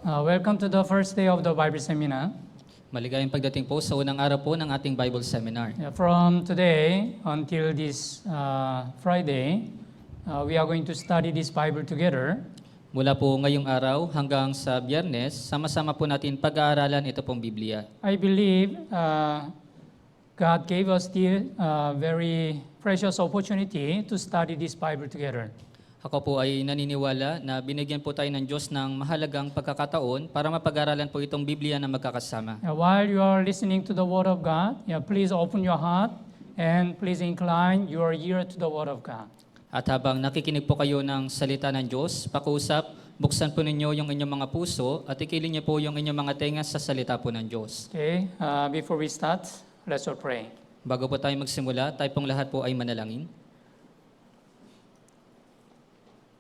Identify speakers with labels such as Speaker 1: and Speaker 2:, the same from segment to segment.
Speaker 1: Welcome to the first day of the Bible Seminar.
Speaker 2: Maligayang pagdating po sa unang araw po ng ating Bible Seminar.
Speaker 1: From today until this Friday, we are going to study this Bible together.
Speaker 2: Mula po ngayong araw hanggang sa Biyernes, sama-sama po natin pag-aaralan ito pong Biblia.
Speaker 1: I believe God gave us the very precious opportunity to study this Bible together.
Speaker 2: Ako po ay naniniwala na binigyan po tayo ng Diyos ng mahalagang pagkakataon para mapag-aralan po itong Biblia na magkakasama.
Speaker 1: While you are listening to the Word of God, please open your heart and please incline your ear to the Word of God.
Speaker 2: At habang nakikinig po kayo ng salita ng Diyos, pakiusap, buksan po ninyo yung inyong mga puso at ikilin niyo po yung inyong mga tenga sa salita po ng Diyos.
Speaker 1: Okay, before we start, let's all pray.
Speaker 2: Bago po tayo magsimula, tayo pong lahat po ay manalangin.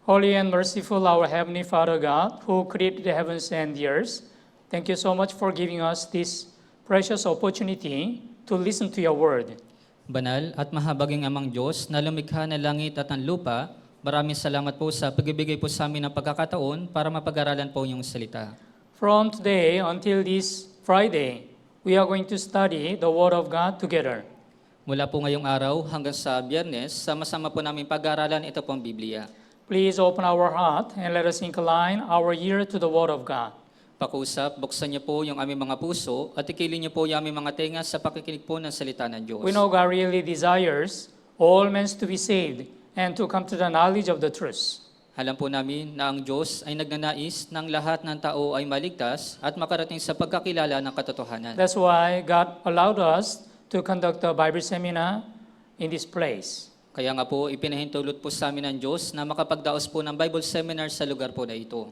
Speaker 1: Holy and merciful our Heavenly Father God, who created the heavens and the earth, thank you so much for giving us this precious opportunity to listen to your word.
Speaker 2: Banal at mahabaging amang Diyos na lumikha ng langit at ang lupa, maraming salamat po sa pagbibigay po sa amin ng pagkakataon para mapag-aralan po yung salita.
Speaker 1: From today until this Friday, we are going to study the Word of God together.
Speaker 2: Mula po ngayong araw hanggang sa Biyernes, sama-sama po namin pag-aaralan ito pong Biblia.
Speaker 1: Please open our heart and let us incline our ear to the Word of God.
Speaker 2: Pakiusap, buksan niyo po yung aming mga puso at ikilin niyo po yung aming mga tenga sa pakikinig po ng salita ng Diyos.
Speaker 1: We know God really desires all men to be saved and to come to the knowledge of the truth.
Speaker 2: Alam po namin na ang Diyos ay nagnanais ng lahat ng tao ay maligtas at makarating sa pagkakilala ng katotohanan.
Speaker 1: That's why God allowed us to conduct a Bible seminar in this place.
Speaker 2: Kaya nga po, ipinahintulot po sa amin ng Diyos na makapagdaos po ng Bible seminar sa lugar po na ito.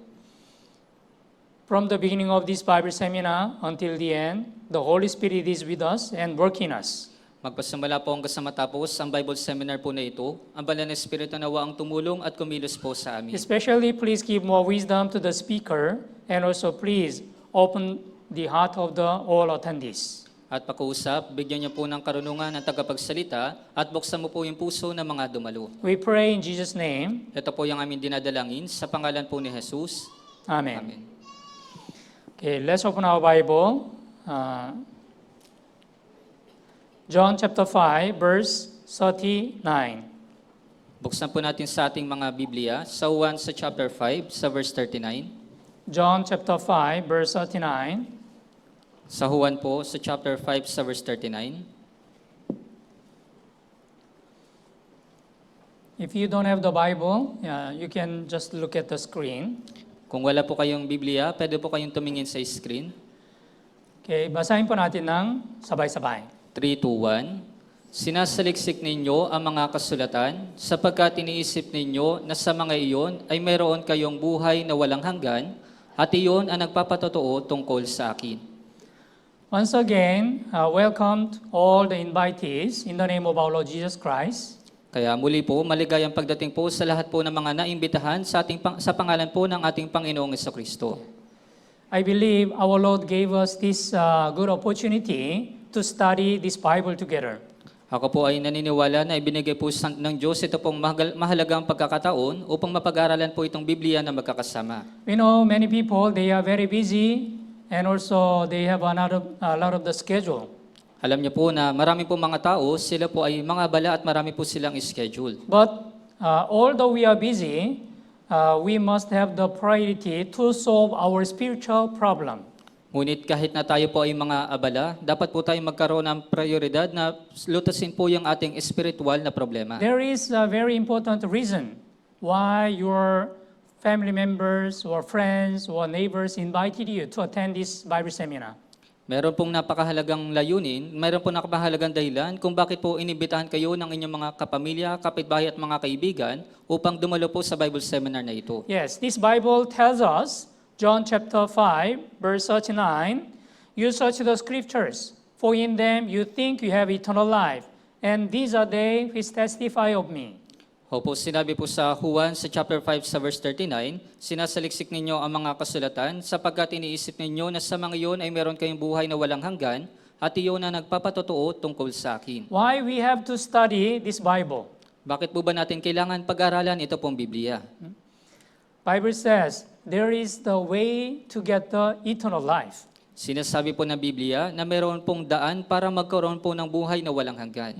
Speaker 1: From the beginning of this Bible seminar until the end, the Holy Spirit is with us and working us.
Speaker 2: Magpasimula po hanggang sa matapos ang Bible seminar po na ito, ang Banal na Espiritu nawa ang tumulong at kumilos po sa amin.
Speaker 1: Especially, please give more wisdom to the speaker and also please open the heart of the all attendees.
Speaker 2: At pakiusap, bigyan niyo po ng karunungan ng tagapagsalita at buksan mo po yung puso ng mga dumalo.
Speaker 1: We pray in Jesus' name.
Speaker 2: Ito po yung aming dinadalangin sa pangalan po ni Jesus.
Speaker 1: Amen.
Speaker 2: Amen.
Speaker 1: Okay, let's open our Bible. John chapter 5, verse 39.
Speaker 2: Buksan po natin sa ating mga Biblia sa Juan sa chapter 5 sa verse 39.
Speaker 1: John chapter 5, verse 39.
Speaker 2: Sa Juan po sa chapter 5 sa verse 39.
Speaker 1: If you don't have the Bible, you can just look at the screen.
Speaker 2: Kung wala po kayong Biblia, pwede po kayong tumingin sa screen.
Speaker 1: Okay, basahin po natin ng sabay-sabay.
Speaker 2: 3, 2, 1. Sinasaliksik ninyo ang mga kasulatan sapagkat iniisip ninyo na sa mga iyon ay mayroon kayong buhay na walang hanggan at iyon ang nagpapatotoo tungkol sa akin.
Speaker 1: Once again, welcome all the invitees in the name of our Lord Jesus Christ.
Speaker 2: Kaya muli po, maligayang pagdating po sa lahat po ng mga naimbitahan sa pangalan po ng ating Panginoong Jesucristo.
Speaker 1: I believe our Lord gave us this good opportunity to study this Bible together.
Speaker 2: Ako po ay naniniwala na ibinigay po ng Diyos ito pong mahalagang pagkakataon upang mapag-aralan po itong Biblia na magkakasama.
Speaker 1: We know many people, they are very busy and also they have a lot of the schedule.
Speaker 2: Alam niyo po na marami po mga tao, sila po ay mga abala at marami po silang schedule.
Speaker 1: But although we are busy, we must have the priority to solve our spiritual problem.
Speaker 2: Ngunit kahit na tayo po ay mga abala, dapat po tayong magkaroon ng prioridad na lutasin po yung ating spiritual na problema.
Speaker 1: There is a very important reason why your family members or friends or neighbors invited you to attend this Bible seminar.
Speaker 2: Meron pong napakahalagang layunin, meron pong napakahalagang dahilan kung bakit po inibitahan kayo ng inyong mga kapamilya, kapitbahay at mga kaibigan upang dumalo po sa Bible seminar na ito.
Speaker 1: Yes, this Bible tells us, John chapter 5, verse 39, you search the scriptures, for in them you think you have eternal life, and these are they which testify of me.
Speaker 2: Opo, sinabi po sa Juan sa chapter 5 sa verse 39, sinasaliksik ninyo ang mga kasulatan sapagkat iniisip ninyo na sa mga iyon ay meron kayong buhay na walang hanggan at iyon na nagpapatotoo tungkol sa akin.
Speaker 1: Why we have to study this Bible?
Speaker 2: Bakit po ba natin kailangan pag-aralan ito pong Biblia?
Speaker 1: Bible says, there is the way to get the eternal life.
Speaker 2: Sinasabi po ng Biblia na meron pong daan para magkaroon po ng buhay na walang hanggan.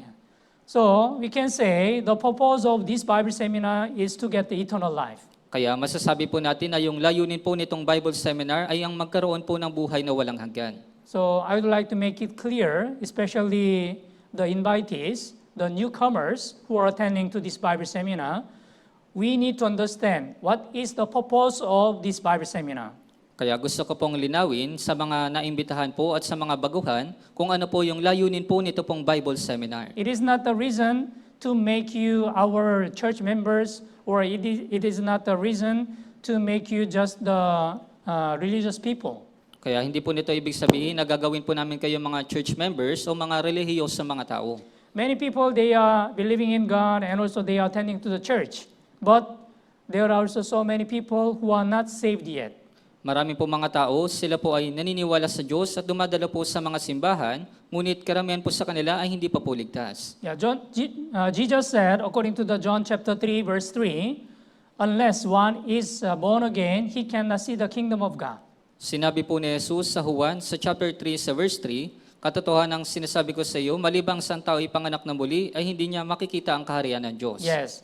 Speaker 1: So we can say the purpose of this Bible seminar is to get the eternal life.
Speaker 2: Kaya masasabi po natin na yung layunin po nitong Bible Seminar ay ang magkaroon po ng buhay na walang hanggan.
Speaker 1: So I would like to make it clear, especially the invitees, the newcomers who are attending to this Bible seminar, we need to understand what is the purpose of this Bible seminar.
Speaker 2: Kaya gusto ko pong linawin sa mga naimbitahan po at sa mga baguhan kung ano po yung layunin po nito pong Bible Seminar.
Speaker 1: It is not the reason to make you our church members, or it is not the reason to make you just the religious people.
Speaker 2: Kaya hindi po nito ibig sabihin na gagawin po namin kayo mga church members o mga relihiyos sa mga tao.
Speaker 1: Many people, they are believing in God and also they are attending to the church. But there are also so many people who are not saved yet.
Speaker 2: Marami po mga tao, sila po ay naniniwala sa Diyos at dumadalo po sa mga simbahan, ngunit karamihan po sa kanila ay hindi pa po ligtas.
Speaker 1: Yeah, Jesus said, according to the John chapter 3, verse 3, unless one is born again, he cannot see the kingdom of God.
Speaker 2: Sinabi po ni Jesus sa Juan sa chapter 3 sa verse 3, katotohanan ang sinasabi ko sa iyo, malibang sa tao ipanganak na muli, ay hindi niya makikita ang kaharian ng Diyos.
Speaker 1: Yes.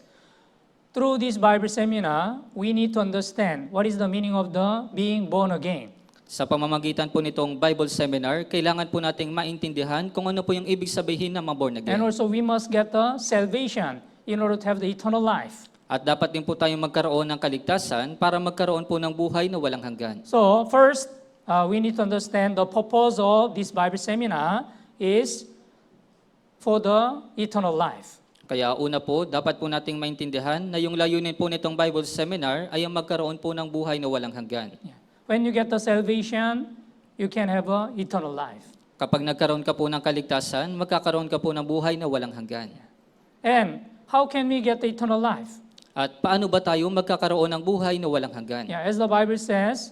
Speaker 1: Through this Bible seminar, we need to understand what is the meaning of the being born again.
Speaker 2: Sa pamamagitan po nitong Bible Seminar, kailangan po nating maintindihan kung ano po yung ibig sabihin ng mga born again.
Speaker 1: And also we must get the salvation in order to have the eternal life.
Speaker 2: At dapat din po tayong magkaroon ng kaligtasan para magkaroon po ng buhay na walang hanggan.
Speaker 1: So first, we need to understand the purpose of this Bible seminar is for the eternal life.
Speaker 2: Kaya una po, dapat po nating maintindihan na yung layunin po nitong Bible Seminar ay ang magkaroon po ng buhay na walang hanggan.
Speaker 1: When you get the salvation, you can have a eternal life.
Speaker 2: Kapag nagkaroon ka po ng kaligtasan, magkakaroon ka po ng buhay na walang hanggan.
Speaker 1: And how can we get the eternal life?
Speaker 2: At paano ba tayo magkakaroon ng buhay na walang hanggan?
Speaker 1: Yeah, as the Bible says,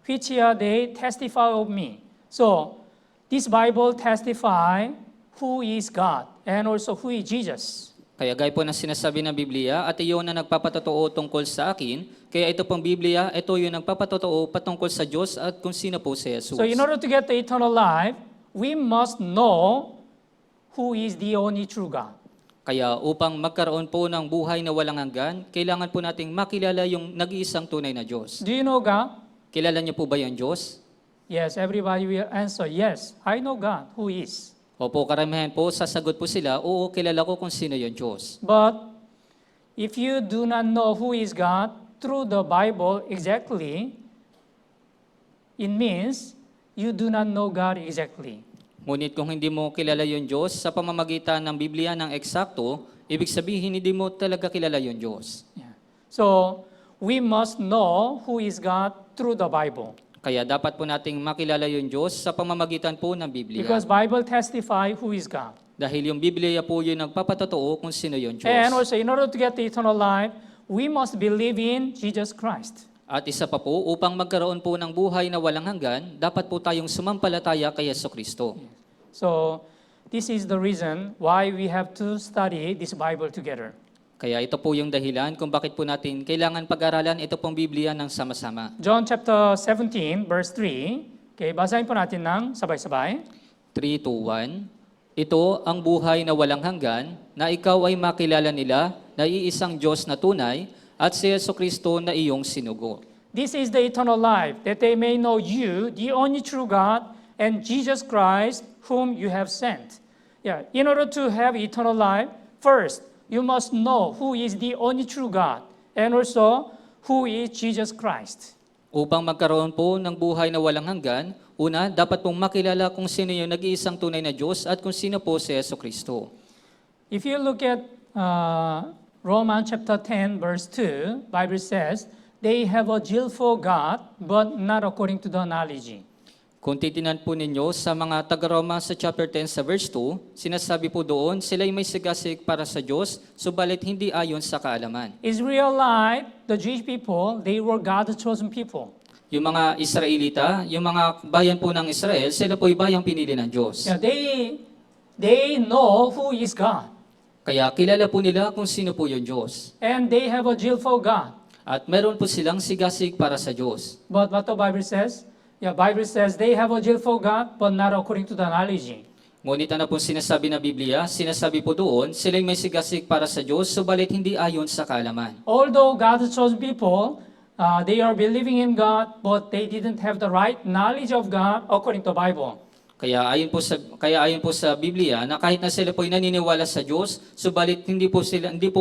Speaker 1: which they testify of me. So, this Bible testify who is God and also who is Jesus.
Speaker 2: Kaya gaya po ng sinasabi ng Biblia, at iyon na nagpapatotoo tungkol sa akin, kaya ito pong Biblia, ito yung nagpapatotoo patungkol sa Diyos at kung sino po si Jesus.
Speaker 1: So in order to get the eternal life, we must know who is the only true God.
Speaker 2: Kaya upang magkaroon po ng buhay na walang hanggan, kailangan po nating makilala yung nag-iisang tunay na Diyos.
Speaker 1: Do you know God?
Speaker 2: Kilala niyo po ba yung Diyos?
Speaker 1: Yes, everybody will answer, yes, I know God, who is.
Speaker 2: Opo, karamihan po, sasagot po sila, oo, kilala ko kung sino yung Diyos.
Speaker 1: But if you do not know who is God through the Bible exactly, it means you do not know God exactly.
Speaker 2: Ngunit kung hindi mo kilala yung Diyos sa pamamagitan ng Biblia ng eksakto, ibig sabihin hindi mo talaga kilala yung Diyos.
Speaker 1: Yeah. So we must know who is God through the Bible.
Speaker 2: Kaya dapat po nating makilala yung Diyos sa pamamagitan po ng Biblia.
Speaker 1: Because Bible testify who is God.
Speaker 2: Dahil yung Biblia po yung nagpapatotoo kung sino yung Diyos.
Speaker 1: And also in order to get the eternal life, we must believe in Jesus Christ.
Speaker 2: At isa pa po, upang magkaroon po ng buhay na walang hanggan, dapat po tayong sumampalataya kay Jesucristo.
Speaker 1: So this is the reason why we have to study this Bible together.
Speaker 2: Kaya ito po yung dahilan kung bakit po natin kailangan pag-aralan ito pong Biblia ng sama-sama.
Speaker 1: John chapter 17 verse 3. Okay, basahin po natin ng sabay-sabay.
Speaker 2: 3:2:1. Ito ang buhay na walang hanggan, na ikaw ay makilala nila na iisang Diyos na tunay at si Jesucristo na iyong sinugo.
Speaker 1: This is the eternal life, that they may know you, the only true God, and Jesus Christ, whom you have sent. Yeah, in order to have eternal life, first, you must know who is the only true God, and also who is Jesus Christ.
Speaker 2: Upang magkaroon po ng buhay na walang hanggan, una, dapat pong makilala kung sino yung nag-iisang tunay na Diyos at kung sino po si Jesucristo.
Speaker 1: If you look at Romans chapter 10, verse 2, Bible says, they have a zeal for God, but not according to the analogy.
Speaker 2: Kung titinan po ninyo sa mga taga-Roma sa chapter 10 sa verse 2, sinasabi po doon, sila'y may sigasig para sa Diyos, subalit hindi ayon sa kaalaman.
Speaker 1: Israelite, the Jewish people, they were God's chosen people.
Speaker 2: Yung mga Israelita, yung mga bayan po ng Israel, sila po'y bayang pinili ng Diyos.
Speaker 1: Yeah, they know who is God.
Speaker 2: Kaya kilala po nila kung sino po yung Diyos.
Speaker 1: And they have a zeal for God.
Speaker 2: At meron po silang sigasig para sa Diyos.
Speaker 1: But what the Bible says? Yeah, Bible says they have a zeal for God, but not according to the knowledge.
Speaker 2: Ngunit ano po sinasabi na Biblia? Sinasabi po doon, sila'y may sigasig para sa Diyos, subalit hindi ayon sa kaalaman.
Speaker 1: Although God's chosen people, they are believing in God, but they didn't have the right knowledge of God according to the Bible.
Speaker 2: Kaya ayon po sa Biblia na kahit na sila po ay naniniwala sa Diyos, subalit hindi po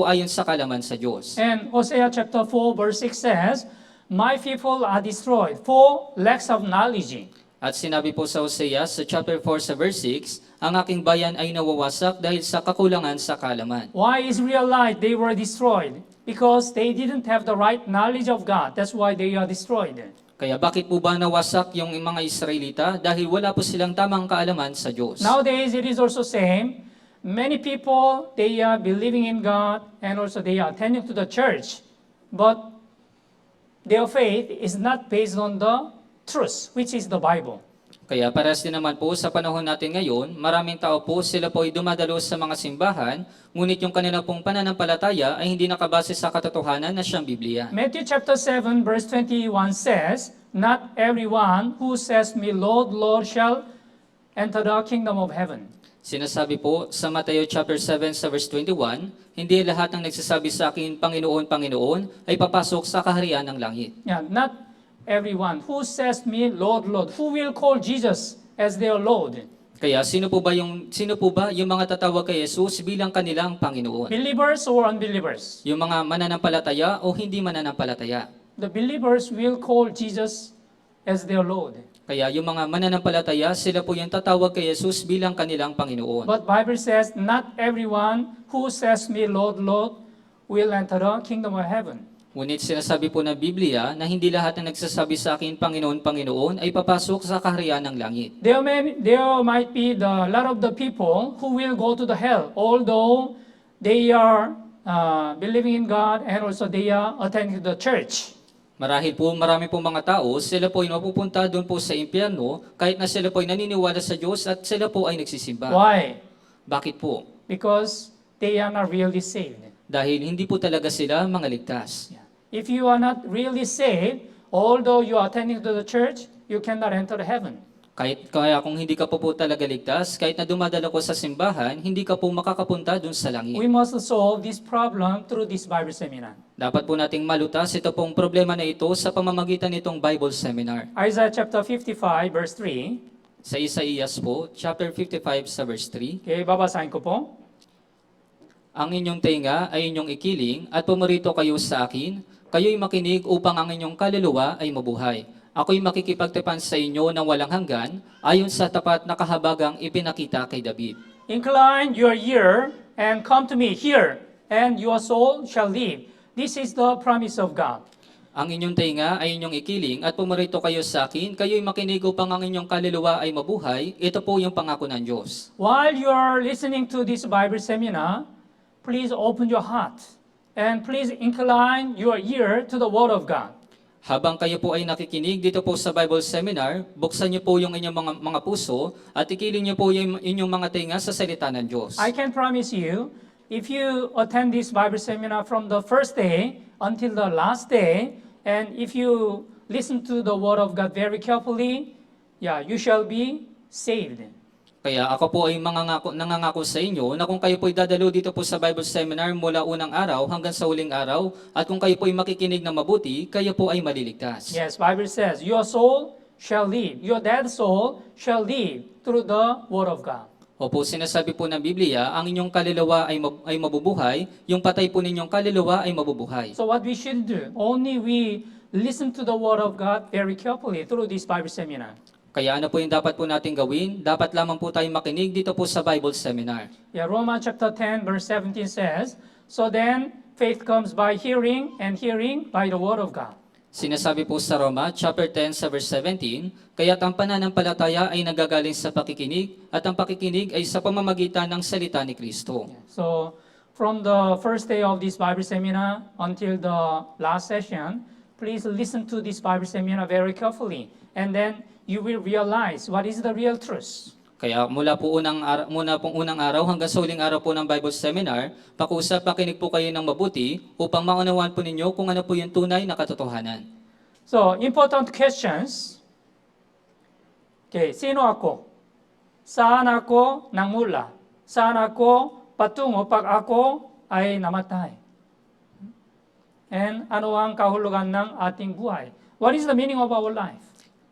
Speaker 2: ayon sa kaalaman sa Diyos.
Speaker 1: And Hosea chapter 4 verse 6 says, "My people are destroyed for lacks of knowledge."
Speaker 2: At sinabi po sa Hosea sa chapter 4 sa verse 6, ang aking bayan ay nawawasak dahil sa kakulangan sa kaalaman.
Speaker 1: Why Israelite they were destroyed? Because they didn't have the right knowledge of God. That's why they are destroyed.
Speaker 2: Kaya bakit po ba nawasak yung mga Israelita? Dahil wala po silang tamang kaalaman sa Diyos.
Speaker 1: Nowadays it is also same. Many people they are believing in God and also they are attending to the church, but their faith is not based on the truth, which is the Bible.
Speaker 2: Kaya parehas din naman po sa panahon natin ngayon, maraming tao po sila po ay dumadalo sa mga simbahan, ngunit yung kanila pong pananampalataya ay hindi nakabase sa katotohanan na siyang Biblia.
Speaker 1: Matthew chapter 7 verse 21 says, "Not everyone who says me, Lord, Lord, shall enter the kingdom of heaven."
Speaker 2: Sinasabi po sa Mateo chapter 7 sa verse 21, hindi lahat ng nagsasabi sa akin, Panginoon, Panginoon, ay papasok sa kaharian ng langit.
Speaker 1: Yeah, not everyone who says me, Lord, Lord, who will call Jesus as their Lord.
Speaker 2: Kaya sino po ba yung mga tatawag kay Jesus bilang kanilang Panginoon?
Speaker 1: Believers or unbelievers?
Speaker 2: Yung mga mananampalataya o hindi mananampalataya?
Speaker 1: The believers will call Jesus as their Lord.
Speaker 2: Kaya yung mga mananampalataya, sila po yung tatawag kay Jesus bilang kanilang Panginoon.
Speaker 1: But Bible says, not everyone who says me, Lord, Lord, will enter the kingdom of heaven.
Speaker 2: Ngunit sinasabi po ng Biblia na hindi lahat na nagsasabi sa akin, Panginoon, Panginoon, ay papasok sa kaharian ng langit.
Speaker 1: There might be a lot of the people who will go to the hell, although they are believing in God and also they are attending the church.
Speaker 2: Marahil po, marami po mga tao, sila po ay mapupunta doon po sa impyerno, kahit na sila po ay naniniwala sa Diyos at sila po ay nagsisimba.
Speaker 1: Why?
Speaker 2: Bakit po?
Speaker 1: Because they are not really saved.
Speaker 2: Dahil hindi po talaga sila mga ligtas.
Speaker 1: If you are not really saved, although you are attending to the church, you cannot enter heaven.
Speaker 2: Kaya kung hindi ka po talaga ligtas, kahit na dumadala ko sa simbahan, hindi ka po makakapunta dun sa langit.
Speaker 1: We must solve this problem through this Bible seminar.
Speaker 2: Dapat po nating malutas ito pong problema na ito sa pamamagitan nitong Bible Seminar.
Speaker 1: Isaiah chapter 55 verse 3.
Speaker 2: Sa Isaías po, chapter 55 sa verse 3,
Speaker 1: Okay, babasahin ko po.
Speaker 2: ang inyong tenga ay inyong ikiling at pumarito kayo sa akin, kayo'y makinig upang ang inyong kaluluwa ay mabuhay. Ako'y makikipagtipan sa inyo ng walang hanggan, ayon sa tapat na kahabagang ipinakita kay David.
Speaker 1: Incline your ear and come to me here, and your soul shall live. This is the promise of God.
Speaker 2: Ang inyong tenga ay inyong ikiling at pumarito kayo sa akin, kayo'y makinig upang ang inyong kaluluwa ay mabuhay. Ito po yung pangako ng Diyos.
Speaker 1: While you are listening to this Bible seminar, please open your heart and please incline your ear to the Word of God.
Speaker 2: Habang kayo po ay nakikinig dito po sa Bible Seminar, buksan niyo po yung inyong mga puso at ikiling niyo po yung inyong mga tenga sa salita ng Diyos.
Speaker 1: I can promise you, if you attend this Bible seminar from the first day until the last day, and if you listen to the Word of God very carefully, you shall be saved.
Speaker 2: Kaya ako po ay nangangako sa inyo na kung kayo po ay dadalo dito po sa Bible Seminar mula unang araw hanggang sa huling araw, at kung kayo po ay makikinig na mabuti, kayo po ay maliligtas.
Speaker 1: Yes, Bible says, your soul shall live, your dead soul shall live through the Word of God.
Speaker 2: Opo, sinasabi po ng Biblia, ang inyong kaluluwa ay mabubuhay, yung patay po ninyong kaluluwa ay mabubuhay.
Speaker 1: So what we should do, only we listen to the Word of God very carefully through this Bible seminar.
Speaker 2: Kaya ano po yung dapat po natin gawin? Dapat lamang po tayong makinig dito po sa Bible Seminar.
Speaker 1: Romans chapter 10 verse 17 says, so then faith comes by hearing, and hearing by the Word of God.
Speaker 2: Sinasabi po sa Roma, chapter 10 sa verse 17, kaya't ang pananampalataya ay nagagaling sa pakikinig, at ang pakikinig ay sa pamamagitan ng salita ni Kristo.
Speaker 1: So from the first day of this Bible seminar until the last session, please listen to this Bible seminar very carefully, and then you will realize what is the real truth.
Speaker 2: Kaya mula pong unang araw hanggang sa huling araw po ng Bible Seminar, pakiusap makinig po kayo ng mabuti upang maunawaan po ninyo kung ano po yung tunay na katotohanan.
Speaker 1: So, important questions. Okay, sino ako? Saan ako nangmula? Saan ako patungo pag ako ay namatay? And ano ang kahulugan ng ating buhay? What is the meaning of our life?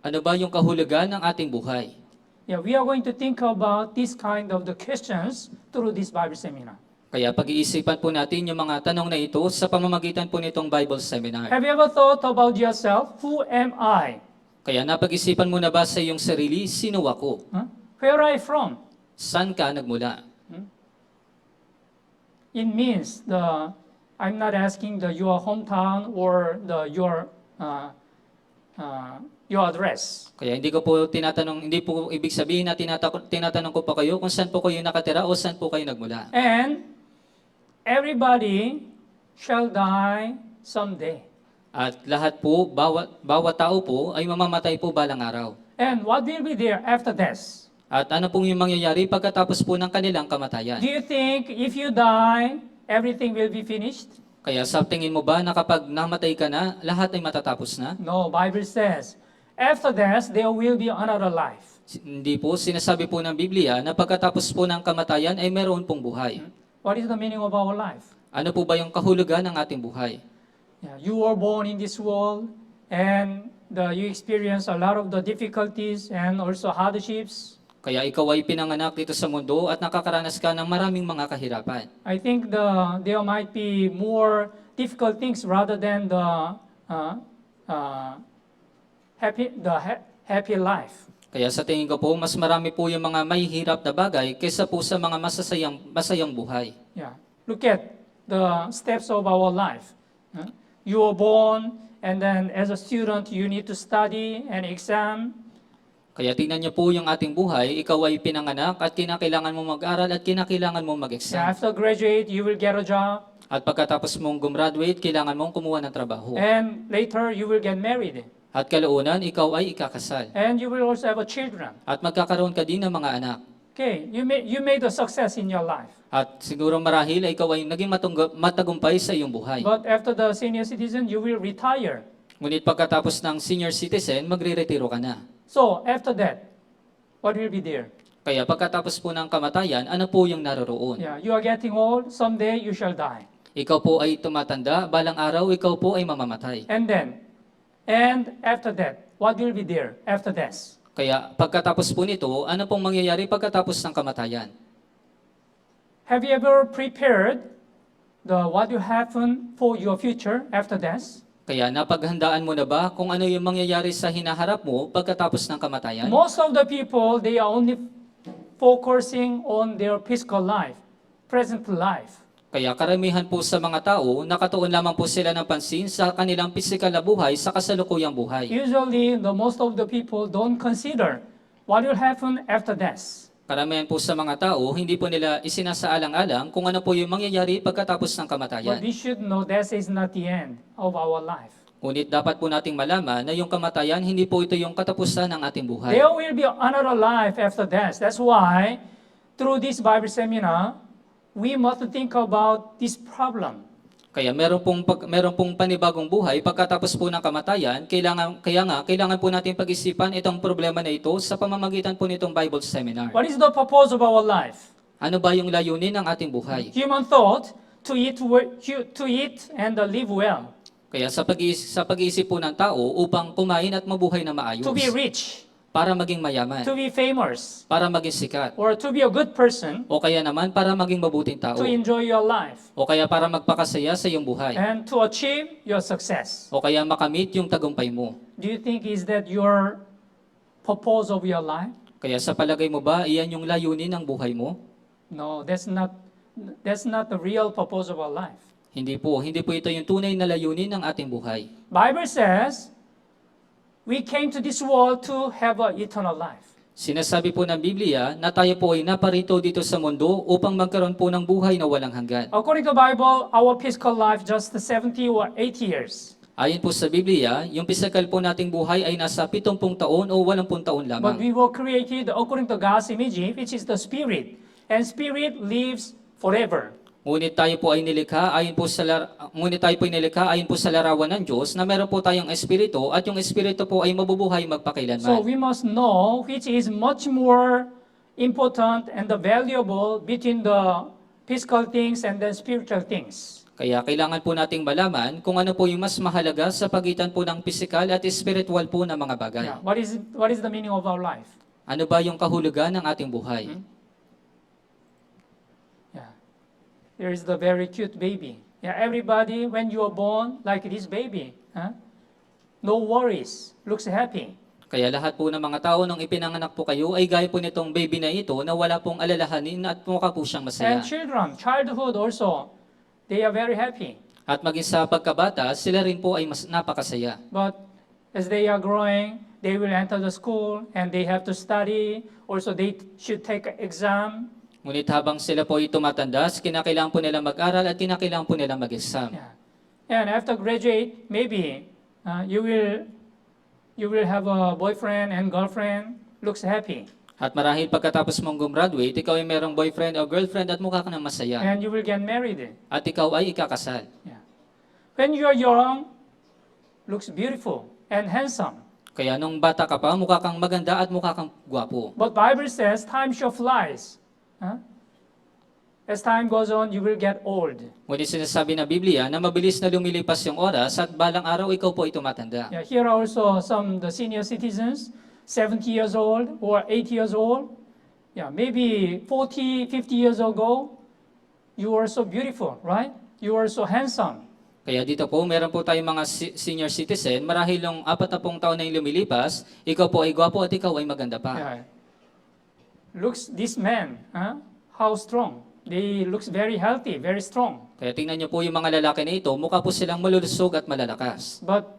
Speaker 2: Ano ba yung kahulugan ng ating buhay?
Speaker 1: Yeah, we are going to think about this kind of the questions through this Bible seminar.
Speaker 2: Kaya pag-iisipan po natin yung mga tanong na ito sa pamamagitan po nitong Bible Seminar.
Speaker 1: Have you ever thought about yourself? Who am I?
Speaker 2: Kaya napag-isipan mo na ba sa iyong sarili, sino ako?
Speaker 1: Huh? Where are I from?
Speaker 2: Saan ka nagmula?
Speaker 1: It means I'm not asking your hometown or your address.
Speaker 2: Kaya hindi po ibig sabihin na tinatanong ko pa kayo kung saan po kayo nakatira o saan po kayo nagmula.
Speaker 1: And everybody shall die someday.
Speaker 2: At lahat po, bawat tao po ay mamamatay po balang araw.
Speaker 1: And what will be there after death?
Speaker 2: At ano pong yung mangyayari pagkatapos po ng kanilang kamatayan?
Speaker 1: Do you think if you die, everything will be finished?
Speaker 2: Kaya sa tingin mo ba na kapag namatay ka na, lahat ay matatapos na?
Speaker 1: No, Bible says, after death, there will be another life.
Speaker 2: Hindi po, sinasabi po ng Biblia na pagkatapos po ng kamatayan ay meron pong buhay.
Speaker 1: What is the meaning of our life?
Speaker 2: Ano po ba yung kahulugan ng ating buhay?
Speaker 1: Yeah, you were born in this world and you experience a lot of the difficulties and also hardships.
Speaker 2: Kaya ikaw ay pinanganak dito sa mundo at nakakaranas ka ng maraming mga kahirapan.
Speaker 1: I think there might be more difficult things rather than the happy life.
Speaker 2: Kaya sa tingin ko po, mas marami po yung mga mahihirap na bagay kaysa po sa mga masayang buhay.
Speaker 1: Yeah. Look at the steps of our life. You were born, and then as a student, you need to study and exam.
Speaker 2: Kaya tingnan niyo po yung ating buhay, ikaw ay pinanganak at kinakailangan mo mag-aral at kinakailangan mo
Speaker 1: Yeah,
Speaker 2: mag-exam.
Speaker 1: after graduate, you will get a job,
Speaker 2: At pagkatapos mong gumraduate, kailangan mong kumuha ng trabaho.
Speaker 1: and later you will get married,
Speaker 2: At kalaunan, ikaw ay ikakasal.
Speaker 1: and you will also have a children.
Speaker 2: At magkakaroon ka din ng mga anak.
Speaker 1: Okay, you made a success in your life.
Speaker 2: At siguro marahil ay ikaw ay naging matagumpay sa iyong buhay.
Speaker 1: But after the senior citizen, you will retire.
Speaker 2: Ngunit pagkatapos ng senior citizen, magre-retiro ka na.
Speaker 1: So after that, what will be there?
Speaker 2: Kaya pagkatapos po ng kamatayan, ano po yung naroroon?
Speaker 1: Yeah, you are getting old. Someday you shall die.
Speaker 2: Ikaw po ay tumatanda, balang araw ikaw po ay mamamatay.
Speaker 1: And after that, what will be there after death?
Speaker 2: Kaya pagkatapos po nito, ano pong mangyayari pagkatapos ng kamatayan?
Speaker 1: Have you ever prepared what will happen for your future after death?
Speaker 2: Kaya napaghandaan mo na ba kung ano yung mangyayari sa hinaharap mo pagkatapos ng kamatayan?
Speaker 1: Most of the people, they are only focusing on their physical life, present life.
Speaker 2: Kaya karamihan po sa mga tao, nakatuon lamang po sila ng pansin sa kanilang pisikal na buhay sa kasalukuyang buhay.
Speaker 1: Usually, most of the people don't consider what will happen after death.
Speaker 2: Karamihan po sa mga tao, hindi po nila isinasaalang-alang kung ano po yung mangyayari pagkatapos ng
Speaker 1: But
Speaker 2: kamatayan.
Speaker 1: we should know death is not the end of our life.
Speaker 2: Ngunit dapat po nating malaman na yung kamatayan, hindi po ito yung katapusan ng ating buhay.
Speaker 1: There will be another life after death. That's why, through this Bible seminar, we must think about this problem.
Speaker 2: Kaya meron pong panibagong buhay pagkatapos po ng kamatayan, kailangan po natin pag-isipan itong problema na ito sa pamamagitan po nitong Bible Seminar.
Speaker 1: What is the purpose of our life?
Speaker 2: Ano ba yung layunin ng ating buhay?
Speaker 1: Human thought to eat and live well,
Speaker 2: Kaya sa pag-iisip po ng tao upang kumain at mabuhay na maayos,
Speaker 1: to be rich,
Speaker 2: para maging mayaman,
Speaker 1: to be famous,
Speaker 2: para maging sikat,
Speaker 1: or to be a good person,
Speaker 2: o kaya naman para maging mabuting tao,
Speaker 1: to enjoy your life,
Speaker 2: o kaya para magpakasaya sa iyong buhay,
Speaker 1: and to achieve your success.
Speaker 2: o kaya makamit yung tagumpay mo.
Speaker 1: Do you think is that your purpose of your life?
Speaker 2: Kaya sa palagay mo ba, iyan yung layunin ng buhay mo?
Speaker 1: No, that's not the real purpose of our life.
Speaker 2: Hindi po ito yung tunay na layunin ng ating buhay.
Speaker 1: Bible says, we came to this world to have an eternal life.
Speaker 2: Sinasabi po ng Biblia na tayo po ay naparito dito sa mundo upang magkaroon po ng buhay na walang hanggan.
Speaker 1: According to the Bible, our physical life just 70 or 80 years.
Speaker 2: Ayon po sa Biblia, yung physical po nating buhay ay nasa 70 taon o 80 taon
Speaker 1: But
Speaker 2: lamang.
Speaker 1: we were created according to God's image, which is the Spirit. And Spirit lives forever.
Speaker 2: Ngunit tayo po ay nilikha ayon po sa larawan ng Diyos na meron po tayong espiritu at yung espiritu po ay mabubuhay
Speaker 1: So
Speaker 2: magpakailanman.
Speaker 1: we must know which is much more important and the valuable between the physical things and the spiritual things.
Speaker 2: Kaya kailangan po nating malaman kung ano po yung mas mahalaga sa pagitan po ng physical at spiritual po na mga bagay.
Speaker 1: Yeah. What is the meaning of our life?
Speaker 2: Ano ba yung kahulugan ng ating buhay?
Speaker 1: Yeah. There is the very cute baby. Yeah, everybody when you are born like this baby, huh? No worries, looks happy.
Speaker 2: Kaya lahat po ng mga tao nung ipinanganak po kayo ay gaya po nitong baby na ito na wala pong alalahanin at mukha po siyang masaya.
Speaker 1: And childhood also, they are very happy.
Speaker 2: At maging sa pagkabata, sila rin po ay mas napakasaya.
Speaker 1: But as they are growing, they will enter the school and they have to study. Also, they should take an exam.
Speaker 2: Ngunit habang sila po ay tumatanda, kinakailangan po nila mag-aral at kinakailangan po nila mag-exam.
Speaker 1: Yeah. And after graduate, maybe you will have a boyfriend and girlfriend. Looks happy.
Speaker 2: At marahil pagkatapos mong gumraduate, ikaw ay merong boyfriend o girlfriend at mukha ka na masaya.
Speaker 1: And you will get married.
Speaker 2: At ikaw ay ikakasal.
Speaker 1: Yeah. When you are young, looks beautiful and handsome.
Speaker 2: Kaya nung bata ka pa, mukha kang maganda at mukha kang gwapo.
Speaker 1: But Bible says time shall flies. Huh? As time goes on, you will get old.
Speaker 2: Ngunit sinasabi na Biblia na mabilis na lumilipas yung oras at balang araw ikaw po ay tumatanda.
Speaker 1: Yeah, here are also some the senior citizens, 70 years old or 80 years old. Yeah, maybe 40, 50 years ago, you were so beautiful, right? You were so handsome.
Speaker 2: Kaya dito po, meron po tayong mga senior citizen, marahil yung 40 taon na yung lumilipas, ikaw po ay gwapo at ikaw ay maganda pa.
Speaker 1: Yeah. Looks this man, huh? How strong. They looks very healthy, very strong.
Speaker 2: Kaya tingnan niyo po yung mga lalaki na ito, mukha po silang malulusog at malalakas.
Speaker 1: But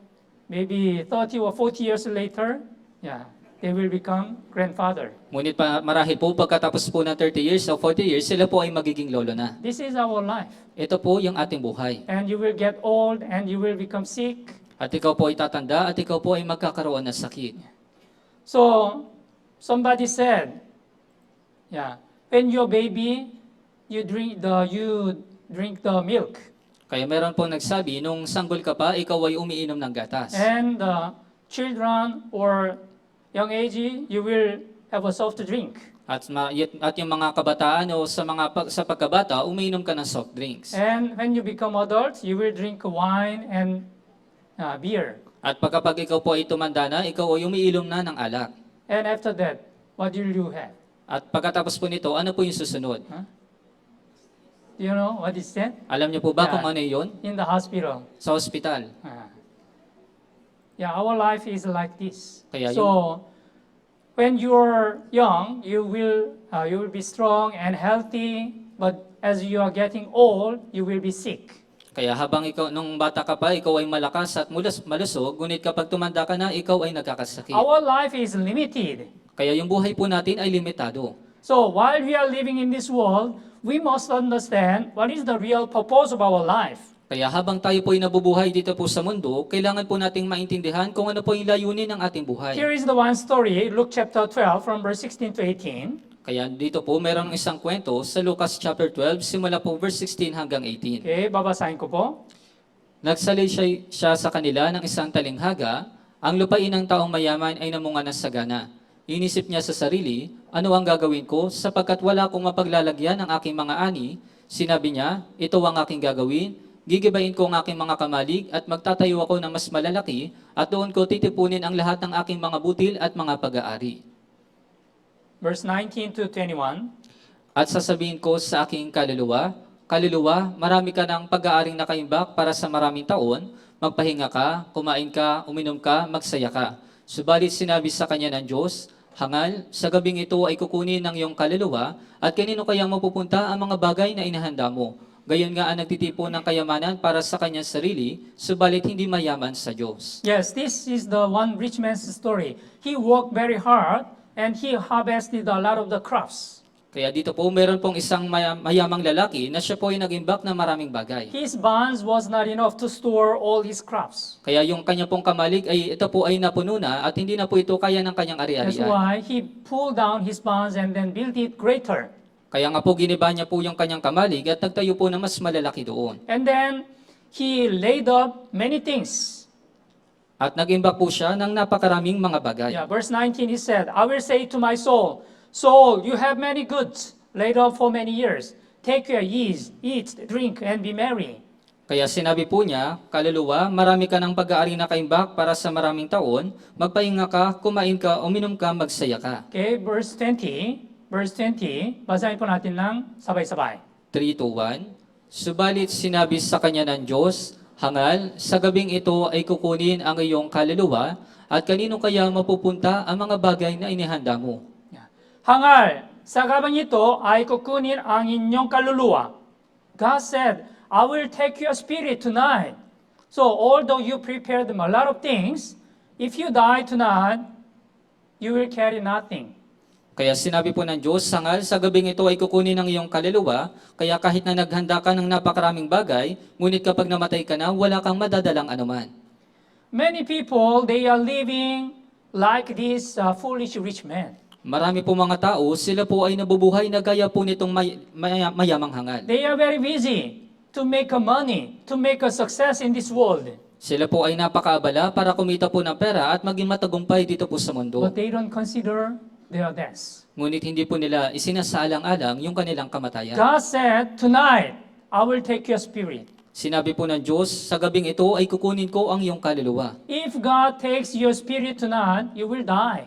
Speaker 1: maybe 30 or 40 years later, yeah, they will become grandfather.
Speaker 2: Ngunit marahil po pagkatapos po ng 30 years o 40 years, sila po ay magiging lolo na.
Speaker 1: This is our life.
Speaker 2: Ito po yung ating buhay.
Speaker 1: And you will get old and you will become sick.
Speaker 2: At ikaw po ay tatanda at ikaw po ay magkakaroon ng sakit.
Speaker 1: So somebody said, yeah, when you're baby, you drink the milk.
Speaker 2: Kaya meron po nagsabi, nung sanggol ka pa, ikaw ay umiinom ng gatas.
Speaker 1: And children or young age, you will have a soft drink.
Speaker 2: At yung mga kabataan o sa pagkabata, umiinom ka ng soft drinks.
Speaker 1: And when you become adult, you will drink wine and beer.
Speaker 2: At pagkapag ikaw po ay tumanda na, ikaw ay umiinom na ng alak.
Speaker 1: And after that, what will you have?
Speaker 2: At pagkatapos po nito, ano po yung susunod?
Speaker 1: Do you know what is that?
Speaker 2: Alam niyo po ba
Speaker 1: Yeah.
Speaker 2: kung ano yun?
Speaker 1: In the hospital.
Speaker 2: Sa ospital.
Speaker 1: Yeah, our life is like this.
Speaker 2: Kaya
Speaker 1: So, when you're young, you will be strong and healthy. But as you are getting old, you will be sick.
Speaker 2: Kaya habang ikaw, nung bata ka pa, ikaw ay malakas at malusog, ngunit kapag tumanda ka na, ikaw ay nagkakasakit.
Speaker 1: Our life is limited.
Speaker 2: Kaya yung buhay po natin ay limitado.
Speaker 1: So while we are living in this world, we must understand what is the real purpose of our life.
Speaker 2: Kaya habang tayo po ay nabubuhay dito po sa mundo, kailangan po nating maintindihan kung ano po yung layunin ng ating buhay.
Speaker 1: Here is the one story, Luke chapter 12 from verse 16 to 18.
Speaker 2: Kaya dito po, meron isang kwento sa Lucas chapter 12, simula po verse 16 hanggang 18.
Speaker 1: Okay, babasahin ko po.
Speaker 2: Nagsalay siya sa kanila ng isang talinghaga, ang lupain ng taong mayaman ay namunga ng sagana. Inisip niya sa sarili, ano ang gagawin ko sapagkat wala akong mapaglalagyan ng aking mga ani? Sinabi niya, ito ang aking gagawin, gigibain ko ang aking mga kamalig at magtatayo ako ng mas malalaki at doon ko titipunin ang lahat ng aking mga butil at mga pag-aari.
Speaker 1: Verse 19 to 21.
Speaker 2: At sasabihin ko sa aking kaluluwa, kaluluwa, marami ka ng pag-aaring nakaimbak para sa maraming taon, magpahinga ka, kumain ka, uminom ka, magsaya ka. Subalit sinabi sa kanya ng Diyos, hangal, sa gabing ito ay kukunin ng iyong kaluluwa, at kanino kayang mapupunta ang mga bagay na inahanda mo? Gayon nga ang nagtitipon ng kayamanan para sa kanyang sarili, subalit hindi mayaman sa Diyos.
Speaker 1: Yes, this is the one rich man's story. He worked very hard and he harvested a lot of the crops.
Speaker 2: Kaya dito po, meron pong isang mayamang lalaki na siya po ay nag-imbak ng maraming bagay.
Speaker 1: His barns was not enough to store all his crops.
Speaker 2: Kaya yung kanya pong kamalig ay ito po ay napuno na at hindi na po ito kaya ng kanyang
Speaker 1: That's
Speaker 2: ari-arian.
Speaker 1: why he pulled down his barns and then built it greater.
Speaker 2: Kaya nga po giniba niya po yung kanyang kamalig at nagtayo po ng mas malalaki doon.
Speaker 1: And then he laid up many things.
Speaker 2: At nag-imbak po siya ng napakaraming mga bagay.
Speaker 1: Yeah, verse 19 he said, I will say to my soul, Soul, you have many goods laid up for many years. Take your ease, eat, drink, and be merry.
Speaker 2: Kaya sinabi po niya, kaluluwa, marami ka ng pag-aari na kaimbak para sa maraming taon, magpahinga ka, kumain ka, uminom ka, magsaya ka.
Speaker 1: Okay, verse 20, basahin po natin ng sabay-sabay.
Speaker 2: 3 to 1. Subalit sinabi sa kanya ng Diyos, Hangal, sa gabing ito ay kukunin ang iyong kaluluwa, at kanino kaya mapupunta ang mga bagay na inihanda mo?
Speaker 1: Yeah. Hangal, sa gabang ito ay kukunin ang inyong kaluluwa. God said, I will take your spirit tonight. So although you prepared a lot of things, if you die tonight, you will carry nothing.
Speaker 2: Kaya sinabi po ng Diyos, Hangal, sa gabing ito ay kukunin ang iyong kaluluwa, kaya kahit na naghanda ka ng napakaraming bagay, ngunit kapag namatay ka na, wala kang madadalang anuman.
Speaker 1: Many people, they are living like this foolish rich man.
Speaker 2: Marami po mga tao, sila po ay nabubuhay na gaya po nitong mayamang hangal.
Speaker 1: They are very busy to make a money, to make a success in this world.
Speaker 2: Sila po ay napakaabala para kumita po ng pera at maging matagumpay dito po sa mundo.
Speaker 1: But they don't consider their death.
Speaker 2: Ngunit hindi po nila isinasaalang-alang yung kanilang kamatayan.
Speaker 1: God said, tonight, I will take your spirit.
Speaker 2: Sinabi po ng Diyos, sa gabing ito ay kukunin ko ang iyong kaluluwa.
Speaker 1: If God takes your spirit tonight, you will die.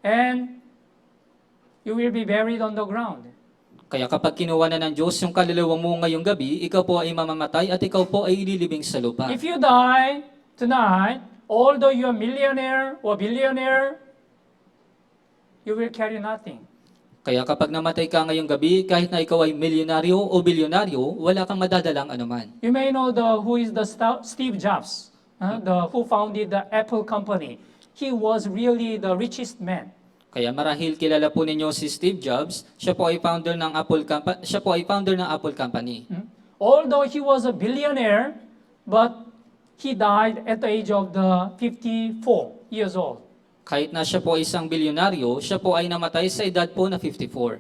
Speaker 1: And you will be buried on the ground.
Speaker 2: Kaya kapag kinuha na ng Diyos yung kaluluwa mo ngayong gabi, ikaw po ay mamamatay at ikaw po ay ililibing sa lupa.
Speaker 1: If you die tonight, although you're a millionaire or billionaire, you will carry nothing.
Speaker 2: Kaya kapag namatay ka ngayong gabi, kahit na ikaw ay milyonaryo o bilyonaryo, wala kang madadalang anuman.
Speaker 1: You may know who is the Steve Jobs, who founded the Apple company. He was really the richest man.
Speaker 2: Kaya marahil kilala po ninyo si Steve Jobs, siya po ay founder ng Apple Company.
Speaker 1: Although he was a billionaire, but he died at the age of 54 years old.
Speaker 2: Kahit na siya po ay isang bilyonaryo, siya po ay namatay sa edad po na 54.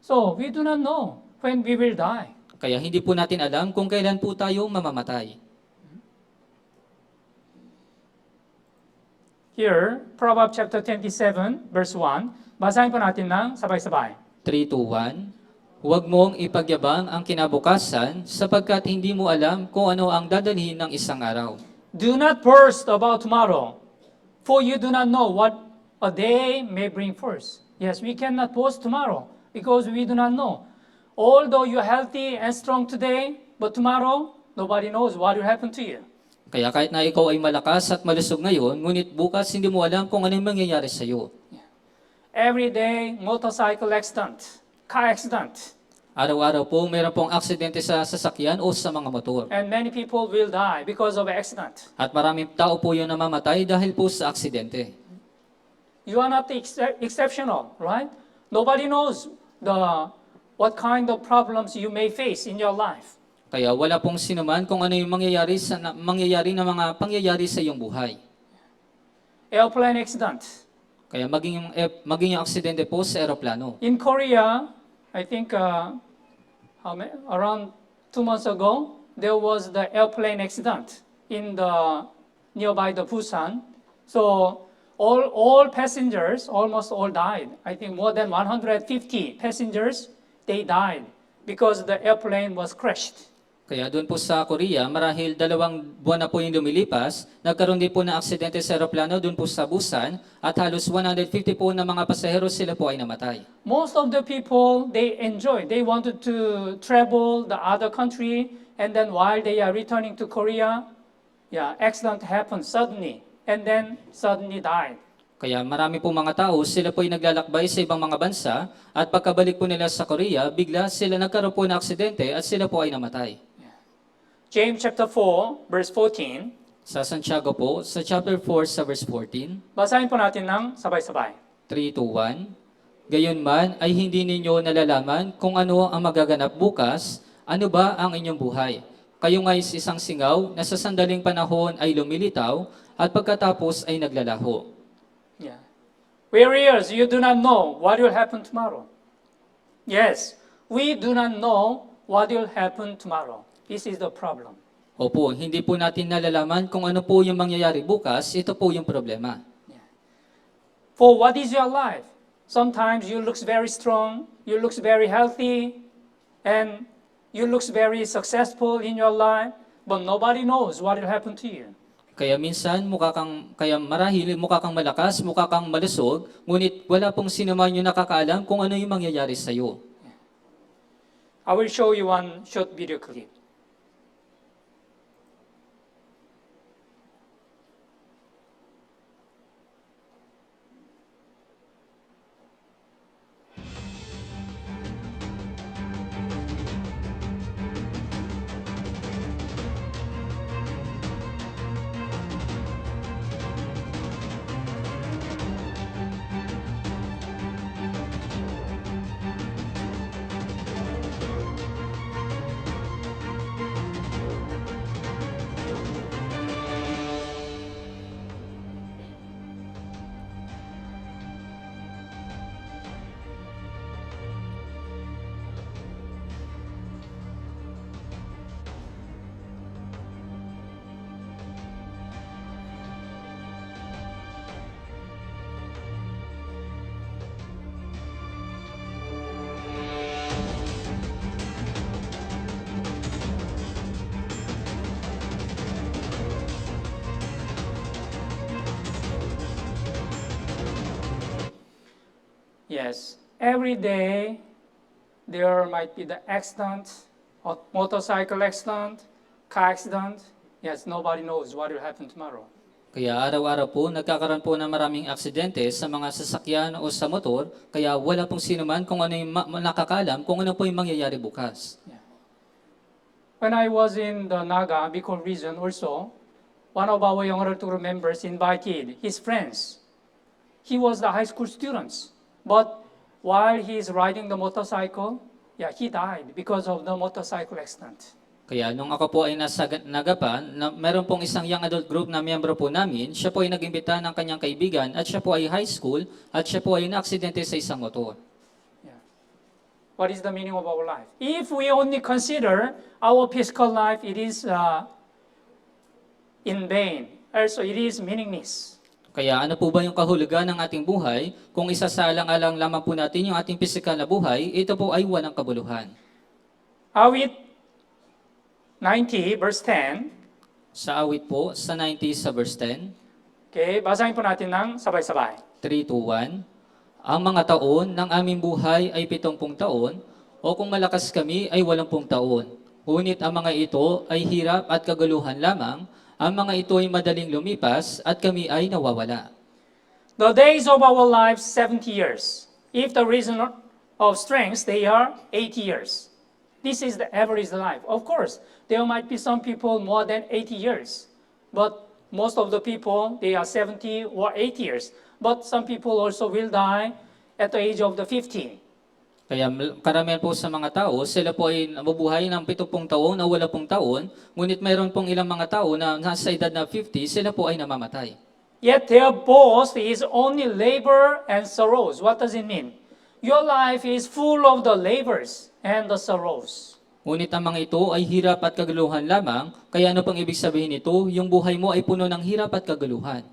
Speaker 1: So we do not know when we will die.
Speaker 2: Kaya hindi po natin alam kung kailan po tayo mamamatay.
Speaker 1: Here, Proverbs chapter 27, verse 1. Basahin po natin ng sabay-sabay.
Speaker 2: 3 to 1. Huwag mong ipagyabang ang kinabukasan sapagkat hindi mo alam kung ano ang dadalhin ng isang araw.
Speaker 1: Do not boast about tomorrow, for you do not know what a day may bring forth. Yes, we cannot boast tomorrow because we do not know. Although you're healthy and strong today, but tomorrow, nobody knows what will happen to you.
Speaker 2: Kaya kahit na ikaw ay malakas at malusog ngayon, ngunit bukas hindi mo alam kung anong mangyayari sa iyo.
Speaker 1: Every day, motorcycle accident, car accident,
Speaker 2: Araw-araw po, mayroon pong aksidente sa sasakyan o sa mga motor.
Speaker 1: and many people will die because of accident.
Speaker 2: At maraming tao po yung namamatay dahil po sa aksidente.
Speaker 1: You are not exceptional, right? Nobody knows what kind of problems you may face in your life.
Speaker 2: Kaya wala pong sinuman kung ano yung mangyayari na mga pangyayari sa iyong buhay.
Speaker 1: Airplane accident.
Speaker 2: Kaya maging yung aksidente po sa eroplano.
Speaker 1: In Korea, I think around 2 months ago, there was the airplane accident nearby the Busan. So all passengers, almost all died. I think more than 150 passengers, they died because the airplane was crashed.
Speaker 2: Kaya doon po sa Korea, marahil 2 buwan na po yung lumilipas, nagkaroon din po ng aksidente sa eroplano doon po sa Busan at halos 150 po na mga pasahero sila po ay namatay.
Speaker 1: Most of the people, they enjoy. They wanted to travel the other country, and then while they are returning to Korea, accident happened suddenly, and then suddenly died.
Speaker 2: Kaya marami po mga tao, sila po ay naglalakbay sa ibang mga bansa at pagkabalik po nila sa Korea, bigla sila nagkaroon po ng aksidente at sila po ay namatay.
Speaker 1: James chapter 4, verse 14.
Speaker 2: Sa Santiago po, sa chapter 4 sa verse 14,
Speaker 1: Basahin po natin ng sabay-sabay.
Speaker 2: 3 to 1. Gayunman ay hindi ninyo nalalaman kung ano ang magaganap bukas, ano ba ang inyong buhay. Kayo nga'y isang singaw na sa sandaling panahon ay lumilitaw at pagkatapos ay naglalaho.
Speaker 1: Yeah. Whereas you do not know what will happen tomorrow. Yes, we do not know what will happen tomorrow. This is the problem.
Speaker 2: Opo, hindi po natin nalalaman kung ano po yung mangyayari bukas, ito po yung problema.
Speaker 1: For what is your life? Sometimes you looks very strong, you looks very healthy, and you looks very successful in your life, but nobody knows what will happen to you.
Speaker 2: Kaya minsan, kaya marahil mukha kang malakas, mukha kang malusog, ngunit wala pong sino man yung nakakaalam kung ano yung mangyayari sa iyo.
Speaker 1: I will show you one short video clip. Yes, every day there might be the accident, a motorcycle accident, car accident. Yes, nobody knows what will happen tomorrow.
Speaker 2: Kaya araw-araw po, nagkakaroon po ng maraming aksidente sa mga sasakyan o sa motor, kaya wala pong sino man kung ano yung nakakaalam kung ano po yung mangyayari bukas.
Speaker 1: When I was in the Naga, Bicol region also, one of our younger group members invited his friends. He was the high school students, but while he is riding the motorcycle, he died because of the motorcycle accident.
Speaker 2: Kaya nung ako po ay nasa Nagapan, meron pong isang young adult group na miyembro po namin, siya po ay nag-imbita ng kanyang kaibigan at siya po ay high school at siya po ay na-aksidente sa isang motor.
Speaker 1: What is the meaning of our life? If we only consider our physical life, it is in vain. Also, it is meaningless.
Speaker 2: Kaya ano po ba yung kahulugan ng ating buhay? Kung isasaalang-alang lamang po natin yung ating pisikal na buhay, ito po ay walang kabuluhan.
Speaker 1: Awit 90, verse 10.
Speaker 2: Sa awit po, sa 90 sa verse 10,
Speaker 1: Okay, basahin po natin ng sabay-sabay.
Speaker 2: 3, 2, 1. Ang mga taon ng aming buhay ay 70 taon, o kung malakas kami ay 80 taon. Ngunit ang mga ito ay hirap at kaguluhan lamang, ang mga ito ay madaling lumipas at kami ay nawawala.
Speaker 1: The days of our lives, 70 years. If the reason of strength, they are 80 years. This is the average life. Of course, there might be some people more than 80 years, but most of the people, they are 70 or 80 years. But some people also will die at the age of the 50.
Speaker 2: Kaya karamihan po sa mga tao, sila po ay nabubuhay ng 70 taon o 80 taon, ngunit mayroon pong ilang mga tao na nasa edad na 50, sila po ay namamatay.
Speaker 1: Yet their boast is only labor and sorrows. What does it mean? Your life is full of the labors and the sorrows.
Speaker 2: Ngunit ang mga ito ay hirap at kaguluhan lamang, kaya ano pang ibig sabihin nito? Yung buhay mo ay puno ng hirap at kaguluhan.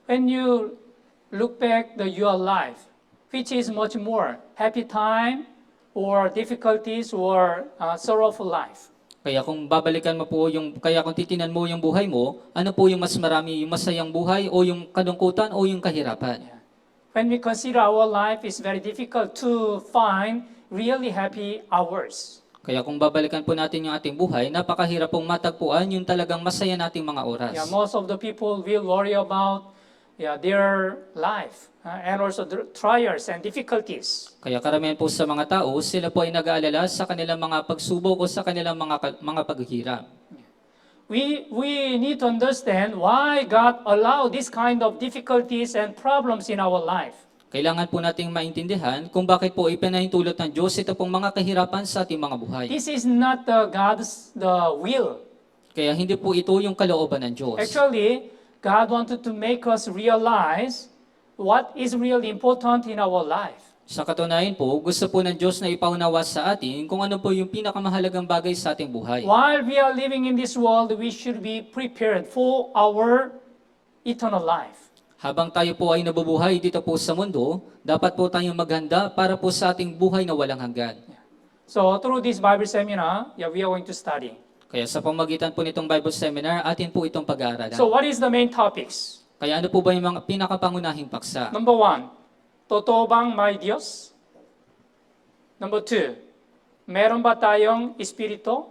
Speaker 1: When you look back your life, which is much more happy time or difficulties or sorrowful life?
Speaker 2: Kaya kung babalikan mo po kaya kung titinan mo yung buhay mo, ano po yung mas marami, yung masayang buhay o yung kalungkutan o yung kahirapan?
Speaker 1: When we consider our life, it's very difficult to find really happy hours.
Speaker 2: Kaya kung babalikan po natin yung ating buhay, napakahirap pong matagpuan yung talagang masaya nating mga oras.
Speaker 1: Most of the people will worry about their life and also the trials and difficulties.
Speaker 2: Kaya karamihan po sa mga tao, sila po ay nag-aalala sa kanilang mga pagsubok o sa kanilang mga paghihirap.
Speaker 1: We need to understand why God allowed this kind of difficulties and problems in our life.
Speaker 2: Kailangan po nating maintindihan kung bakit po ipinahintulot ng Diyos ito pong mga kahirapan sa ating mga buhay.
Speaker 1: This is not God's will.
Speaker 2: Kaya hindi po ito yung kalooban ng Diyos.
Speaker 1: Actually, God wanted to make us realize what is really important in our life.
Speaker 2: Sa katunayan po, gusto po ng Diyos na ipaunawa sa atin kung ano po yung pinakamahalagang bagay sa ating buhay.
Speaker 1: While we are living in this world, we should be prepared for our eternal life.
Speaker 2: Habang tayo po ay nabubuhay dito po sa mundo, dapat po tayong maghanda para po sa ating buhay na walang hanggan.
Speaker 1: So through this Bible seminar, we are going to study.
Speaker 2: Kaya sa pamagitan po nitong Bible Seminar, atin po itong pag-aaralan.
Speaker 1: So what is the main topics?
Speaker 2: Kaya ano po ba yung mga pinakapangunahing paksa?
Speaker 1: Number 1, totoo bang may Diyos? Number 2, meron ba tayong espiritu?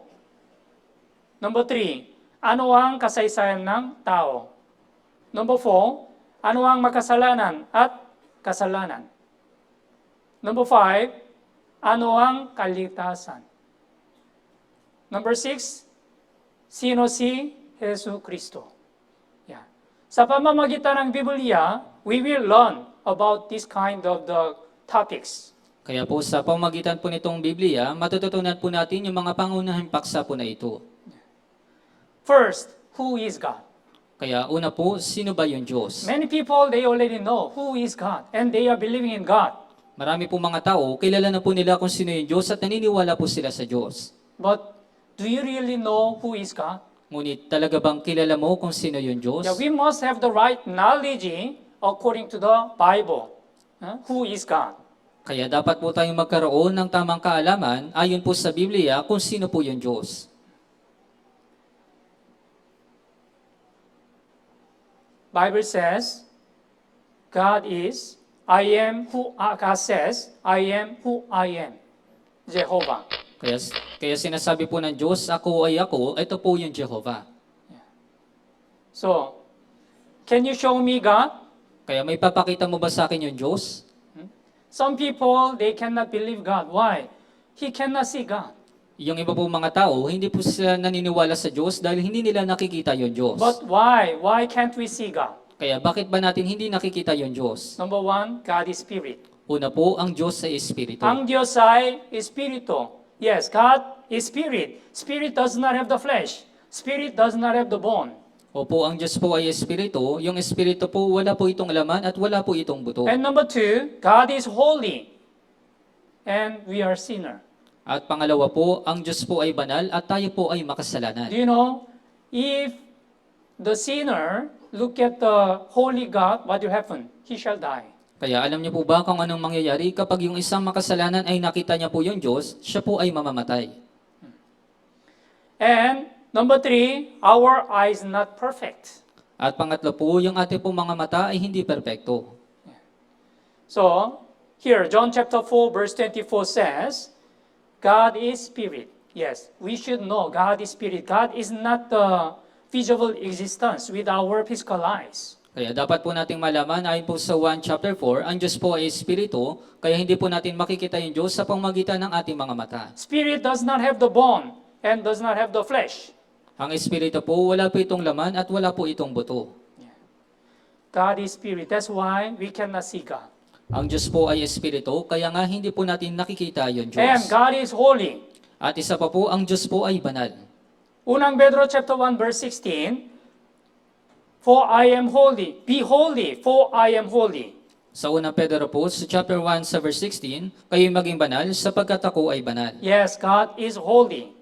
Speaker 1: Number 3, ano ang kasaysayan ng tao? Number 4, ano ang makasalanan at kasalanan? Number 5, ano ang kaligtasan? Number 6, sino si Jesu Cristo? Yeah. Sa pamamagitan ng Biblia, we will learn about this kind of the topics.
Speaker 2: Kaya po sa pamagitan po nitong Biblia, matututunan po natin yung mga pangunahing paksa po na ito.
Speaker 1: First, who is God?
Speaker 2: Kaya una po, sino ba yung Diyos?
Speaker 1: Many people, they already know who is God and they are believing in God.
Speaker 2: Marami po mga tao, kilala na po nila kung sino yung Diyos at naniniwala po sila sa Diyos.
Speaker 1: But do you really know who is God?
Speaker 2: Ngunit talaga bang kilala mo kung sino yung Diyos?
Speaker 1: Yeah, we must have the right knowledge according to the Bible. Who is God?
Speaker 2: Kaya dapat po tayong magkaroon ng tamang kaalaman ayon po sa Biblia kung sino po yung Diyos.
Speaker 1: Bible says, God is, I am who, God says, I am who I am. Jehovah.
Speaker 2: Kaya sinasabi po ng Diyos, ako ay ako, ito po yung Jehovah.
Speaker 1: So, can you show me God?
Speaker 2: Kaya may papakita mo ba sa akin yung Diyos?
Speaker 1: Some people, they cannot believe God. Why? He cannot see God.
Speaker 2: Yung iba po mga tao, hindi po sila naniniwala sa Diyos dahil hindi nila nakikita yung Diyos.
Speaker 1: But why? Why can't we see God?
Speaker 2: Kaya bakit ba natin hindi nakikita yung Diyos?
Speaker 1: Number 1, God is spirit.
Speaker 2: Una po, ang Diyos ay Espiritu.
Speaker 1: Ang Diyos ay Espiritu. Yes, God is spirit. Spirit does not have the flesh. Spirit does not have the bone.
Speaker 2: Opo, ang Diyos po ay Espiritu. Yung Espiritu po, wala po itong laman at wala po itong buto.
Speaker 1: And number 2, God is holy. And we are sinner.
Speaker 2: At pangalawa po, ang Diyos po ay banal at tayo po ay makasalanan.
Speaker 1: Do you know, if the sinner look at the holy God, what will happen? He shall die.
Speaker 2: Kaya alam niyo po ba kung anong mangyayari kapag yung isang makasalanan ay nakita niya po yung Diyos, siya po ay mamamatay.
Speaker 1: And number 3, our eye is not perfect.
Speaker 2: At pangatlo po, yung ating po mga mata ay hindi perpekto.
Speaker 1: So, here, John chapter 4, verse 24 says, God is spirit. Yes, we should know God is spirit. God is not the visible existence with our physical eyes.
Speaker 2: Kaya dapat po nating malaman, ayon po sa 1 chapter 4, ang Diyos po ay Espiritu, kaya hindi po natin makikita yung Diyos sa pamamagitan ng ating mga mata.
Speaker 1: Spirit does not have the bone and does not have the flesh.
Speaker 2: Ang Espiritu po, wala po itong laman at wala po itong buto.
Speaker 1: God is spirit. That's why we cannot see God.
Speaker 2: Ang Diyos po ay Espiritu, kaya nga hindi po natin nakikita yung Diyos.
Speaker 1: And God is holy.
Speaker 2: At isa pa po, ang Diyos po ay banal.
Speaker 1: Unang Pedro chapter 1 verse 16, for I am holy. Be holy, for I am holy.
Speaker 2: Sa unang Pedro po, sa chapter 1 sa verse 16, kayo'y maging banal sapagkat ako ay banal.
Speaker 1: Yes, God is holy.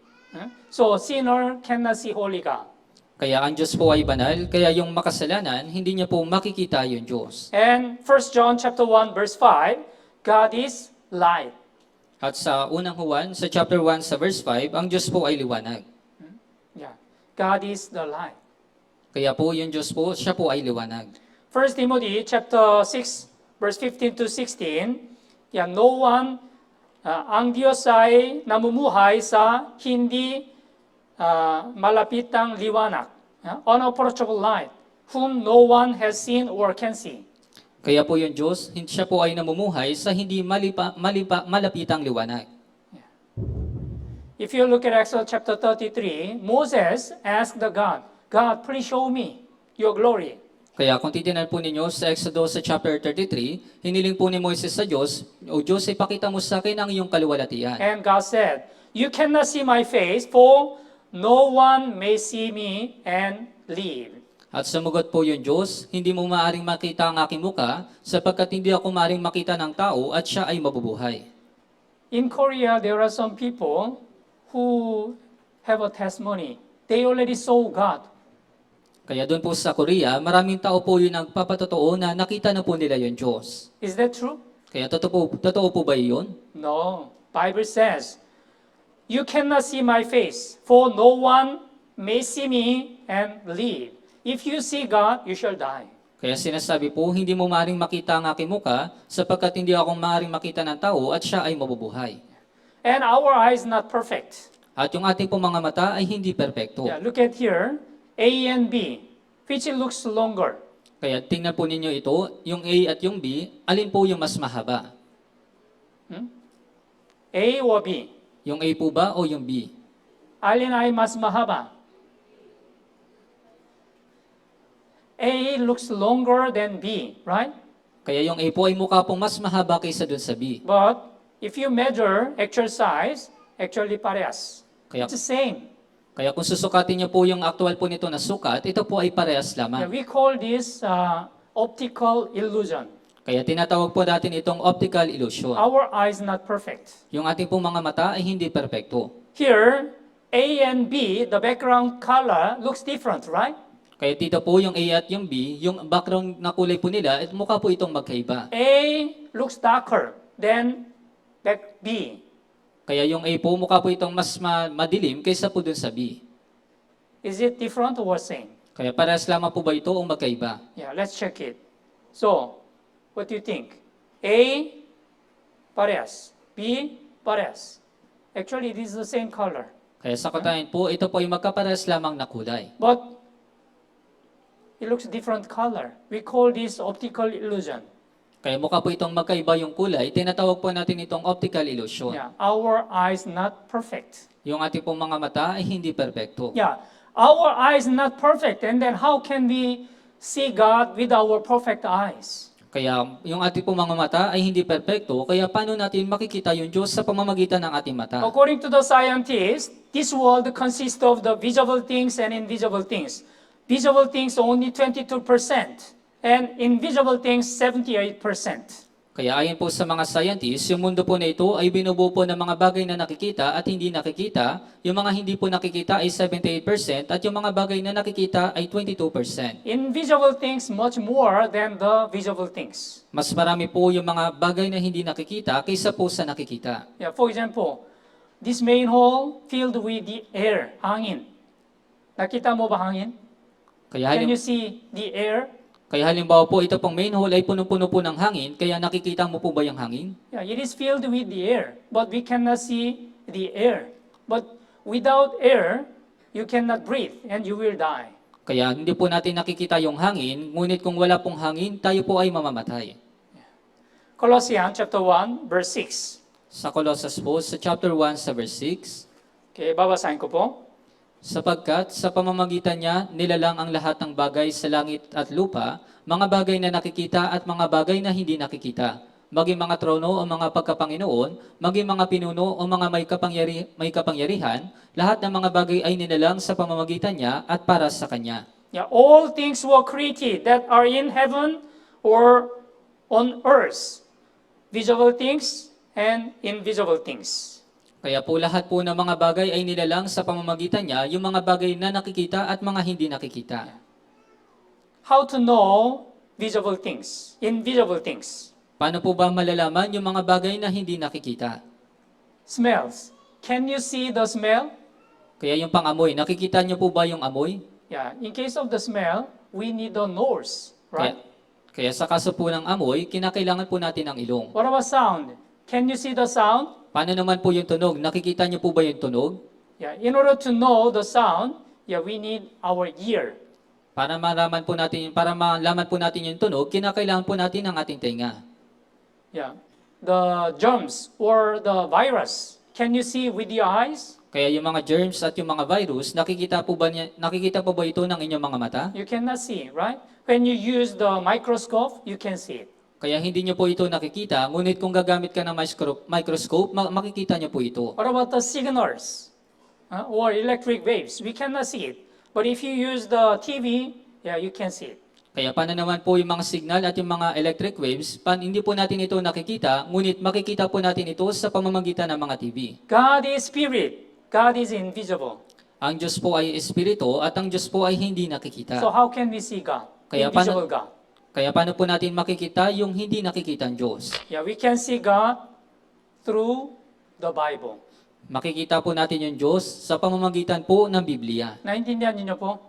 Speaker 1: So sinner cannot see holy God.
Speaker 2: Kaya ang Diyos po ay banal, kaya yung makasalanan, hindi niya po makikita yung Diyos.
Speaker 1: And 1 John chapter 1 verse 5, God is light.
Speaker 2: At sa unang Juan, sa chapter 1 sa verse 5, ang Diyos po ay liwanag.
Speaker 1: Yeah. God is the light.
Speaker 2: Kaya po yung Diyos po, siya po ay liwanag.
Speaker 1: 1 Timothy chapter 6 verse 15 to 16, yeah, no one, ang Diyos ay namumuhay sa hindi malapitang liwanag, unapproachable light, whom no one has seen or can see.
Speaker 2: Kaya po yung Diyos, siya po ay namumuhay sa hindi malapitang liwanag.
Speaker 1: If you look at Exodus chapter 33, Moses asked the God, God, please show me your glory.
Speaker 2: Kaya kung titingnan po ninyo sa Exodus sa chapter 33, hiniling po ni Moises sa Diyos, O Diyos, ipakita mo sa akin ang iyong kaluwalhatian.
Speaker 1: And God said, "You cannot see my face, for no one may see me and live."
Speaker 2: At sumugot po yung Diyos, hindi mo maaring makita ang aking muka, sapagkat hindi ako maaring makita ng tao at siya ay mabubuhay.
Speaker 1: In Korea, there are some people who have a testimony. They already saw God.
Speaker 2: Kaya doon po sa Korea, maraming tao po yung nagpapatotoo na nakita na po nila yung Diyos.
Speaker 1: Is that true?
Speaker 2: Kaya totoo po ba yun?
Speaker 1: No. Bible says, "You cannot see my face, for no one may see me and live. If you see God, you shall die."
Speaker 2: Kaya sinasabi po, hindi mo maaring makita ang aking muka, sapagkat hindi ako maaring makita ng tao at siya ay mabubuhay.
Speaker 1: And our eye is not perfect.
Speaker 2: At yung ating pong mga mata ay hindi perpekto.
Speaker 1: Yeah, look at here, A and B, which looks longer.
Speaker 2: Kaya tingnan po ninyo ito, yung A at yung B, alin po yung mas mahaba?
Speaker 1: A or B?
Speaker 2: Yung A po ba o yung B?
Speaker 1: Alin ay mas mahaba? A looks longer than B, right?
Speaker 2: Kaya yung A po ay mukha pong mas mahaba kaysa dun sa B.
Speaker 1: But if you measure actual size, actually parehas.
Speaker 2: Kaya,
Speaker 1: It's the same.
Speaker 2: kaya kung susukatin niyo po yung actual po nito na sukat, ito po ay parehas
Speaker 1: Yeah,
Speaker 2: lamang.
Speaker 1: we call this optical illusion.
Speaker 2: Kaya tinatawag po natin itong optical illusion.
Speaker 1: Our eye is not perfect.
Speaker 2: Yung ating pong mga mata ay hindi perpekto.
Speaker 1: Here, A and B, the background color looks different, right?
Speaker 2: Kaya dito po yung A at yung B, yung background na kulay po nila, at mukha po itong magkaiba.
Speaker 1: A looks darker than that B.
Speaker 2: Kaya yung A po, mukha po itong mas madilim kaysa po dun sa B.
Speaker 1: Is it different or same?
Speaker 2: Kaya parehas lamang po ba ito o magkaiba?
Speaker 1: Yeah, let's check it. So, what do you think? A, parehas. B, parehas. Actually, it is the same color.
Speaker 2: Kaya sa katayan po, ito po ay magkaparehas lamang na kulay.
Speaker 1: But it looks different color. We call this optical illusion.
Speaker 2: Kaya mukha po itong magkaiba yung kulay, tinatawag po natin itong optical illusion.
Speaker 1: Yeah, our eyes not perfect.
Speaker 2: Yung ating pong mga mata ay hindi perpekto.
Speaker 1: Yeah, our eyes not perfect. And then how can we see God with our perfect eyes?
Speaker 2: Kaya yung ating pong mga mata ay hindi perpekto, kaya paano natin makikita yung Diyos sa pamamagitan ng ating mata?
Speaker 1: According to the scientists, this world consists of the visible things and invisible things. Visible things only 22%, and invisible things 78%.
Speaker 2: Kaya ayon po sa mga scientists, yung mundo po na ito ay binubuo po ng mga bagay na nakikita at hindi nakikita. Yung mga hindi po nakikita ay 78% at yung mga bagay na nakikita ay 22%.
Speaker 1: Invisible things much more than the visible things.
Speaker 2: Mas marami po yung mga bagay na hindi nakikita kaysa po sa nakikita.
Speaker 1: Yeah, for example, this main hall filled with the air, hangin. Nakita mo ba hangin?
Speaker 2: Kaya,
Speaker 1: Can you see the air?
Speaker 2: kaya halimbawa po, ito pong main hall ay punong-puno po ng hangin, kaya nakikita mo po ba yung hangin?
Speaker 1: Yeah, it is filled with the air, but we cannot see the air. But without air, you cannot breathe and you will die.
Speaker 2: Kaya hindi po natin nakikita yung hangin, ngunit kung wala pong hangin, tayo po ay mamamatay.
Speaker 1: Colossians chapter 1, verse 6.
Speaker 2: Sa Colossus po, sa chapter 1, sa verse 6,
Speaker 1: Okay, babasahin ko po.
Speaker 2: sapagkat sa pamamagitan niya, nilalang ang lahat ng bagay sa langit at lupa, mga bagay na nakikita at mga bagay na hindi nakikita, maging mga trono o mga pagkapanginoon, maging mga pinuno o mga may kapangyarihan, lahat ng mga bagay ay nilalang sa pamamagitan niya at para sa Kanya.
Speaker 1: Yeah, all things were created that are in heaven or on earth, visible things and invisible things.
Speaker 2: Kaya po lahat po ng mga bagay ay nilalang sa pamamagitan niya, yung mga bagay na nakikita at mga hindi nakikita.
Speaker 1: How to know visible things, invisible things?
Speaker 2: Paano po ba malalaman yung mga bagay na hindi nakikita?
Speaker 1: Smells. Can you see the smell?
Speaker 2: Kaya yung pangamoy, nakikita niyo po ba yung amoy?
Speaker 1: Yeah, in case of the smell, we need the nose, right?
Speaker 2: Kaya sa kaso po ng amoy, kinakailangan po natin ang ilong.
Speaker 1: What about sound? Can you see the sound?
Speaker 2: Paano naman po yung tunog? Nakikita niyo po ba yung tunog?
Speaker 1: Yeah, in order to know the sound, yeah, we need our ear.
Speaker 2: Para malaman po natin yung tunog, kinakailangan po natin ang ating tenga.
Speaker 1: Yeah, the germs or the virus, can you see with your eyes?
Speaker 2: Kaya yung mga germs at yung mga virus, nakikita po ba ito ng inyong mga mata?
Speaker 1: You cannot see, right? When you use the microscope, you can see it.
Speaker 2: Kaya hindi nyo po ito nakikita, ngunit kung gagamit ka ng microscope, makikita nyo po ito.
Speaker 1: What about the signals or electric waves? We cannot see it. But if you use the TV, yeah, you can see it.
Speaker 2: Kaya paano naman po yung mga signal at yung mga electric waves, hindi po natin ito nakikita, ngunit makikita po natin ito sa pamamagitan ng mga TV.
Speaker 1: God is spirit. God is invisible.
Speaker 2: Ang Diyos po ay espiritu at ang Diyos po ay hindi nakikita.
Speaker 1: So how can we see God?
Speaker 2: Kaya
Speaker 1: Invisible God.
Speaker 2: Kaya paano po natin makikita yung hindi nakikita ng Diyos?
Speaker 1: Yeah, we can see God through the Bible.
Speaker 2: Makikita po natin yung Diyos sa pamamagitan po ng Biblia.
Speaker 1: Naintindihan niyo po?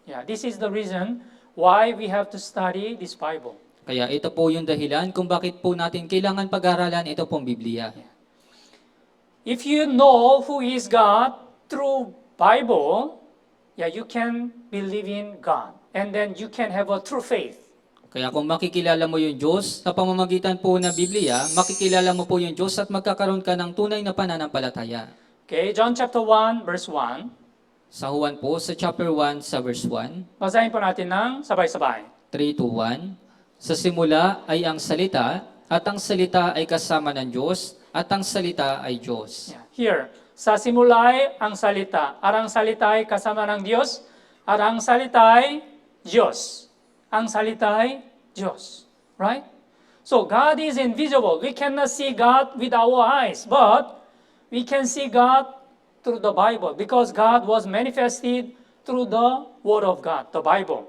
Speaker 1: Yeah, this is the reason why we have to study this Bible.
Speaker 2: Kaya ito po yung dahilan kung bakit po natin kailangan pag-aralan ito pong Biblia.
Speaker 1: If you know who is God through Bible, yeah, you can believe in God. And then you can have a true faith.
Speaker 2: Kaya kung makikilala mo yung Diyos sa pamamagitan po ng Biblia, makikilala mo po yung Diyos at magkakaroon ka ng tunay na pananampalataya.
Speaker 1: Okay, John chapter 1, verse 1.
Speaker 2: Sa Juan po, sa chapter 1, sa verse 1,
Speaker 1: Basahin po natin ng sabay-sabay.
Speaker 2: 3 to 1, sa simula ay ang salita, at ang salita ay kasama ng Diyos, at ang salita ay Diyos.
Speaker 1: Yeah. Here, sa simula ay ang salita. Ang salita ay kasama ng Diyos. Ang salita ay Diyos. Ang salita ay Diyos. Right? So, God is invisible. We cannot see God with our eyes, but we can see God through the Bible because God was manifested through the Word of God, the Bible.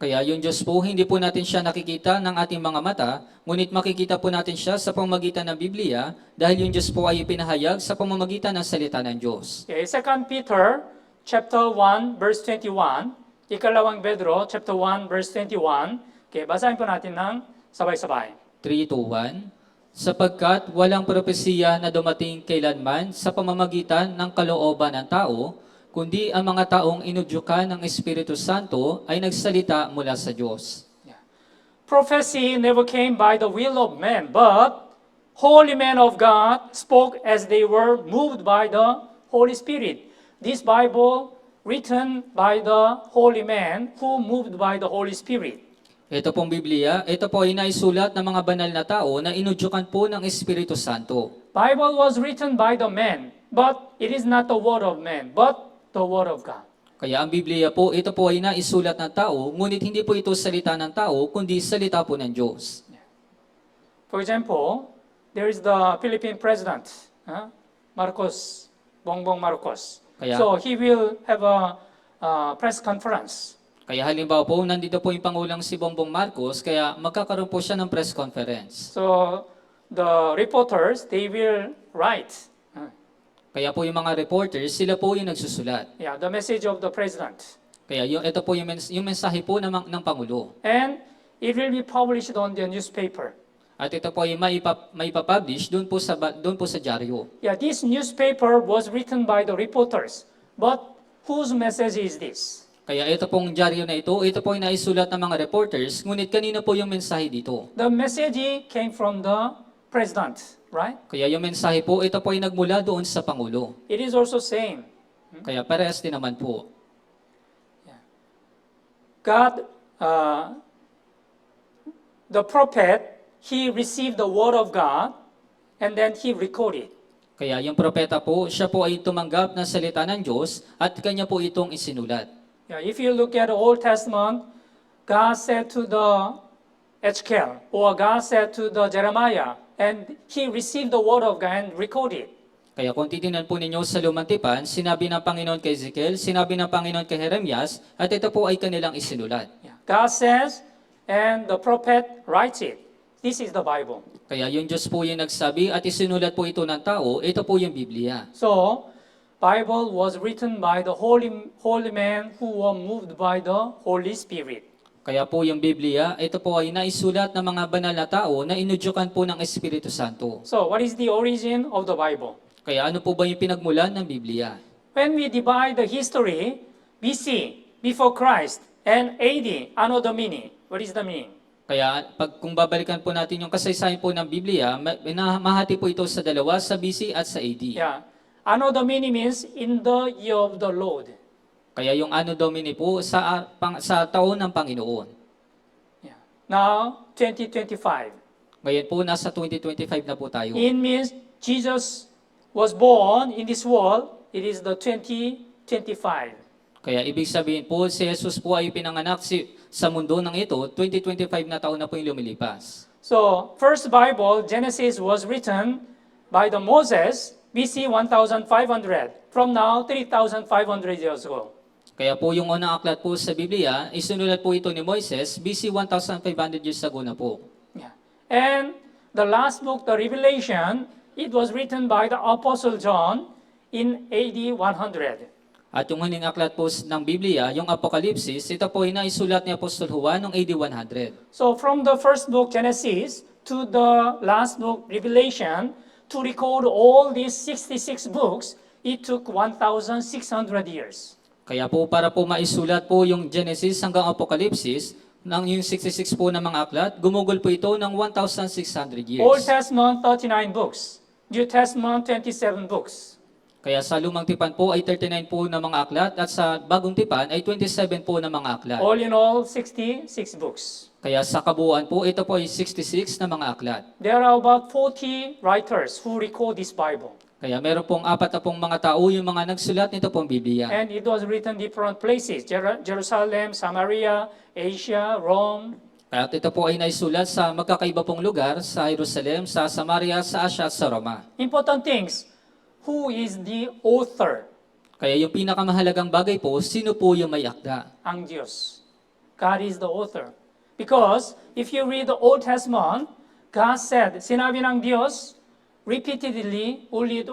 Speaker 2: Kaya yung Diyos po, hindi po natin siya nakikita ng ating mga mata, ngunit makikita po natin siya sa pamamagitan ng Biblia dahil yung Diyos po ay ipinahayag sa pamamagitan ng salita ng Diyos.
Speaker 1: Okay, 2 Peter chapter 1, verse 21. Ikalawang Pedro, chapter 1, verse 21. Okay, basahin po natin ng sabay-sabay.
Speaker 2: 3 to 1, sapagkat walang propesiya na dumating kailanman sa pamamagitan ng kalooban ng tao, kundi ang mga taong inudyukan ng Espiritu Santo ay nagsalita mula sa Diyos.
Speaker 1: Prophecy never came by the will of man, but holy men of God spoke as they were moved by the Holy Spirit. This Bible written by the holy man who moved by the Holy Spirit.
Speaker 2: Ito pong Biblia, ito po ay naisulat ng mga banal na tao na inudyukan po ng Espiritu Santo.
Speaker 1: Bible was written by the man, but it is not the word of man, but the word of God.
Speaker 2: Kaya ang Biblia po, ito po ay naisulat ng tao, ngunit hindi po ito salita ng tao, kundi salita po ng Diyos.
Speaker 1: For example, there is the Philippine president, Bongbong Marcos.
Speaker 2: Kaya-
Speaker 1: So he will have a press conference.
Speaker 2: Kaya halimbawa po, nandito po yung Pangulong si Bongbong Marcos, kaya magkakaroon po siya ng press conference.
Speaker 1: So the reporters, they will write,
Speaker 2: Kaya po yung mga reporters, sila po yung nagsusulat.
Speaker 1: the message of the president.
Speaker 2: Kaya ito po yung mensahe po ng Pangulo.
Speaker 1: And it will be published on the newspaper.
Speaker 2: At ito po ay maipapublish doon po sa dyaryo.
Speaker 1: Yeah, this newspaper was written by the reporters. But whose message is this?
Speaker 2: Kaya ito pong dyaryo na ito po ay naisulat ng mga reporters, ngunit kanino po yung mensahe dito?
Speaker 1: The message came from the president, right?
Speaker 2: Kaya yung mensahe po, ito po ay nagmula doon sa Pangulo.
Speaker 1: It is also same.
Speaker 2: Kaya parehas din naman po.
Speaker 1: God, the prophet, he received the word of God and then he recorded.
Speaker 2: Kaya yung propeta po, siya po ay tumanggap ng salita ng Diyos at kanya po itong isinulat.
Speaker 1: Yeah, if you look at the Old Testament, God said to the Ezekiel or God said to the Jeremiah, and he received the word of God and recorded.
Speaker 2: Kaya kung titingnan po ninyo sa Lumang Tipan, sinabi ng Panginoon kay Ezekiel, sinabi ng Panginoon kay Jeremias, at ito po ay kanilang isinulat.
Speaker 1: Yeah. God says, and the prophet writes it. This is the Bible.
Speaker 2: Kaya yung Diyos po yung nagsabi at isinulat po ito ng tao, ito po yung Biblia.
Speaker 1: So, Bible was written by the holy man who were moved by the Holy Spirit.
Speaker 2: Kaya po yung Biblia, ito po ay naisulat ng mga banal na tao na inudyukan po ng Espiritu Santo.
Speaker 1: So, what is the origin of the Bible?
Speaker 2: Kaya ano po ba yung pinagmulan ng Biblia?
Speaker 1: When we divide the history, BC, before Christ, and AD, Anno Domini, what is the meaning?
Speaker 2: Kaya kung babalikan po natin yung kasaysayan po ng Biblia, mahati po ito sa dalawa, sa BC at sa AD.
Speaker 1: Yeah. Anno Domini means in the year of the Lord.
Speaker 2: Kaya yung Anno Domini po sa taon ng Panginoon.
Speaker 1: Yeah. Now, 2025.
Speaker 2: Ngayon po, nasa 2025 na po tayo.
Speaker 1: It means Jesus was born in this world. It is the 2025.
Speaker 2: Kaya ibig sabihin po, si Jesus po ay pinanganak sa mundo ng ito, 2025 na taon na po yung lumilipas.
Speaker 1: So, first Bible, Genesis, was written by the Moses, BC 1500. From now, 3,500 years ago.
Speaker 2: Kaya po yung unang aklat po sa Biblia, isinulat po ito ni Moises, BC 1,500 years ago na po.
Speaker 1: Yeah. And the last book, the Revelation, it was written by the Apostle John in AD 100.
Speaker 2: At yung huling aklat po ng Biblia, yung Apokalipsis, ito po ay naisulat ni Apostol Juan noong AD 100.
Speaker 1: So from the first book, Genesis, to the last book, Revelation, to record all these 66 books, it took 1,600 years.
Speaker 2: Kaya po para po maisulat po yung Genesis hanggang Apokalipsis, ng yung 66 po na mga aklat, gumugol po ito ng 1,600 years.
Speaker 1: Old Testament, 39 books. New Testament, 27 books.
Speaker 2: Kaya sa Lumang Tipan po ay 39 po na mga aklat at sa Bagong Tipan ay 27 po na mga aklat.
Speaker 1: All in all, 66 books.
Speaker 2: Kaya sa kabuuan po, ito po ay 66 na mga aklat.
Speaker 1: There are about 40 writers who record this Bible.
Speaker 2: Kaya meron pong 40 mga tao yung mga nagsulat nito pong Biblia.
Speaker 1: And it was written different places, Jerusalem, Samaria, Asia, Rome.
Speaker 2: At ito po ay naisulat sa magkakaiba pong lugar, sa Jerusalem, sa Samaria, sa Asia at sa Roma.
Speaker 1: Important things, who is the author?
Speaker 2: Kaya yung pinakamahalagang bagay po, sino po yung may akda?
Speaker 1: Ang Diyos. God is the author. Because if you read the Old Testament, God said, sinabi ng Diyos, repeatedly, ulit,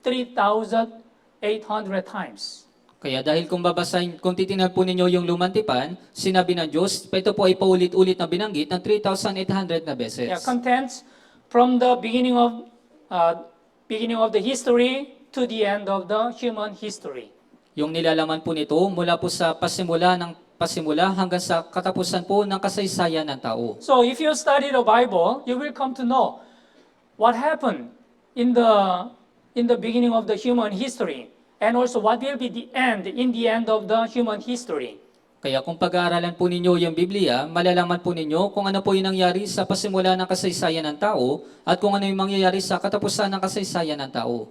Speaker 1: 3,800 times.
Speaker 2: Kaya dahil kung babasahin, kung titingnan po ninyo yung Lumang Tipan, sinabi ng Diyos, ito po ay paulit-ulit na binanggit ng 3,800 na beses.
Speaker 1: Yeah, contents from the beginning of the history to the end of the human history.
Speaker 2: Yung nilalaman po nito mula po sa pasimula hanggang sa katapusan po ng kasaysayan ng tao.
Speaker 1: So if you study the Bible, you will come to know what happened in the beginning of the human history, and also what will be the end in the end of the human history.
Speaker 2: Kaya kung pag-aaralan po ninyo yung Biblia, malalaman po ninyo kung ano po yung nangyari sa pasimula ng kasaysayan ng tao at kung ano yung mangyayari sa katapusan ng kasaysayan ng tao.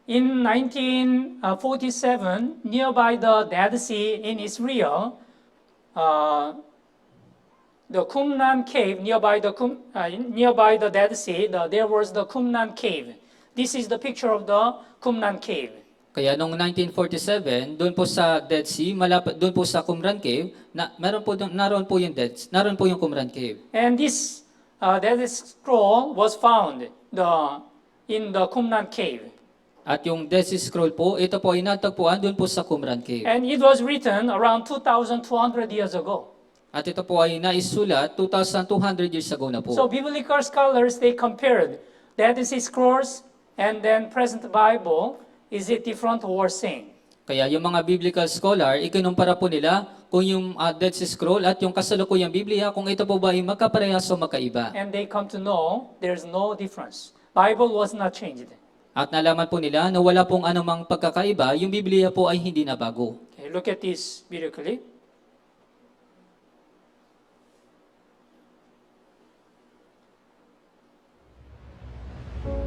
Speaker 1: In 1947, nearby the Dead Sea in Israel, the Qumran cave nearby the Dead Sea, there was the Qumran cave. This is the picture of the Qumran cave.
Speaker 2: Kaya noong 1947, doon po sa Dead Sea, doon po sa Qumran Cave, naroon po yung Qumran Cave.
Speaker 1: And this Dead Scroll was found in the Qumran cave.
Speaker 2: At yung Dead Sea Scroll po, ito po ay natagpuan doon po sa Qumran Cave.
Speaker 1: And it was written around 2,200 years ago.
Speaker 2: At ito po ay naisulat 2,200 years ago na po.
Speaker 1: So biblical scholars, they compared Dead Sea Scrolls and then present Bible. Is it different or same?
Speaker 2: Kaya yung mga biblical scholar, ikinumpara po nila kung yung Dead Sea Scroll at yung kasalukuyang Biblia, kung ito po ba ay magkaparehas o magkaiba.
Speaker 1: And they come to know there's no difference. Bible was not changed.
Speaker 2: At nalaman po nila na wala pong anumang pagkakaiba, yung Biblia po ay hindi na bago.
Speaker 1: Okay, look at this biblically.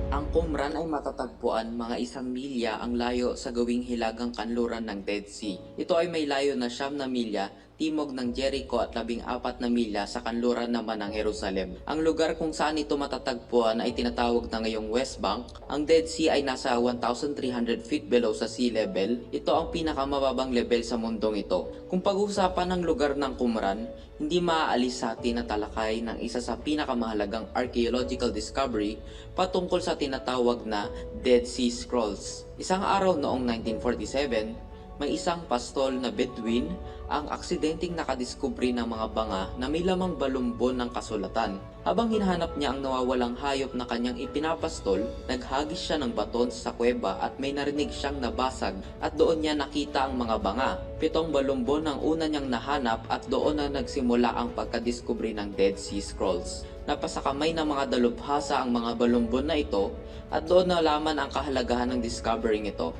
Speaker 3: Ang Qumran ay matatagpuan mga 1 milya ang layo sa gawing hilagang kanluran ng Dead Sea. Ito ay may layo na 9 na milya timog ng Jericho at 14 na milya sa kanluran naman ng Jerusalem. Ang lugar kung saan ito matatagpuan ay tinatawag na ngayong West Bank. Ang Dead Sea ay nasa 1,300 feet below sa sea level. Ito ang pinakamababang level sa mundong ito. Kung pag-uusapan ng lugar ng Qumran, hindi maaalis sa atin na talakay ng isa sa pinakamahalagang archaeological discovery patungkol sa tinatawag na Dead Sea Scrolls. Isang araw noong 1947, May isang pastol na Bedouin ang aksidenteng nakadiskubre ng mga banga na may lamang balumbon ng kasulatan. Habang hinahanap niya ang nawawalang hayop na kanyang ipinapastol, naghagis siya ng baton sa kuweba at may narinig siyang nabasag at doon niya nakita ang mga banga. 7 balumbon ang una niyang nahanap at doon na nagsimula ang pagkadiskubre ng Dead Sea Scrolls. Napasakamay ng mga dalubhasa ang mga balumbon na ito at doon nalaman ang kahalagahan ng discovering ito.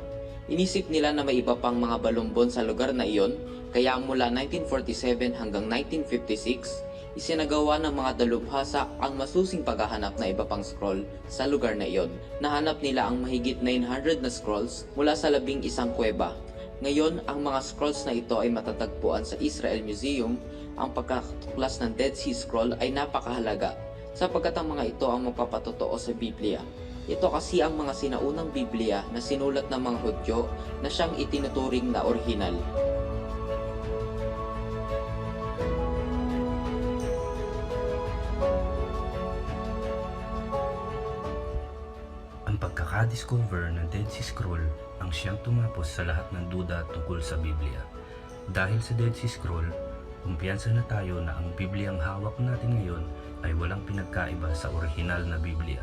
Speaker 3: Inisip nila na may iba pang mga balumbon sa lugar na iyon, kaya mula 1947 hanggang 1956, isinagawa ng mga dalubhasa ang masusing paghahanap na iba pang scroll sa lugar na iyon. Nahanap nila ang mahigit 900 na scrolls mula sa 11 kuweba. Ngayon, ang mga scrolls na ito ay matatagpuan sa Israel Museum. Ang pagkatuklas ng Dead Sea Scroll ay napakahalaga sapagkat ang mga ito ang magpapatotoo sa Biblia. Ito kasi ang mga sinaunang Biblia na sinulat ng mga Hudyo na siyang itinuturing na orihinal.
Speaker 4: Ang pagkakadiscover ng Dead Sea Scroll ang siyang tumapos sa lahat ng duda tungkol sa Biblia. Dahil sa Dead Sea Scroll, kumpiyansa na tayo na ang Biblia ang hawak natin ngayon ay walang pinagkaiba sa orihinal na Biblia,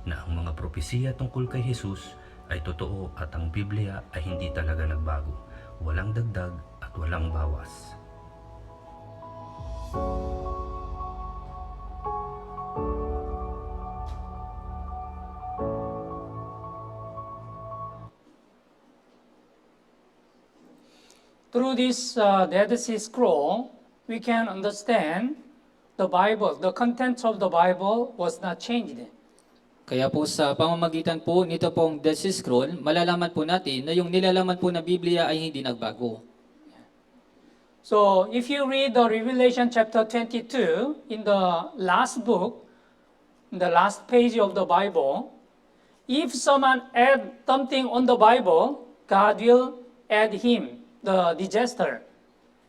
Speaker 4: na ang mga propesiya tungkol kay Jesus ay totoo at ang Biblia ay hindi talaga nagbago, walang dagdag at walang bawas.
Speaker 1: Through this Dead Sea Scroll, we can understand the Bible. The content of the Bible was not changed.
Speaker 2: Kaya po sa pamamagitan po nito pong Dead Sea Scroll, malalaman po natin na yung nilalaman po na Biblia ay hindi nagbago.
Speaker 1: So if you read the Revelation chapter 22 in the last book, in the last page of the Bible, if someone add something on the Bible, God will add him the disaster.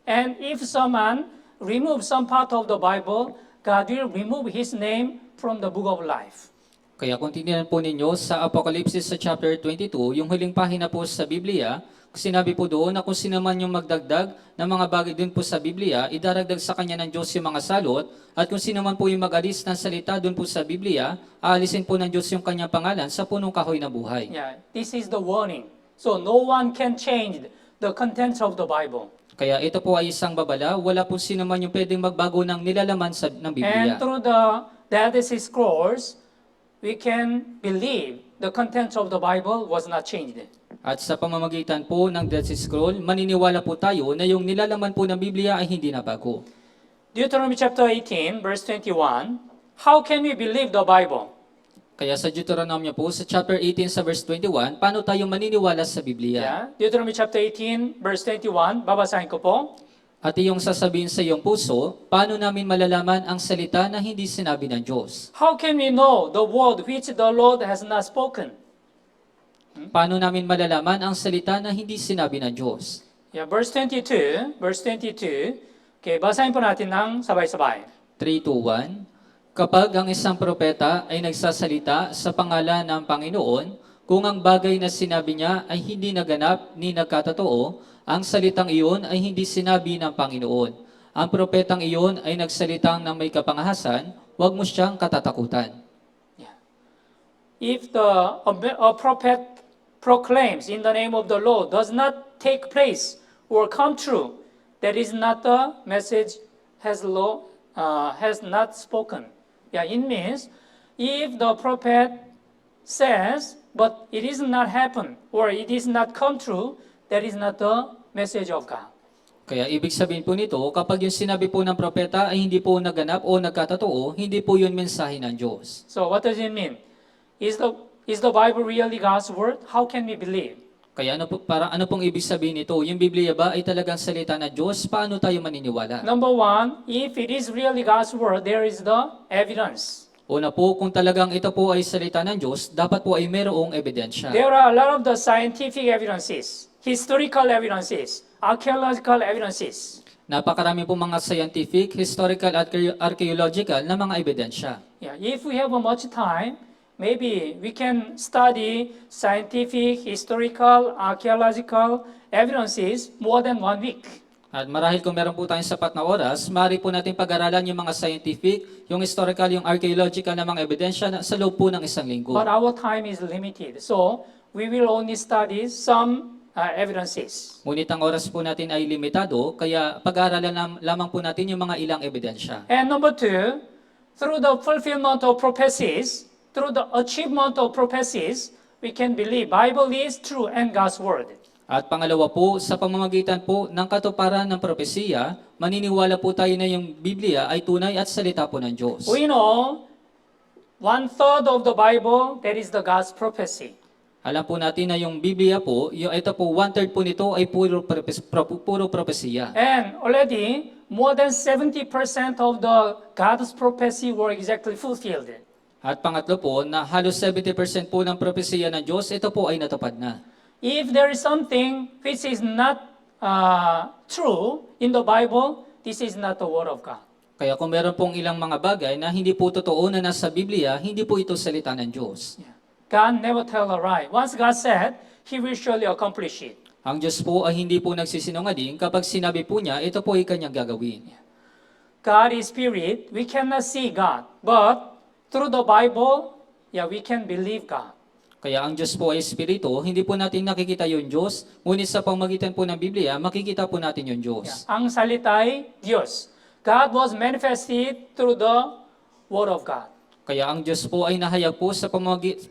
Speaker 1: And if someone remove some part of the Bible, God will remove his name from the book of life.
Speaker 2: Kaya kung tingnan po ninyo sa Apocalypse sa chapter 22, yung huling pahina po sa Biblia, sinabi po doon na kung sino man yung magdagdag ng mga bagay dun po sa Biblia, idaragdag sa kanya ng Diyos yung mga salot, at kung sino man po yung mag-alis ng salita dun po sa Biblia, aalisin po ng Diyos yung kanyang pangalan sa punong kahoy na buhay.
Speaker 1: Yeah, this is the warning. So no one can change the contents of the Bible.
Speaker 2: Kaya ito po ay isang babala, wala po sino man yung pwedeng magbago ng nilalaman ng Biblia.
Speaker 1: And through the Dead Sea Scrolls, we can believe the contents of the Bible was not changed.
Speaker 2: At sa pamamagitan po ng Dead Sea Scroll, maniniwala po tayo na yung nilalaman po ng Biblia ay hindi nabago.
Speaker 1: Deuteronomy chapter 18, verse 21, how can we believe the Bible?
Speaker 2: Kaya sa Deuteronomy po, sa chapter 18 sa verse 21, paano tayo maniniwala sa Biblia?
Speaker 1: Yeah, Deuteronomy chapter 18, verse 21, babasahin ko po.
Speaker 2: At iyong sasabihin sa iyong puso, paano namin malalaman ang salita na hindi sinabi ng Diyos?
Speaker 1: How can we know the word which the Lord has not spoken?
Speaker 2: Paano namin malalaman ang salita na hindi sinabi ng Diyos?
Speaker 1: Yeah, verse 22. Okay, basahin po natin ng sabay-sabay.
Speaker 2: 3, 2, 1. Kapag ang isang propeta ay nagsasalita sa pangalan ng Panginoon, kung ang bagay na sinabi niya ay hindi naganap ni nagkatotoo, ang salitang iyon ay hindi sinabi ng Panginoon. Ang propetang iyon ay nagsalitang ng may kapangahasan, huwag mo siyang katatakutan.
Speaker 1: Yeah. If a prophet proclaims in the name of the Lord does not take place or come true, that is not the message has not spoken. Yeah, it means if the prophet says, but it is not happen or it is not come true, that is not the message of God.
Speaker 2: Kaya ibig sabihin po nito, kapag yung sinabi po ng propeta ay hindi po naganap o nagkatotoo, hindi po yun mensahe ng Diyos.
Speaker 1: So what does it mean? Is the Bible really God's word? How can we believe?
Speaker 2: Kaya ano pong ibig sabihin nito? Yung Biblia ba ay talagang salita ng Diyos? Paano tayo maniniwala?
Speaker 1: Number one, if it is really God's word, there is the evidence.
Speaker 2: Una po, kung talagang ito po ay salita ng Diyos, dapat po ay mayroong ebidensya.
Speaker 1: There are a lot of the scientific evidences, historical evidences, archaeological evidences.
Speaker 2: Napakarami po mga scientific, historical at archaeological na mga ebidensya.
Speaker 1: Yeah, if we have much time, maybe we can study scientific, historical, archaeological evidences more than 1 week.
Speaker 2: At marahil kung meron po tayong sapat na oras, maaari po natin pag-aralan yung mga scientific, yung historical, yung archaeological na mga ebidensya sa loob po ng isang linggo.
Speaker 1: But our time is limited, so we will only study some evidences.
Speaker 2: Ngunit ang oras po natin ay limitado, kaya pag-aaralan lamang po natin yung mga ilang ebidensya.
Speaker 1: And number 2, through the fulfillment of prophecies, through the achievement of prophecies, we can believe Bible is true and God's word.
Speaker 2: At pangalawa po, sa pamamagitan po ng katuparan ng propesiya, maniniwala po tayo na yung Biblia ay tunay at salita po ng Diyos.
Speaker 1: We know 1/3 of the Bible, that is the God's prophecy.
Speaker 2: Alam po natin na yung Biblia po, ito po, 1/3 po nito ay puro propesiya.
Speaker 1: And already, more than 70% of the God's prophecy were exactly fulfilled.
Speaker 2: At pangatlo po, na halos 70% po ng propesiya ng Diyos, ito po ay natupad na.
Speaker 1: If there is something which is not true in the Bible, this is not the word of God.
Speaker 2: Kaya kung meron pong ilang mga bagay na hindi po totoo na nasa Biblia, hindi po ito salita ng Diyos.
Speaker 1: God never tell a lie. Once God said, He will surely accomplish it.
Speaker 2: Ang Diyos po ay hindi po nagsisinungaling kapag sinabi po niya, ito po ay kanyang gagawin.
Speaker 1: God is spirit. We cannot see God. But through the Bible, we can believe God.
Speaker 2: Kaya ang Diyos po ay Espiritu, hindi po natin nakikita yung Diyos, ngunit sa pamamagitan po ng Biblia, makikita po natin yung Diyos.
Speaker 1: Ang salita ay Diyos. God was manifested through the Word of God.
Speaker 2: Kaya ang Diyos po ay nahayag po sa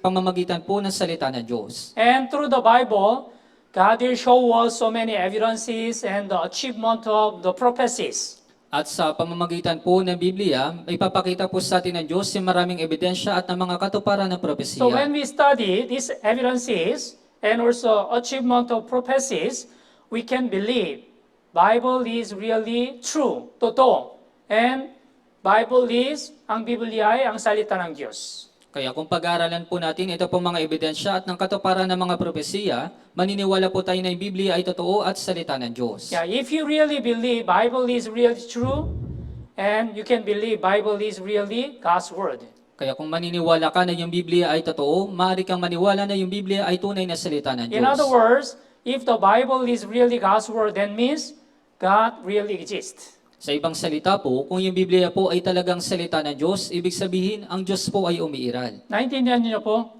Speaker 2: pamamagitan po ng salita ng Diyos.
Speaker 1: And through the Bible, God will show us so many evidences and the achievement of the prophecies.
Speaker 2: At sa pamamagitan po ng Biblia, ipapakita po sa atin ng Diyos yung maraming ebidensya at ng mga katuparan ng propesiya.
Speaker 1: So when we study these evidences and also achievement of prophecies, we can believe Bible is really true, totoo. And Bible is, ang Biblia ay ang salita ng Diyos.
Speaker 2: Kaya kung pag-aaralan po natin ito pong mga ebidensya at ng katuparan ng mga propesiya, maniniwala po tayo na yung Biblia ay totoo at salita ng Diyos.
Speaker 1: If you really believe Bible is really true, and you can believe Bible is really God's Word.
Speaker 2: Kaya kung maniniwala ka na yung Biblia ay totoo, maaari kang maniwala na yung Biblia ay tunay na salita ng Diyos.
Speaker 1: In other words, if the Bible is really God's Word, then means God really exists.
Speaker 2: Sa ibang salita po, kung yung Biblia po ay talagang salita ng Diyos, ibig sabihin, ang Diyos po ay umiiral.
Speaker 1: Naintindihan niyo po?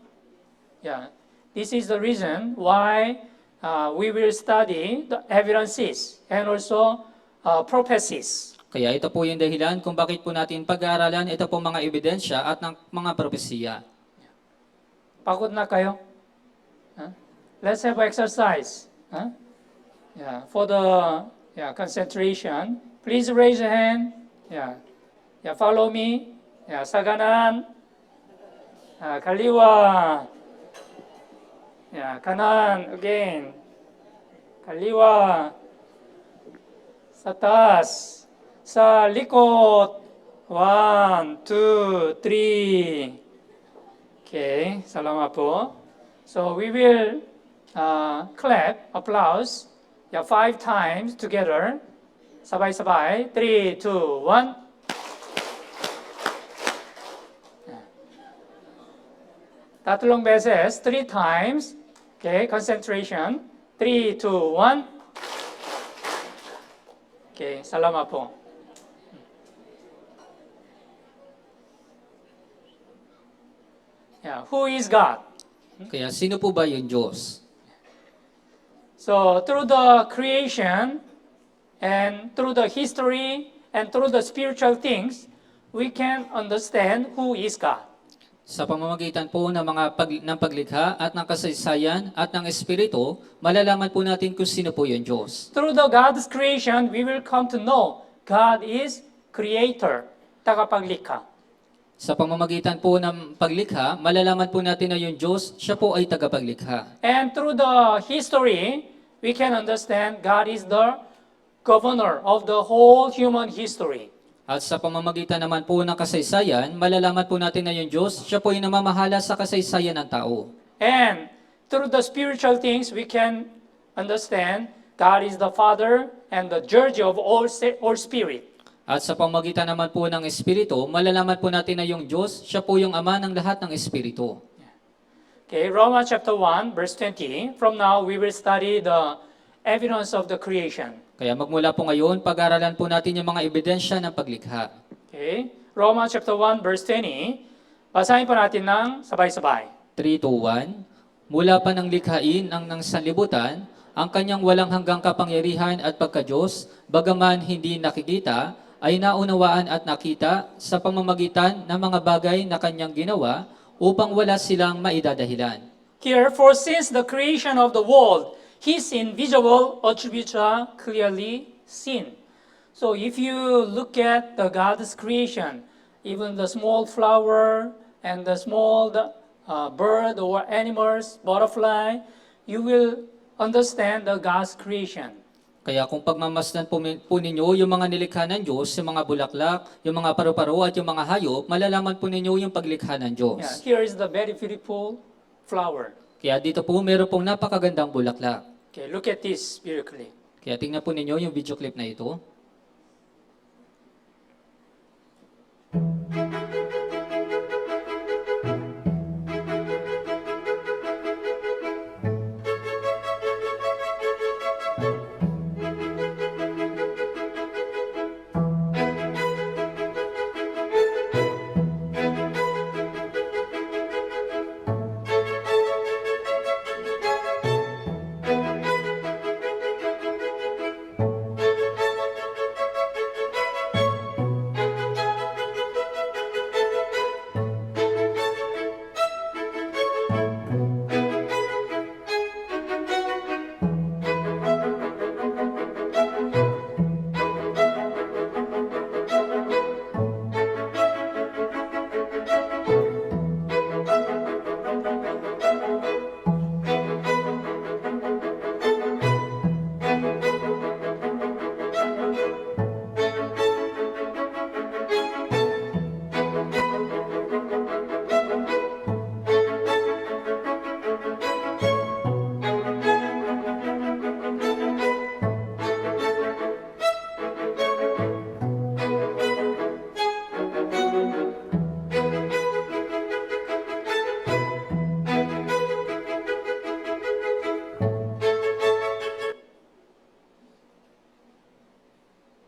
Speaker 1: This is the reason why we will study the evidences and also prophecies.
Speaker 2: Kaya ito po yung dahilan kung bakit po natin pag-aaralan ito po mga ebidensya at ng mga propesiya.
Speaker 1: Pagod na kayo? Let's have exercise. For the concentration. Please raise your hand. Follow me. Sa kanan. Kaliwa. Kanan again. Kaliwa. Sa taas. Sa likod. 1, 2, 3. Okay, salamat po. So we will clap, applause. 5 times together. Sabay-sabay. 3, 2, 1. Tatlong beses. 3 times. Okay, concentration. 3, 2, 1. Okay, salamat po. Who is God?
Speaker 2: Kaya sino po ba yung Diyos?
Speaker 1: So through the creation and through the history and through the spiritual things, we can understand who is God.
Speaker 2: Sa pamamagitan po ng ng paglikha at ng kasaysayan at ng Espiritu, malalaman po natin kung sino po yung Diyos.
Speaker 1: Through the God's creation, we will come to know God is Creator, tagapaglikha.
Speaker 2: Sa pamamagitan po ng paglikha, malalaman po natin na yung Diyos, siya po ay tagapaglikha.
Speaker 1: And through the history, we can understand God is the governor of the whole human history.
Speaker 2: At sa pamamagitan naman po ng kasaysayan, malalaman po natin na yung Diyos, siya po ay namamahala sa kasaysayan ng tao.
Speaker 1: And through the spiritual things, we can understand God is the Father and the judge of all spirit.
Speaker 2: At sa pamagitan naman po ng Espiritu, malalaman po natin na yung Diyos, siya po yung Ama ng lahat ng Espiritu.
Speaker 1: Okay, Romans chapter 1, verse 20. From now, we will study the evidence of the creation.
Speaker 2: Kaya magmula po ngayon, pag-aralan po natin yung mga ebidensya ng paglikha.
Speaker 1: Okay, Romans chapter 1, verse 20. Basahin po natin ng sabay-sabay.
Speaker 2: 3 to 1, mula pa ng likhain ng sanlibutan, ang kanyang walang hanggang kapangyarihan at pagka-Diyos, bagaman hindi nakikita, ay naunawaan at nakita sa pamamagitan ng mga bagay na kanyang ginawa upang wala silang maidadahilan.
Speaker 1: Here, for since the creation of the world, His invisible attributes are clearly seen. So if you look at the God's creation, even the small flower and the small bird or animals, butterfly, you will understand the God's creation.
Speaker 2: Kaya kung pagmamasdan po ninyo yung mga nilikha ng Diyos, yung mga bulaklak, yung mga paru-paro at yung mga hayop, malalaman po ninyo yung paglikha ng Diyos.
Speaker 1: Yeah, here is the very beautiful flower.
Speaker 2: Kaya dito po meron pong napakagandang bulaklak.
Speaker 1: Okay, look at this beautifully.
Speaker 2: Kaya tingnan po ninyo yung video clip na ito.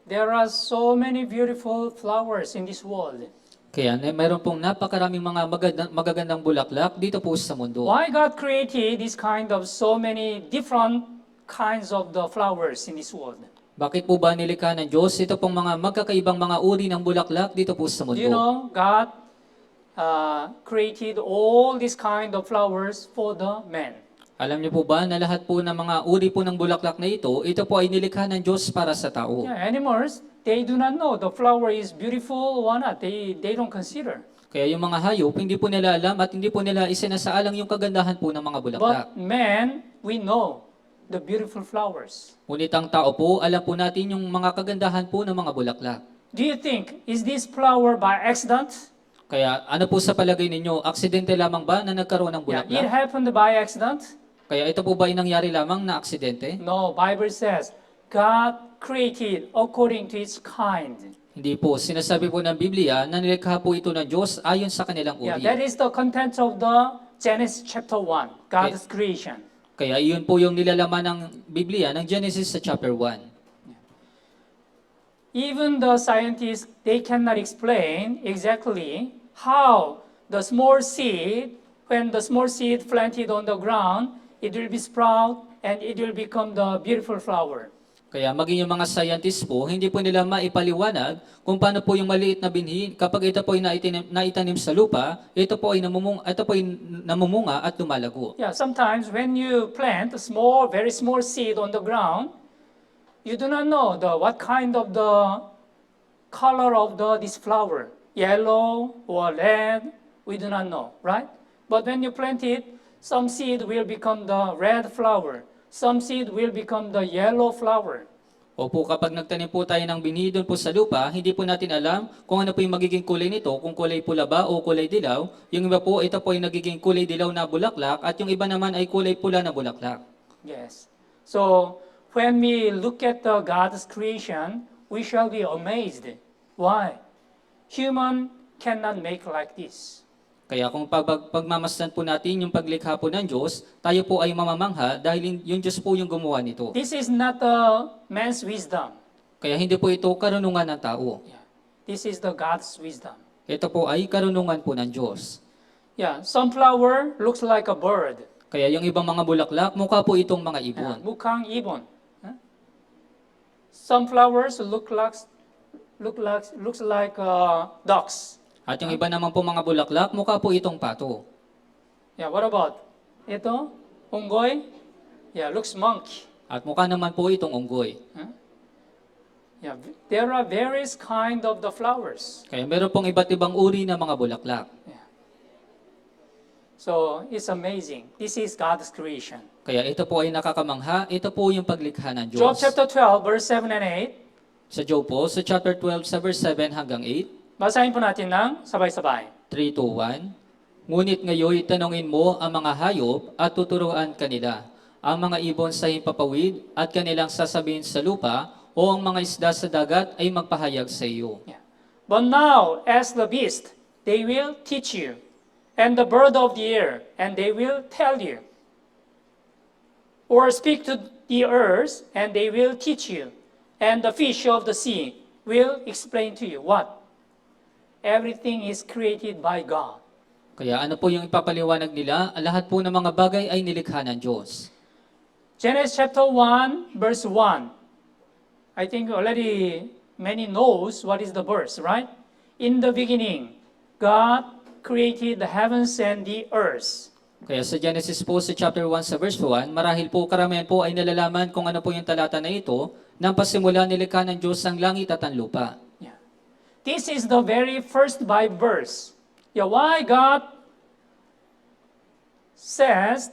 Speaker 1: There are so many beautiful flowers in this world.
Speaker 2: Kaya mayroon pong napakaraming mga magagandang bulaklak dito po sa mundo.
Speaker 1: Why God created this kind of so many different kinds of the flowers in this world?
Speaker 2: Bakit po ba nilikha ng Diyos ito pong mga magkakaibang mga uri ng bulaklak dito po sa
Speaker 1: Do
Speaker 2: mundo?
Speaker 1: you know God created all these kind of flowers for the man?
Speaker 2: Alam niyo po ba na lahat po ng mga uri po ng bulaklak na ito po ay nilikha ng Diyos para sa tao.
Speaker 1: Yeah, animals, they do not know the flower is beautiful or not. They don't consider.
Speaker 2: Kaya yung mga hayop, hindi po nila alam at hindi po nila isinasaalang yung kagandahan po ng mga bulaklak.
Speaker 1: But man, we know the beautiful flowers.
Speaker 2: Ngunit ang tao po, alam po natin yung mga kagandahan po ng mga bulaklak.
Speaker 1: Do you think, is this flower by accident?
Speaker 2: Kaya ano po sa palagay ninyo, aksidente lamang ba na nagkaroon ng
Speaker 1: Yeah, it
Speaker 2: bulaklak?
Speaker 1: happened by accident?
Speaker 2: Kaya ito po ba ay nangyari lamang na aksidente?
Speaker 1: No, Bible says God created according to its kind.
Speaker 2: Hindi po. Sinasabi po ng Biblia na nilikha po ito ng Diyos ayon sa kanilang
Speaker 1: Yeah, that
Speaker 2: uri.
Speaker 1: is the content of the Genesis chapter 1, God's creation.
Speaker 2: Kaya iyon po yung nilalaman ng Biblia ng Genesis sa chapter 1.
Speaker 1: Even the scientists, they cannot explain exactly how the small seed, when the small seed planted on the ground, it will be sprout and it will become the beautiful flower.
Speaker 2: Kaya maging yung mga scientists po, hindi po nila maipaliwanag kung paano po yung maliit na binhi, kapag ito po ay naitanim sa lupa, ito po ay namumunga at lumalago.
Speaker 1: Yeah, sometimes when you plant a small, very small seed on the ground, you do not know what kind of the color of this flower, yellow or red, we do not know, right? But when you plant it, some seed will become the red flower. Some seed will become the yellow flower.
Speaker 2: Opo, kapag nagtanim po tayo ng binhi doon po sa lupa, hindi po natin alam kung ano po yung magiging kulay nito, kung kulay pula ba o kulay dilaw. Yung iba po, ito po ay nagiging kulay dilaw na bulaklak at yung iba naman ay kulay pula na bulaklak.
Speaker 1: Yes. So when we look at God's creation, we shall be amazed. Why? Human cannot make like this.
Speaker 2: Kaya kung pagmamasdan po natin yung paglikha po ng Diyos, tayo po ay mamamangha dahil yung Diyos po yung gumawa nito.
Speaker 1: This is not a man's wisdom.
Speaker 2: Kaya hindi po ito karunungan ng tao.
Speaker 1: Yeah. This is the God's wisdom.
Speaker 2: Ito po ay karunungan po ng Diyos.
Speaker 1: Yeah, sunflower looks like a bird.
Speaker 2: Kaya yung ibang mga bulaklak, mukha po itong mga ibon.
Speaker 1: Mukhang ibon. Sunflowers looks like ducks.
Speaker 2: At yung iba naman po mga bulaklak, mukha po itong pato.
Speaker 1: Yeah, what about ito? Unggoy? Yeah, looks monkey.
Speaker 2: At mukha naman po itong unggoy.
Speaker 1: Yeah, there are various kind of the flowers.
Speaker 2: Kaya meron pong iba't ibang uri ng mga bulaklak.
Speaker 1: So it's amazing. This is God's creation.
Speaker 2: Kaya ito po ay nakakamangha, ito po yung paglikha ng
Speaker 1: Job
Speaker 2: Diyos.
Speaker 1: chapter 12, verse 7 and 8.
Speaker 2: Sa Job po, sa chapter 12, sa verse 7 hanggang 8,
Speaker 1: Basahin po natin ng sabay-sabay.
Speaker 2: 3 to 1. Ngunit ngayon tanongin mo ang mga hayop at tuturuan kanila, ang mga ibon sa himpapawid at kanilang sasabihin sa lupa, o ang mga isda sa dagat ay magpahayag sa iyo.
Speaker 1: Yeah. But now, as the beast, they will teach you, and the bird of the air, and they will tell you. Or speak to the earth, and they will teach you, and the fish of the sea will explain to you. What? Everything is created by God.
Speaker 2: Kaya ano po yung ipapaliwanag nila? Lahat po ng mga bagay ay nilikha ng Diyos.
Speaker 1: Genesis chapter 1, verse 1. I think already many knows what is the verse, right? In the beginning, God created the heavens and the earth.
Speaker 2: Kaya sa Genesis po sa chapter 1 sa verse 1, marahil po karamihan po ay nalalaman kung ano po yung talata na ito, nang pasimula nilikha ng Diyos ang langit at ang lupa.
Speaker 1: Yeah. This is the very first Bible verse. Yeah, why God says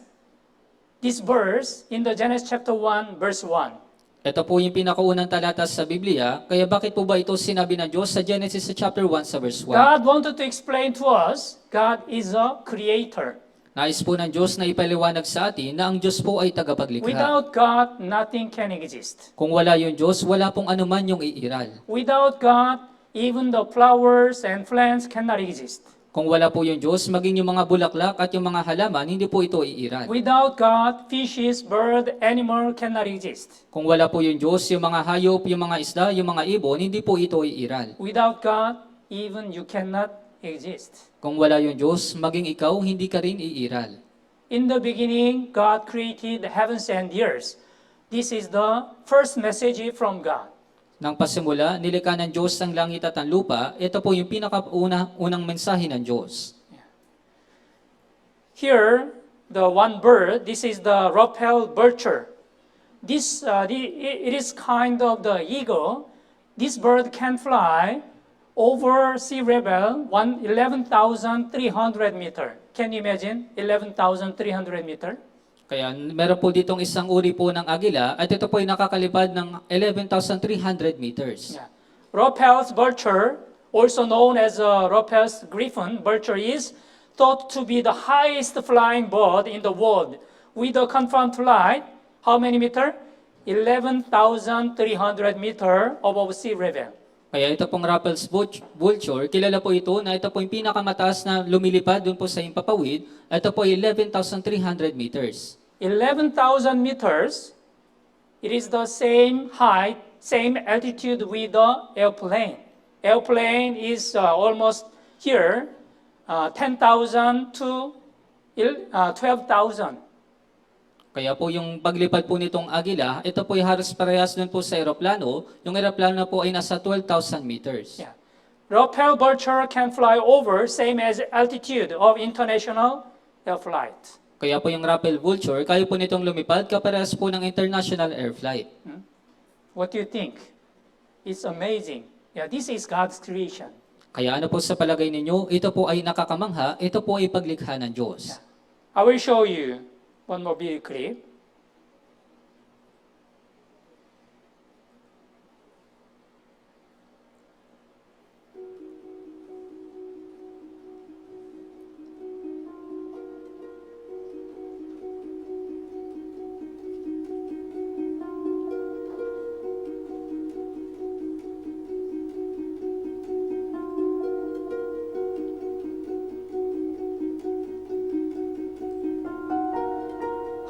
Speaker 1: this verse in the Genesis chapter 1, verse 1.
Speaker 2: Ito po yung pinakaunang talata sa Biblia, kaya bakit po ba ito sinabi ng Diyos sa Genesis sa chapter 1 sa verse 1?
Speaker 1: God wanted to explain to us, God is a creator.
Speaker 2: Nais po ng Diyos na ipaliwanag sa atin na ang Diyos po ay tagapaglikha.
Speaker 1: Without God, nothing can exist.
Speaker 2: Kung wala yung Diyos, wala pong anuman yung iiral.
Speaker 1: Without God, even the flowers and plants cannot exist.
Speaker 2: Kung wala po yung Diyos, maging yung mga bulaklak at yung mga halaman, hindi po ito iiral.
Speaker 1: Without God, fishes, bird, animal cannot exist.
Speaker 2: Kung wala po yung Diyos, yung mga hayop, yung mga isda, yung mga ibon, hindi po ito iiral.
Speaker 1: Without God, even you cannot exist.
Speaker 2: Kung wala yung Diyos, maging ikaw, hindi ka rin iiral.
Speaker 1: In the beginning, God created the heavens and the earth. This is the first message from God.
Speaker 2: Nang pasimula, nilikha ng Diyos ang langit at ang lupa, ito po yung unang mensahe ng Diyos.
Speaker 1: Here, the one bird, this is the Raphael vulture. It is kind of the eagle. This bird can fly over sea level 11,300 meter. Can you imagine 11,300 meter?
Speaker 2: Kaya meron po ditong isang uri po ng agila at ito po ay nakakalipad ng 11,300 meters.
Speaker 1: Yeah. Raphael's vulture, also known as Raphael's griffin, vulture is thought to be the highest flying bird in the world. With a confirmed flight, how many meter? 11,300 meter above sea level.
Speaker 2: Kaya ito pong Raphael's vulture, kilala po ito na ito po yung pinakamataas na lumilipad dun po sa himpapawid. Ito po ay 11,300 meters.
Speaker 1: 11,000 meters, it is the same height, same altitude with the airplane. Airplane is almost here, 10,000 to 12,000.
Speaker 2: Kaya po yung paglipad po nitong agila, ito po ay halos parehas dun po sa eroplano. Yung eroplano po ay nasa 12,000 meters.
Speaker 1: Yeah. Raphael vulture can fly over same as altitude of international air flight.
Speaker 2: Kaya po yung Raphael vulture, kaya po nitong lumipad kaparehas po ng international air flight.
Speaker 1: What do you think? It's amazing. Yeah, this is God's creation.
Speaker 2: Kaya ano po sa palagay ninyo, ito po ay nakakamangha, ito po ay paglikha ng Diyos.
Speaker 1: I will show you one more video clip.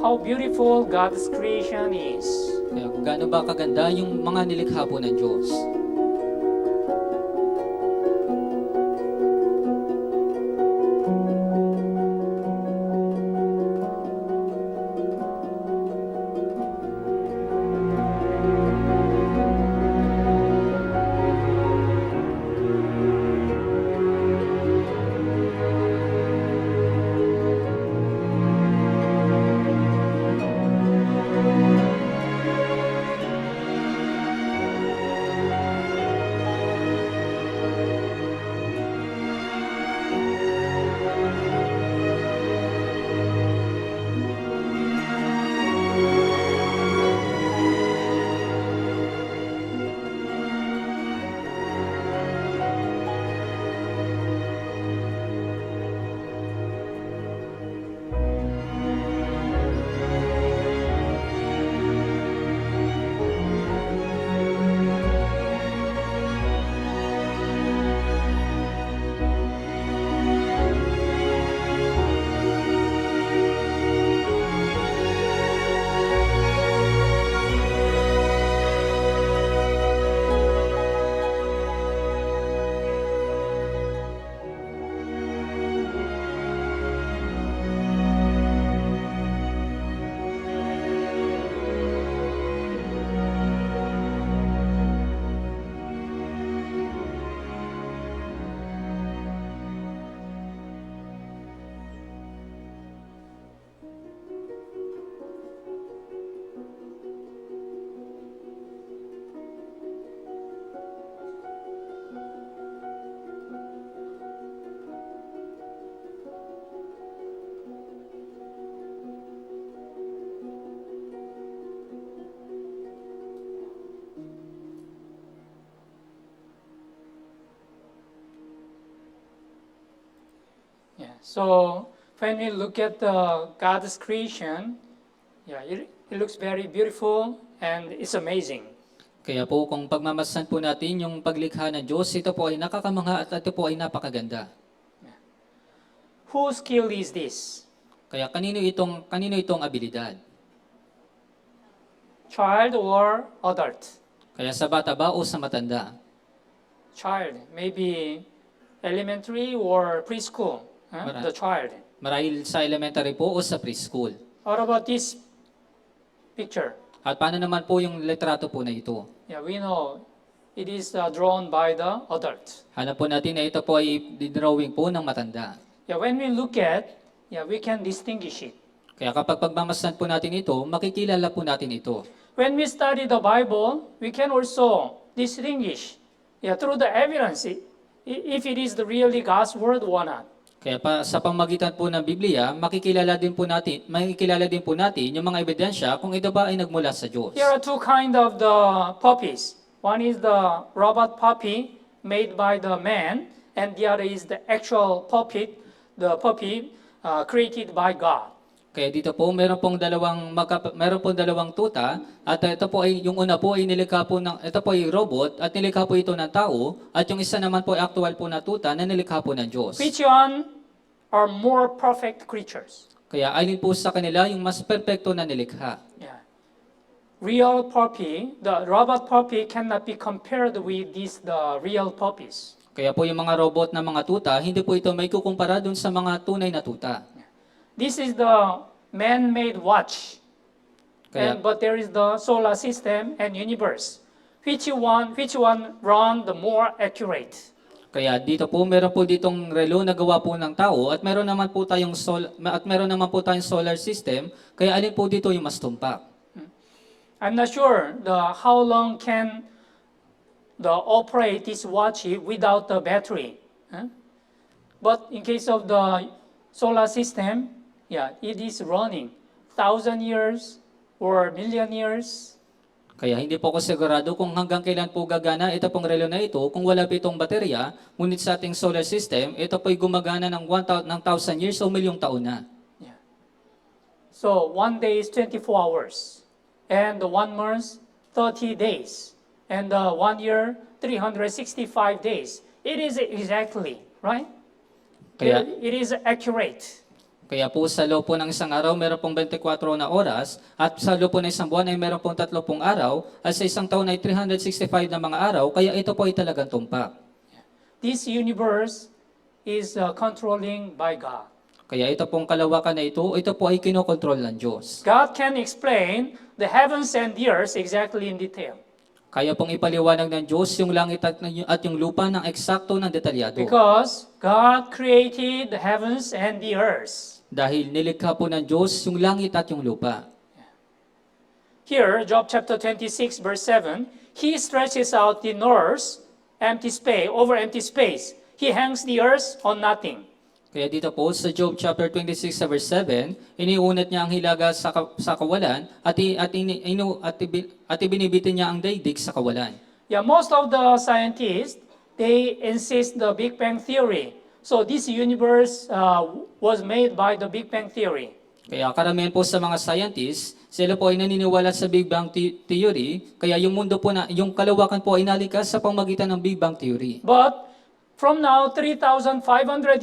Speaker 1: how beautiful God's creation is.
Speaker 2: Kaya gaano ba kaganda yung mga nilikha po ng Diyos.
Speaker 1: Yeah. So when we look at God's creation, yeah, it looks very beautiful and it's amazing.
Speaker 2: Kaya po kung pagmamasdan po natin yung paglikha ng Diyos, ito po ay nakakamangha at ito po ay napakaganda.
Speaker 1: Whose skill is this?
Speaker 2: Kaya kanino itong abilidad?
Speaker 1: Child or adult?
Speaker 2: Kaya sa bata ba o sa matanda?
Speaker 1: Child, maybe elementary or preschool.
Speaker 2: Mara-
Speaker 1: The child.
Speaker 2: Marahil sa elementary po o sa preschool.
Speaker 1: What about this picture?
Speaker 2: At paano naman po yung litrato po na ito?
Speaker 1: Yeah, we know it is drawn by the adult.
Speaker 2: Hanap po natin na ito po ay drawing po ng matanda.
Speaker 1: Yeah, when we look at, yeah, we can distinguish it.
Speaker 2: Kaya kapag pagmamasdan po natin ito, makikilala po natin ito.
Speaker 1: When we study the Bible, we can also distinguish, yeah, through the evidence, if it is the really God's word or not.
Speaker 2: Kaya sa pamagitan po ng Biblia, makikilala din po natin yung mga ebidensya kung ito ba ay nagmula sa Diyos.
Speaker 1: Here are two kind of the puppies. One is the robot puppy made by the man, and the other is the actual puppy created by God.
Speaker 2: Kaya dito po meron pong dalawang tuta at ito po ay yung una po ay nilikha po ito po ay robot at nilikha po ito ng tao at yung isa naman po ay actual po na tuta na nilikha po ng Diyos.
Speaker 1: Which one are more perfect creatures?
Speaker 2: Kaya alin po sa kanila yung mas perpekto na nilikha.
Speaker 1: Yeah. Real puppy, the robot puppy cannot be compared with the real puppies.
Speaker 2: Kaya po yung mga robot na mga tuta, hindi po ito may kukumpara dun sa mga tunay na tuta.
Speaker 1: This is the man-made watch.
Speaker 2: Kaya,
Speaker 1: But there is the solar system and universe. Which one run the more accurate?
Speaker 2: kaya dito po meron po ditong relo na gawa po ng tao at meron naman po tayong solar system. Kaya alin po dito yung mas tumpak?
Speaker 1: I'm not sure how long can operate this watch without the battery. But in case of the solar system, yeah, it is running 1,000 years or million years.
Speaker 2: Kaya hindi po ako sigurado kung hanggang kailan po gagana ito pong relo na ito kung wala po itong baterya, ngunit sa ating solar system, ito po'y gumagana ng 1,000 years o milyong taon na.
Speaker 1: Yeah. So 1 day is 24 hours, and 1 month 30 days, and 1 year 365 days. It is exactly, right?
Speaker 2: Kaya,
Speaker 1: It is accurate.
Speaker 2: Kaya po sa loob po ng isang araw, meron pong 24 na oras, at sa loob po ng isang buwan ay meron pong 30 araw, at sa isang taon ay 365 na mga araw, kaya ito po ay talagang tumpak.
Speaker 1: This universe is controlling by God.
Speaker 2: Kaya ito pong kalawakan na ito po ay kinokontrol ng Diyos.
Speaker 1: God can explain the heavens and the earth exactly in detail.
Speaker 2: Kaya pong ipaliwanag ng Diyos yung langit at yung lupa ng eksakto ng detalyado.
Speaker 1: Because God created the heavens and the earth.
Speaker 2: Dahil nilikha po ng Diyos yung langit at yung lupa.
Speaker 1: Here, Job chapter 26, verse 7, He stretches out the north, empty space, over empty space. He hangs the earth on nothing.
Speaker 2: Kaya dito po sa Job chapter 26 sa verse 7, iniunat niya ang hilaga sa kawalan at ibinibitin niya ang daigdig sa kawalan.
Speaker 1: Yeah, most of the scientists, they insist the Big Bang Theory. So this universe was made by the Big Bang Theory.
Speaker 2: Kaya karamihan po sa mga scientists, sila po ay naniniwala sa Big Bang Theory, kaya yung mundo po yung kalawakan po ay nalikas sa pamamagitan ng Big Bang Theory.
Speaker 1: But from now, 3,500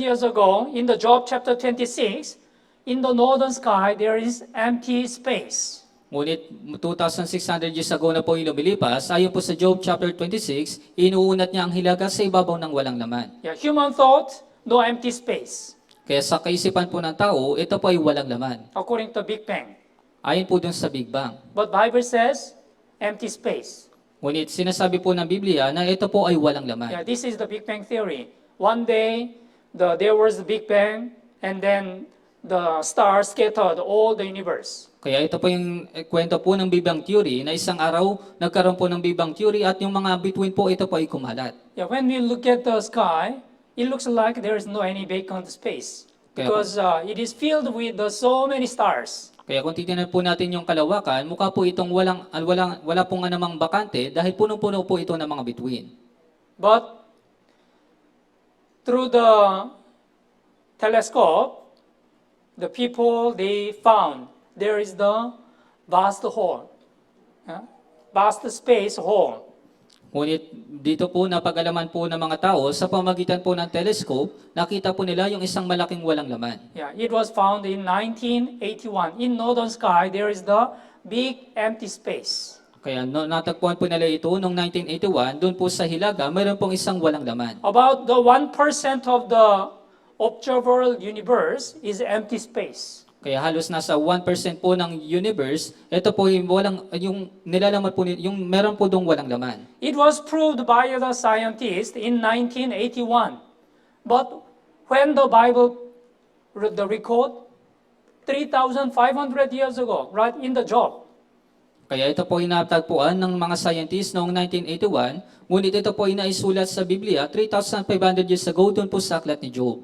Speaker 1: years ago, in the Job chapter 26, in the northern sky, there is empty space.
Speaker 2: Ngunit 2,600 years ago na po yung lumilipas, ayon po sa Job chapter 26, inuunat niya ang hilaga sa ibabaw ng walang laman.
Speaker 1: Yeah, human thought, no empty space,
Speaker 2: Kaya sa kaisipan po ng tao, ito po ay walang laman.
Speaker 1: according to Big Bang.
Speaker 2: Ayon po dun sa Big Bang.
Speaker 1: But Bible says, empty space.
Speaker 2: Ngunit sinasabi po ng Biblia na ito po ay walang laman.
Speaker 1: Yeah, this is the Big Bang Theory. One day, there was the Big Bang, and then the stars scattered all the universe.
Speaker 2: Kaya ito po yung kwento po ng Big Bang Theory na isang araw nagkaroon po ng Big Bang Theory at yung mga bituin po ito po ay kumalat.
Speaker 1: Yeah, when we look at the sky, it looks like there is no any vacant space because it is filled with so many stars.
Speaker 2: Kaya kung titingnan po natin yung kalawakan, mukha po itong wala pong anumang bakante dahil punong-puno po ito ng mga bituin.
Speaker 1: But through the telescope, the people, they found there is the vast hole, vast space hole.
Speaker 2: Ngunit dito po napag-alaman po ng mga tao sa pamagitan po ng telescope, nakita po nila yung isang malaking walang laman.
Speaker 1: Yeah, it was found in 1981. In northern sky, there is the big empty space.
Speaker 2: Kaya natagpuan po nila ito noong 1981, doon po sa Hilaga, mayroon pong isang walang laman.
Speaker 1: About the 1% of the observable universe is empty space.
Speaker 2: Kaya halos nasa 1% po ng universe, ito po yung nilalaman po, yung meron po doong walang laman.
Speaker 1: It was proved by the scientists in 1981. But when the Bible, the record, 3,500 years ago, right in the Job.
Speaker 2: Kaya ito po inatagpuan ng mga scientists noong 1981, ngunit ito po inaisulat sa Biblia 3,500 years ago doon po sa aklat ni Job.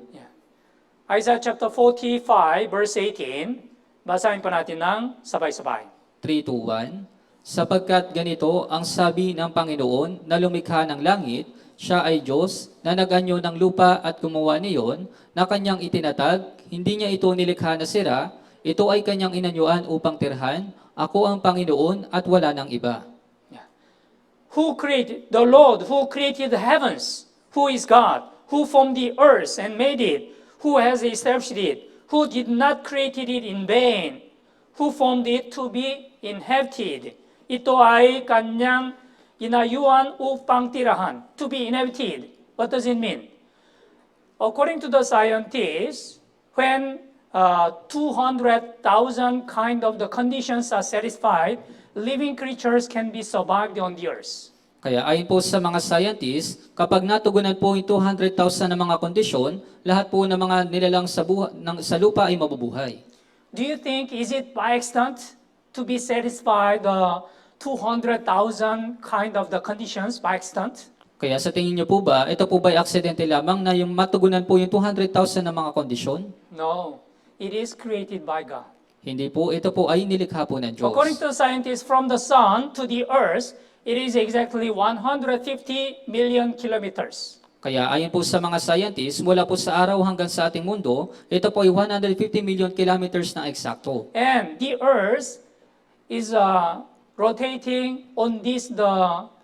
Speaker 1: Isaiah chapter 45, verse 18. Basahin po natin ng sabay-sabay.
Speaker 2: 3:1 Sapagkat ganito ang sabi ng Panginoon na lumikha ng langit, siya ay Diyos na nag-anyo ng lupa at gumawa niyon, na kanyang itinatag, hindi niya ito nilikha na sira, ito ay kanyang inanyuan upang tirhan, ako ang Panginoon at wala nang iba.
Speaker 1: Who created the Lord, who created the heavens, who is God, who formed the earth and made it, who has established it, who did not create it in vain, who formed it to be inhabited. Ito ay kanyang inayuan upang tirahan, to be inhabited. What does it mean? According to the scientists, when 200,000 kind of the conditions are satisfied, living creatures can be survived on the earth.
Speaker 2: Kaya ayon po sa mga scientists, kapag natugunan po yung 200,000 na mga kondisyon, lahat po ng mga nilalang sa lupa ay mabubuhay.
Speaker 1: Do you think, is it by accident to be satisfied the 200,000 kind of the conditions by accident?
Speaker 2: Kaya sa tingin niyo po ba, ito po ba ay aksidente lamang na yung matugunan po yung 200,000 na mga kondisyon?
Speaker 1: No, it is created by God.
Speaker 2: Hindi po, ito po ay nilikha po ng Diyos.
Speaker 1: According to scientists, from the sun to the earth, it is exactly 150 million kilometers.
Speaker 2: Kaya ayon po sa mga scientists, mula po sa araw hanggang sa ating mundo, ito po ay 150 million kilometers na eksakto.
Speaker 1: And the earth is rotating on the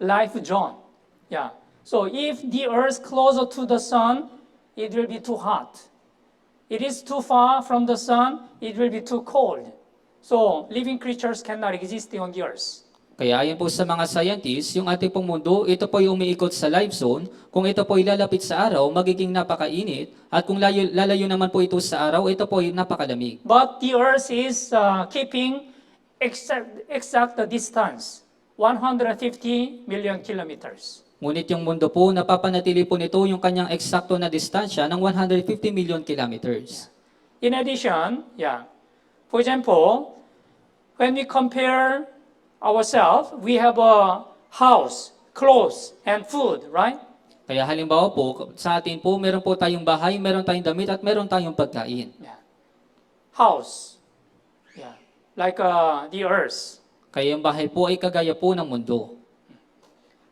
Speaker 1: life zone. Yeah. So if the earth closer to the sun, it will be too hot. it is too far from the sun, it will be too cold. So living creatures cannot exist on the earth.
Speaker 2: Kaya ayon po sa mga scientists, yung ating pong mundo, ito po yung umiikot sa life zone. Kung ito po ilalapit sa araw, magiging napakainit. At kung lalayo naman po ito sa araw, ito po yung napakalamig.
Speaker 1: But the earth is keeping exact distance, 150 million kilometers.
Speaker 2: Ngunit yung mundo po, napapanatili po nito yung kanyang eksakto na distansya ng 150 million kilometers.
Speaker 1: In addition, for example, when we compare ourselves, we have a house, clothes, and food, right?
Speaker 2: Kaya halimbawa po, sa atin po, meron po tayong bahay, meron tayong damit, at meron tayong pagkain.
Speaker 1: House, like the earth.
Speaker 2: Kaya yung bahay po ay kagaya po ng mundo.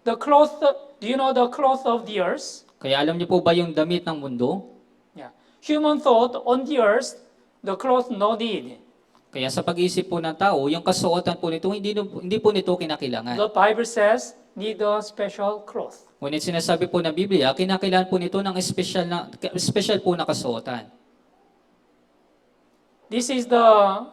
Speaker 1: The cloth, do you know the cloth of the earth?
Speaker 2: Kaya alam niyo po ba yung damit ng mundo?
Speaker 1: Human thought on the earth, the cloth no need.
Speaker 2: Kaya sa pag-iisip po ng tao, yung kasuotan po nito, hindi po nito kinakailangan.
Speaker 1: The Bible says need a special cloth.
Speaker 2: Ngunit sinasabi po ng Biblia, kinakailangan po nito ng special po na kasuotan.
Speaker 1: This is the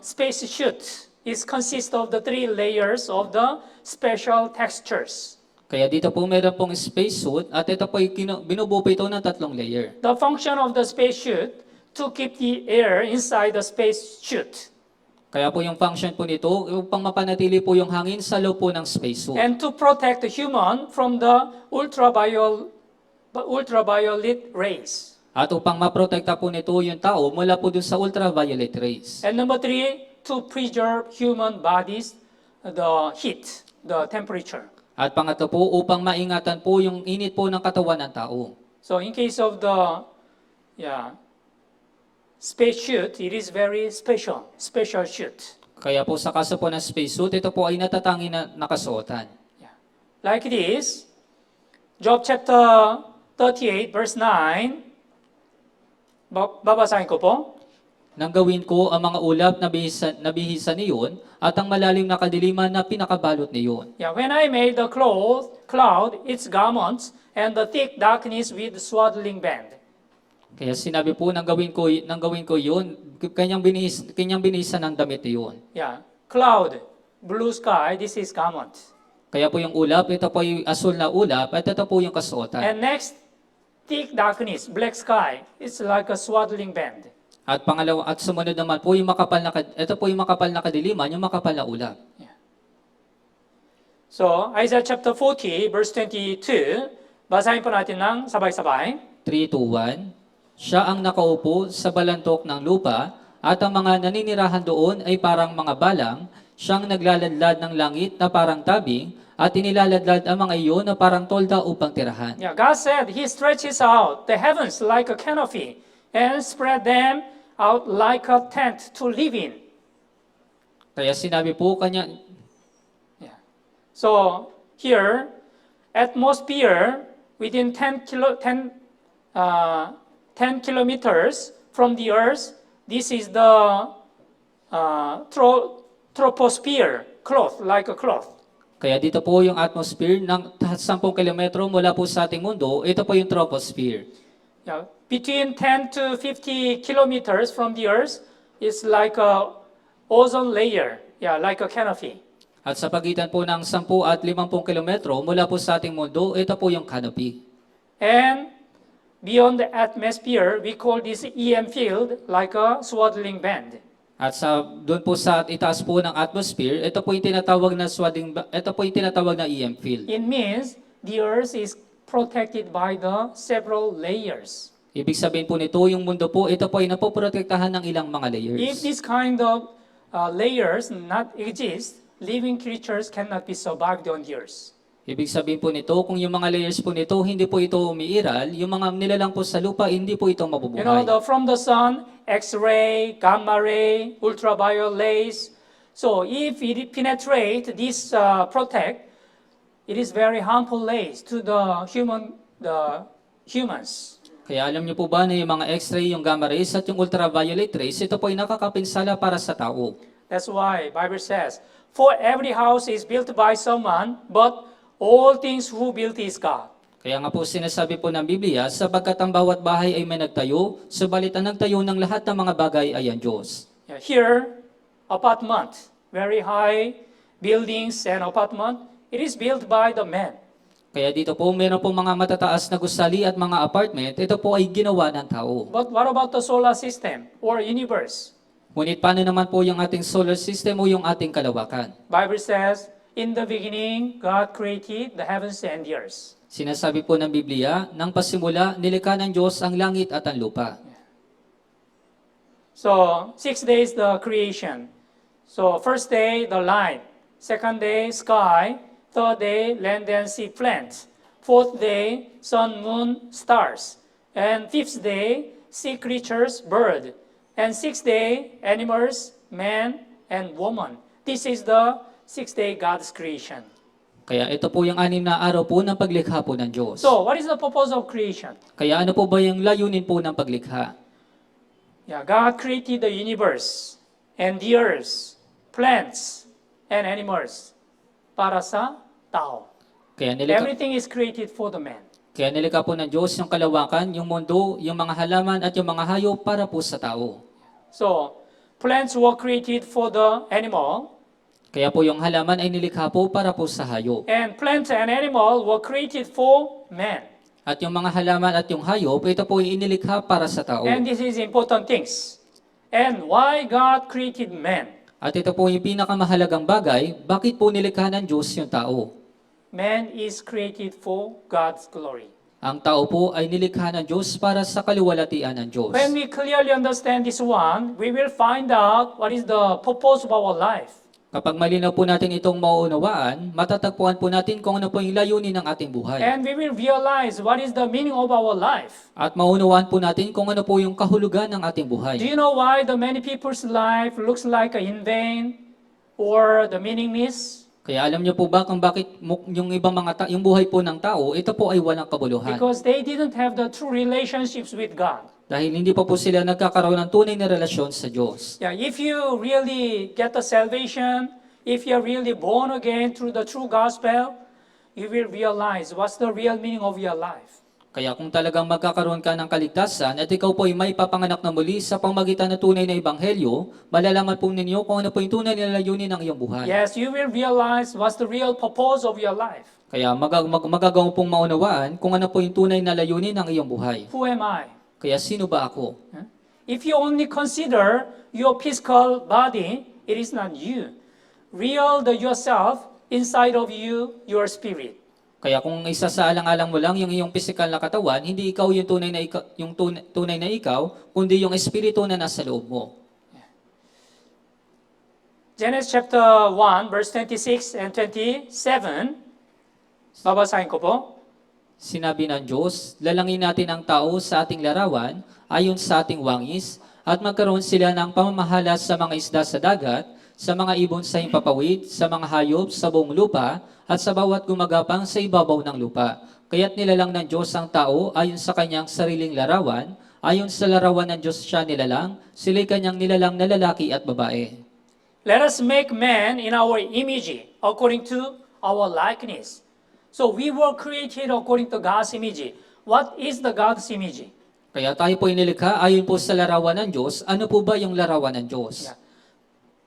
Speaker 1: space suit. It consists of the 3 layers of the special textures.
Speaker 2: Kaya dito po meron pong space suit at ito po binubuo po ito ng 3 layer.
Speaker 1: The function of the space suit to keep the air inside the space suit.
Speaker 2: Kaya po yung function po nito, upang mapanatili po yung hangin sa loob po ng space suit.
Speaker 1: And to protect the human from the ultraviolet rays.
Speaker 2: At upang maprotekta po nito yung tao mula po dun sa ultraviolet rays.
Speaker 1: And number 3, to preserve human bodies, the heat, the temperature.
Speaker 2: At pangatlo po, upang maingatan po yung init po ng katawan ng tao.
Speaker 1: So in case of the space suit, it is very special suit.
Speaker 2: Kaya po sa kaso po ng space suit, ito po ay natatangi na nakasuotan.
Speaker 1: Like this, Job chapter 38, verse 9, babasahin ko po.
Speaker 2: Nang gawin ko ang mga ulap na bihisa niyon at ang malalim na kadiliman na pinakabalot niyon.
Speaker 1: When I made the cloud its garments, and the thick darkness with swaddling band.
Speaker 2: Kaya sinabi po nang gawin ko yun, kanyang binisa ng damit niyon.
Speaker 1: Cloud, blue sky, this is garment.
Speaker 2: Kaya po yung ulap, ito po yung asul na ulap, at ito po yung kasuotan.
Speaker 1: And next, thick darkness, black sky, it's like a swaddling band.
Speaker 2: At pangalawa, at sumunod naman po yung ito po yung makapal na kadiliman, yung makapal na ulap.
Speaker 1: So, Isaiah chapter 40, verse 22, basahin po natin ng sabay-sabay.
Speaker 2: 3, 2, 1. Siya ang nakaupo sa balantok ng lupa, at ang mga naninirahan doon ay parang mga balang. Siyang naglaladlad ng langit na parang tabing, at inilaladlad ang mga iyon na parang tolda upang tirahan.
Speaker 1: God said He stretches out the heavens like a canopy and spread them out like a tent to live in.
Speaker 2: Kaya sinabi po kanya.
Speaker 1: So here, atmosphere within 10 kilometers from the earth, this is the troposphere, cloth, like a cloth.
Speaker 2: Kaya dito po yung atmosphere ng 10 kilometro mula po sa ating mundo, ito po yung troposphere.
Speaker 1: Between 10 to 50 kilometers from the earth, it's like a ozone layer, like a canopy.
Speaker 2: At sa pagitan po ng 10 at 50 kilometro mula po sa ating mundo, ito po yung canopy.
Speaker 1: And beyond the atmosphere, we call this EM field like a swaddling band.
Speaker 2: At doon po sa itaas po ng atmosphere, ito po yung tinatawag na EM field.
Speaker 1: It means the earth is protected by the several layers.
Speaker 2: Ibig sabihin po nito, yung mundo po, ito po ay napoprotektahan ng ilang mga layers.
Speaker 1: If this kind of layers not exist, living creatures cannot be survived on the earth.
Speaker 2: Ibig sabihin po nito, kung yung mga layers po nito, hindi po ito umiiral, yung mga nilalang po sa lupa, hindi po ito mabubuhay.
Speaker 1: From the sun, X-ray, gamma ray, ultraviolet rays. So if it penetrate this protect, it is very harmful rays to the humans.
Speaker 2: Kaya alam niyo po ba na yung mga X-ray, yung gamma rays at yung ultraviolet rays, ito po ay nakakapinsala para sa tao.
Speaker 1: That's why Bible says, for every house is built by someone, but all things who built is God.
Speaker 2: Kaya nga po sinasabi po ng Biblia, sapagkat ang bawat bahay ay may nagtayo, subalit ang nagtayo ng lahat ng mga bagay ay ang Diyos.
Speaker 1: Yeah, here, apartment, very high buildings and apartment, it is built by the man.
Speaker 2: Kaya dito po, meron po mga matataas na gusali at mga apartment, ito po ay ginawa ng tao.
Speaker 1: But what about the solar system or universe?
Speaker 2: Ngunit paano naman po yung ating solar system o yung ating kalawakan?
Speaker 1: Bible says, in the beginning, God created the heavens and the earth.
Speaker 2: Sinasabi po ng Biblia, nang pasimula, nilikha ng Diyos ang langit at ang lupa.
Speaker 1: So, 6 days the creation. So, first day, the light. Second day, sky. Third day, land and sea plants. Fourth day, sun, moon, stars. And fifth day, sea creatures, bird. And sixth day, animals, man, and woman. This is the 6th day God's creation.
Speaker 2: Kaya ito po yung 6 na araw po ng paglikha po ng Diyos.
Speaker 1: So, what is the purpose of creation?
Speaker 2: Kaya ano po ba yung layunin po ng paglikha?
Speaker 1: Yeah, God created the universe and the earth, plants, and animals para sa tao.
Speaker 2: Kaya nilikha,
Speaker 1: Everything is created for the man.
Speaker 2: kaya nilikha po ng Diyos yung kalawakan, yung mundo, yung mga halaman at yung mga hayop para po sa tao.
Speaker 1: So, plants were created for the animal,
Speaker 2: Kaya po yung halaman ay nilikha po para po sa hayop.
Speaker 1: and plants and animal were created for man.
Speaker 2: At yung mga halaman at yung hayop, ito po ay inilikha para sa tao.
Speaker 1: And this is important things. And why God created man?
Speaker 2: At ito po yung pinakamahalagang bagay, bakit po nilikha ng Diyos yung tao?
Speaker 1: Man is created for God's glory.
Speaker 2: Ang tao po ay nilikha ng Diyos para sa kaluwalhatian ng Diyos.
Speaker 1: When we clearly understand this one, we will find out what is the purpose of our life.
Speaker 2: Kapag malinaw po natin itong mauunawaan, matatagpuan po natin kung ano po yung layunin ng ating buhay.
Speaker 1: And we will realize what is the meaning of our life.
Speaker 2: At maunawaan po natin kung ano po yung kahulugan ng ating buhay.
Speaker 1: Do you know why the many people's life looks like a in vain or the meaningless?
Speaker 2: Kaya alam niyo po ba kung bakit yung ibang yung buhay po ng tao, ito po ay walang kabuluhan.
Speaker 1: Because they didn't have the true relationships with God.
Speaker 2: Dahil hindi pa po sila nagkakaroon ng tunay na relasyon sa Diyos.
Speaker 1: Yeah, if you really get the salvation, if you're really born again through the true gospel, you will realize what's the real meaning of your life.
Speaker 2: Kaya kung talagang magkakaroon ka ng kaligtasan at ikaw po ay may papanganak na muli sa pamagitan ng tunay na ebanghelyo, malalaman po ninyo kung ano po yung tunay na layunin ng iyong buhay.
Speaker 1: Yes, you will realize what's the real purpose of your life.
Speaker 2: Kaya magagawa pong maunawaan kung ano po yung tunay na layunin ng iyong buhay.
Speaker 1: Who am I?
Speaker 2: Kaya sino ba ako?
Speaker 1: If you only consider your physical body, it is not you. Real the yourself, inside of you, your spirit.
Speaker 2: Kaya kung isa sa alang-alang mo lang yung iyong physical na katawan, hindi ikaw yung tunay na ikaw, kundi yung espiritu na nasa loob mo.
Speaker 1: Genesis chapter 1, verse 26 and 27. Babasahin ko po.
Speaker 2: Sinabi ng Diyos, lalangin natin ang tao sa ating larawan, ayon sa ating wangis, at magkaroon sila ng pamamahala sa mga isda sa dagat, sa mga ibon sa himpapawid, sa mga hayop sa buong lupa, at sa bawat gumagapang sa ibabaw ng lupa. Kaya't nilalang ng Diyos ang tao ayon sa kanyang sariling larawan, ayon sa larawan ng Diyos siya nilalang, sila'y kanyang nilalang na lalaki at babae.
Speaker 1: Let us make man in our image, according to our likeness. So we were created according to God's image. What is the God's image?
Speaker 2: Kaya tayo po inilikha ayon po sa larawan ng Diyos. Ano po ba yung larawan ng Diyos?
Speaker 1: Yeah.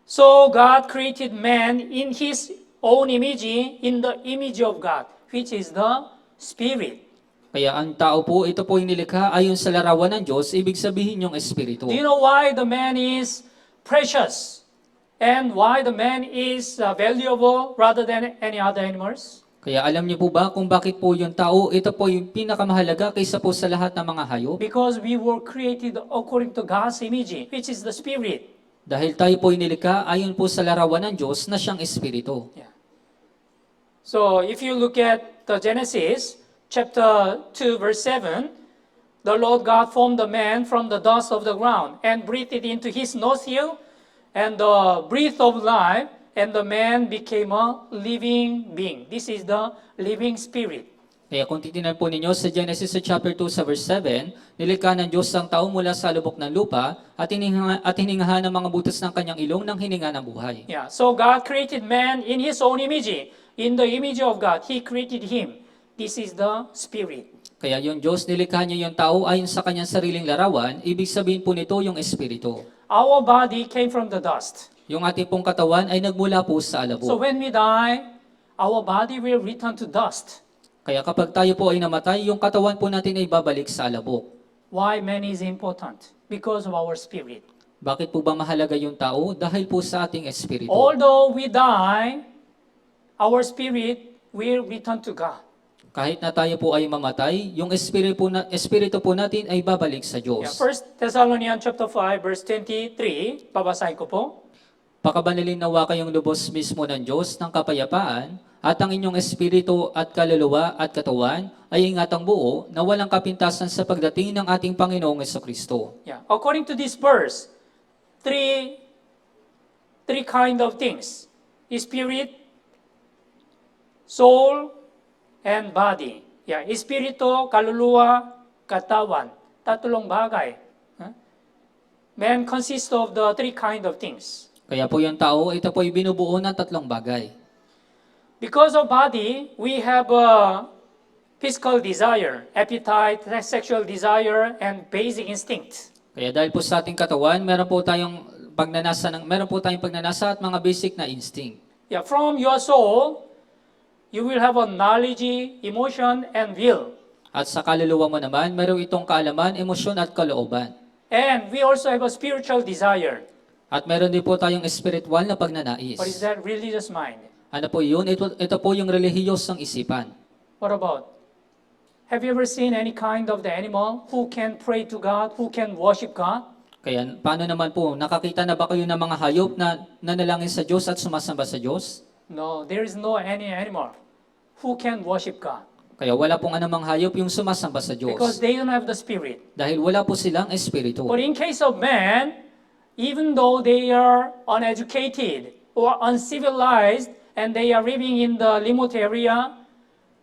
Speaker 1: So God created man in His own image, in the image of God, which is the Spirit.
Speaker 2: Kaya ang tao po, ito po yung nilikha ayon sa larawan ng Diyos, ibig sabihin yung espiritu.
Speaker 1: Do you know why the man is precious? And why the man is valuable rather than any other animals?
Speaker 2: Kaya alam niyo po ba kung bakit po yung tao, ito po yung pinakamahalaga kaysa po sa lahat ng mga hayop?
Speaker 1: Because we were created according to God's image, which is the Spirit.
Speaker 2: Dahil tayo po inilikha ayon po sa larawan ng Diyos na siyang espiritu.
Speaker 1: Yeah. So if you look at the Genesis chapter 2 verse 7, the Lord God formed the man from the dust of the ground and breathed it into his nostril, and the breath of life, and the man became a living being. This is the living spirit.
Speaker 2: Kaya kung titignan po ninyo sa Genesis sa chapter 2 sa verse 7, nilikha ng Diyos ang tao mula sa lubok ng lupa at hiningahan ng mga butas ng kanyang ilong ng hininga ng buhay.
Speaker 1: Yeah. So God created man in his own image. In the image of God, He created him. This is the spirit.
Speaker 2: Kaya yung Diyos, nilikha niya yung tao ayon sa kanyang sariling larawan, ibig sabihin po nito yung espiritu.
Speaker 1: Our body came from the dust.
Speaker 2: Yung ating pong katawan ay nagmula po sa
Speaker 1: So
Speaker 2: alabok.
Speaker 1: when we die, our body will return to dust.
Speaker 2: Kaya kapag tayo po ay namatay, yung katawan po natin ay babalik sa alabok.
Speaker 1: Why man is important? Because of our spirit.
Speaker 2: Bakit po ba mahalaga yung tao? Dahil po sa ating espiritu.
Speaker 1: Although we die, our spirit will return to God.
Speaker 2: Kahit na tayo po ay mamatay, yung espiritu po natin ay babalik sa
Speaker 1: Yeah,
Speaker 2: Diyos.
Speaker 1: 1 Thessalonians chapter 5 verse 23, babasahin ko po.
Speaker 2: Pakabanalin nawa kayong lubos mismo ng Diyos ng kapayapaan, at ang inyong espiritu at kaluluwa at katawan ay ingatang buo na walang kapintasan sa pagdating ng ating Panginoong Jesucristo.
Speaker 1: Yeah, according to this verse, three kind of things: spirit, soul, and body. Yeah, espiritu, kaluluwa, katawan. Tatlong bagay. Huh? Man consists of the three kind of things.
Speaker 2: Kaya po yung tao, ito po ay binubuo ng tatlong bagay.
Speaker 1: Because of body, we have a physical desire, appetite, sexual desire, and basic instinct.
Speaker 2: Kaya dahil po sa ating katawan, meron po tayong pagnanasa at mga basic na instinct.
Speaker 1: Yeah, from your soul, you will have a knowledge, emotion, and will.
Speaker 2: At sa kaluluwa mo naman, meron itong kaalaman, emosyon at kalooban.
Speaker 1: And we also have a spiritual desire.
Speaker 2: At meron din po tayong spiritual na pagnanais.
Speaker 1: What is that? Religious mind.
Speaker 2: Ano po yun? Ito po yung relihiyosong isipan.
Speaker 1: What about? Have you ever seen any kind of the animal who can pray to God, who can worship God?
Speaker 2: Kaya paano naman po, nakakita na ba kayo ng mga hayop na nanalangin sa Diyos at sumasamba sa Diyos?
Speaker 1: No, there is no any animal who can worship God.
Speaker 2: Kaya wala pong anumang hayop yung sumasamba sa
Speaker 1: Because
Speaker 2: Diyos.
Speaker 1: they don't have the spirit.
Speaker 2: Dahil wala po silang espiritu.
Speaker 1: But in case of man, even though they are uneducated or uncivilized and they are living in the remote area,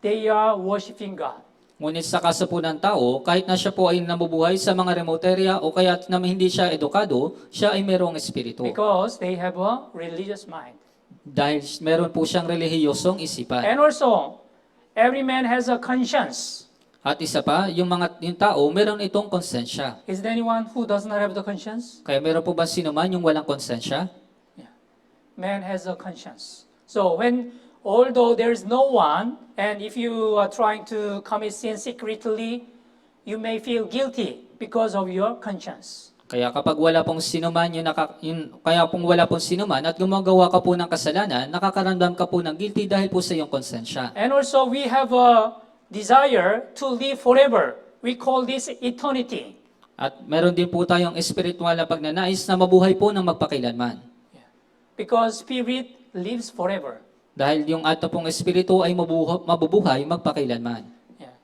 Speaker 1: they are worshiping God.
Speaker 2: Ngunit sa kaso po ng tao, kahit na siya po ay namubuhay sa mga remote area o kaya na hindi siya edukado, siya ay merong espiritu.
Speaker 1: Because they have a religious mind.
Speaker 2: Dahil meron po siyang relihiyosong isipan.
Speaker 1: And also, every man has a conscience.
Speaker 2: At isa pa, yung tao, meron itong konsensya.
Speaker 1: Is there anyone who does not have the conscience?
Speaker 2: Kaya meron po ba sino man yung walang konsensya?
Speaker 1: Man has a conscience. So although there is no one, and if you are trying to commit sin secretly, you may feel guilty because of your conscience.
Speaker 2: Kaya kapag wala pong sino man, kaya pong wala pong sino man at gumagawa ka po ng kasalanan, nakakaramdam ka po ng guilty dahil po sa iyong konsensya.
Speaker 1: And also we have a desire to live forever. We call this eternity.
Speaker 2: At meron din po tayong espiritual na pagnanais na mabuhay po ng magpakailanman.
Speaker 1: Because spirit lives forever.
Speaker 2: Dahil yung ato pong espiritu ay mabubuhay magpakailanman.
Speaker 1: Yeah.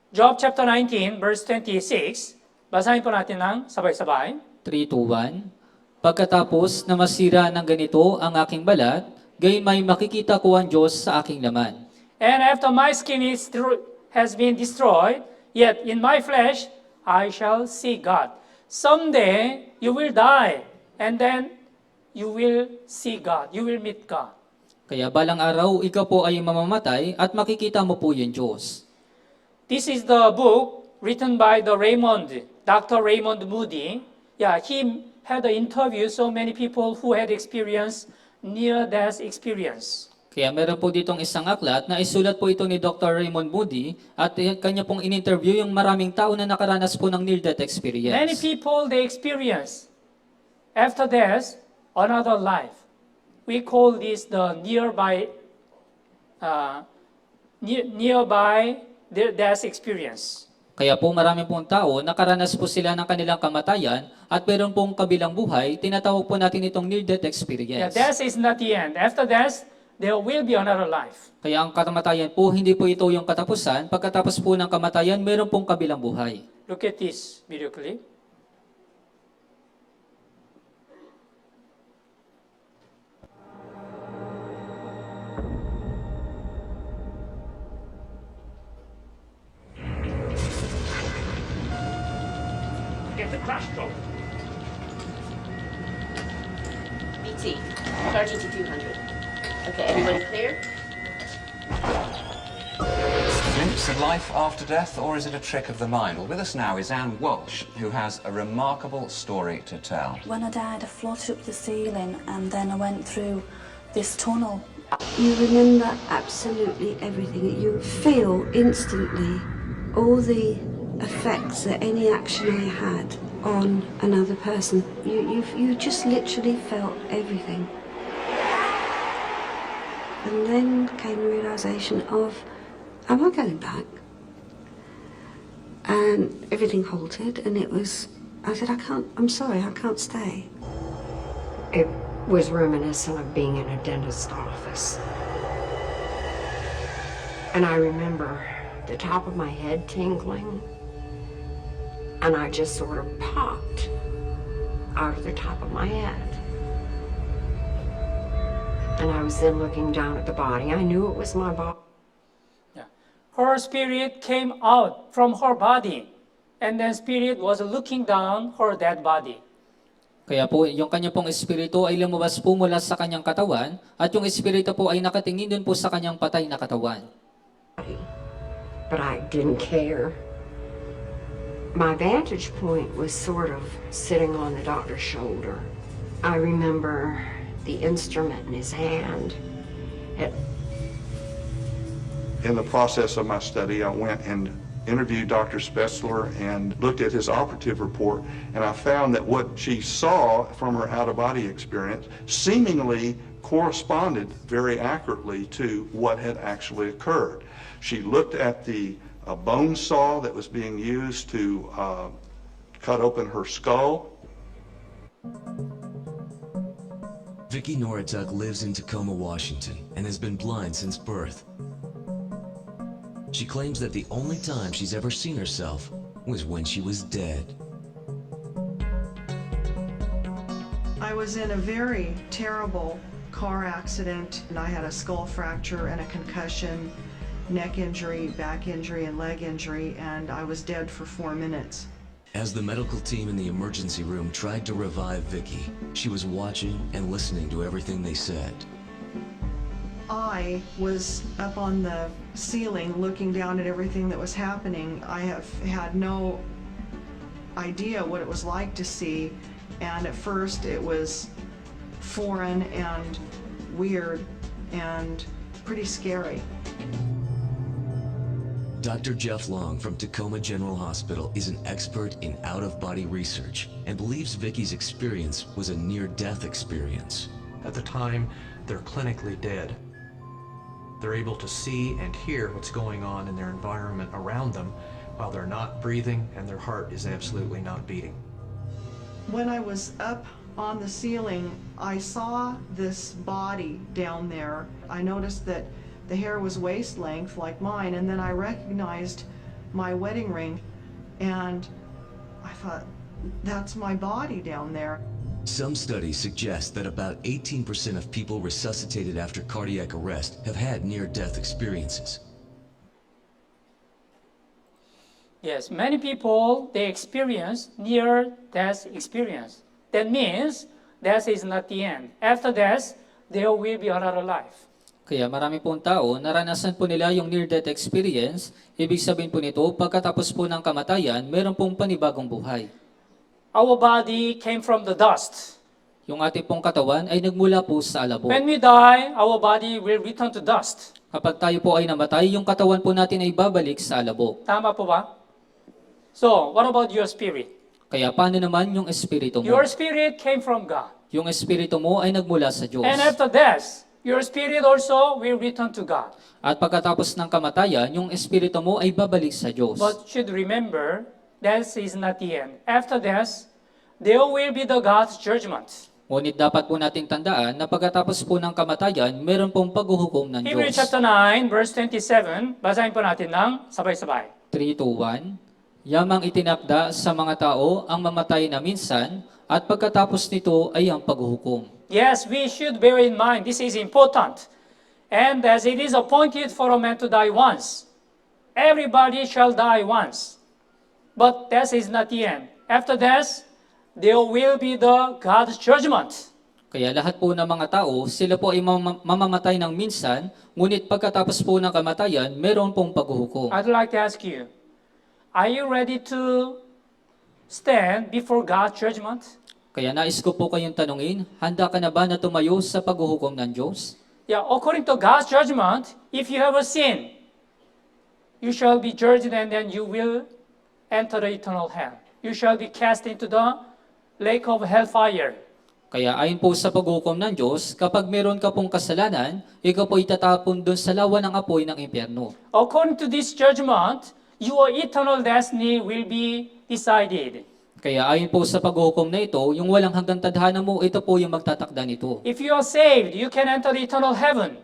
Speaker 1: Job chapter 19 verse 26. Basahin po natin ng sabay-sabay.
Speaker 2: 3:1. Pagkatapos na masira ng ganito ang aking balat, gayon may makikita ko ang Diyos sa aking laman.
Speaker 1: And after my skin has been destroyed, yet in my flesh I shall see God. Someday you will die, and then you will see God. You will meet God.
Speaker 2: Kaya balang araw, ikaw po ay mamamatay at makikita mo po yung Diyos.
Speaker 1: This is the book written by Dr. Raymond Moody. Yeah, he had an interview so many people who had experienced near-death experience.
Speaker 2: Kaya meron po ditong isang aklat na isulat po ito ni Dr. Raymond Moody at kanya pong in-interview yung maraming tao na nakaranas po ng near-death experience.
Speaker 1: Many people, they experience after death another life. We call this the nearby death experience.
Speaker 2: Kaya po marami pong tao, nakaranas po sila ng kanilang kamatayan at meron pong kabilang buhay, tinatawag po natin itong near-death
Speaker 1: Yeah,
Speaker 2: experience.
Speaker 1: death is not the end. After death, there will be another life.
Speaker 2: Kaya ang kamatayan po, hindi po ito yung katapusan. Pagkatapos po ng kamatayan, meron pong kabilang buhay.
Speaker 1: Look at this video clip.
Speaker 5: Get the crash code.
Speaker 6: BT, 30 to 200. Okay, everybody clear?
Speaker 7: beliefs in life after death, or is it a trick of the mind? Well, with us now is Anne Walsh, who has a remarkable story to tell.
Speaker 8: When I died, I floated up the ceiling and then I went through this tunnel.
Speaker 9: You remember absolutely everything. You feel instantly all the effects that any action I had on another person. You just literally felt everything. And then came the realisation of, am I going back? And everything halted, and I said, I'm sorry, I can't stay.
Speaker 10: It was reminiscent of being in a dentist's office. And I remember the top of my head tingling, and I just sort of popped out of the top of my head. And I was then looking down at the body. I knew it was my body.
Speaker 1: Yeah. Her spirit came out from her body, and then spirit was looking down her dead body.
Speaker 2: Kaya po, yung kanya pong espiritu ay lumabas po mula sa kanyang katawan at yung espiritu po ay nakatingin dun po sa kanyang patay na katawan.
Speaker 10: But I didn't care. My vantage point was sort of sitting on the doctor's shoulder. I remember the instrument in his hand.
Speaker 11: In the process of my study, I went and interviewed Dr. Spetzler and looked at his operative report, and I found that what she saw from her out-of-body experience seemingly corresponded very accurately to what had actually occurred. She looked at the bone saw that was being used to cut open her skull.
Speaker 12: Vicki Norituk lives in Tacoma, Washington, and has been blind since birth. She claims that the only time she's ever seen herself was when she was dead.
Speaker 13: I was in a very terrible car accident, and I had a skull fracture and a concussion, neck injury, back injury, and leg injury, and I was dead for 4 minutes.
Speaker 12: As the medical team in the emergency room tried to revive Vicki, she was watching and listening to everything they said.
Speaker 13: I was up on the ceiling looking down at everything that was happening. I have had no idea what it was like to see, and at first it was foreign and weird and pretty scary.
Speaker 12: Dr. Jeff Long from Tacoma General Hospital is an expert in out-of-body research and believes Vicki's experience was a near-death experience.
Speaker 14: At the time, they're clinically dead. They're able to see and hear what's going on in their environment around them while they're not breathing and their heart is absolutely not beating.
Speaker 13: When I was up on the ceiling, I saw this body down there. I noticed that the hair was waist length like mine, and then I recognized my wedding ring, and I thought, that's my body down there.
Speaker 12: Some studies suggest that about 18% of people resuscitated after cardiac arrest have had near-death experiences.
Speaker 1: Yes, many people, they experience near-death experience. That means death is not the end. After death, there will be another life.
Speaker 2: Kaya marami pong tao, naranasan po nila yung near-death experience. Ibig sabihin po nito, pagkatapos po ng kamatayan, meron pong panibagong buhay.
Speaker 1: Our body came from the dust.
Speaker 2: Yung ating pong katawan ay nagmula po sa alabo.
Speaker 1: When we die, our body will return to dust.
Speaker 2: Kapag tayo po ay namatay, yung katawan po natin ay babalik sa alabo.
Speaker 1: Tama po ba? So, what about your spirit?
Speaker 2: Kaya paano naman yung espiritu mo?
Speaker 1: Your spirit came from God.
Speaker 2: Yung espiritu mo ay nagmula sa Diyos.
Speaker 1: And after death, your spirit also will return to God.
Speaker 2: At pagkatapos ng kamatayan, yung espiritu mo ay babalik sa Diyos.
Speaker 1: But should remember, death is not the end. After death, there will be the God's judgment.
Speaker 2: Ngunit dapat po nating tandaan na pagkatapos po ng kamatayan, meron pong paghuhukom ng Diyos.
Speaker 1: Hebrews chapter 9, verse 27, basahin po natin ng sabay-sabay.
Speaker 2: 3:1, Yamang itinakda sa mga tao ang mamatay na minsan, at pagkatapos nito ay ang paghuhukom.
Speaker 1: Yes, we should bear in mind, this is important. And as it is appointed for a man to die once, everybody shall die once. But death is not the end. After death, there will be the God's judgment.
Speaker 2: Kaya lahat po ng mga tao, sila po ay mamamatay ng minsan, ngunit pagkatapos po ng kamatayan, meron pong paghuhukom.
Speaker 1: I'd like to ask you, are you ready to stand before God's judgment?
Speaker 2: Kaya nais ko po kayong tanungin, handa ka na ba na tumayo sa paghuhukom ng Diyos?
Speaker 1: Yeah, according to God's judgment, if you have a sin, you shall be judged and then you will enter the eternal hell. You shall be cast into the lake of hellfire.
Speaker 2: Kaya ayon po sa paghuhukom ng Diyos, kapag meron ka pong kasalanan, ikaw po itatapon doon sa lawa ng apoy ng impyerno.
Speaker 1: According to this judgment, your eternal destiny will be decided.
Speaker 2: Kaya ayon po sa paghuhukom na ito, yung walang hanggang tadhana mo, ito po yung magtatakda nito.
Speaker 1: If you are saved, you can enter eternal heaven.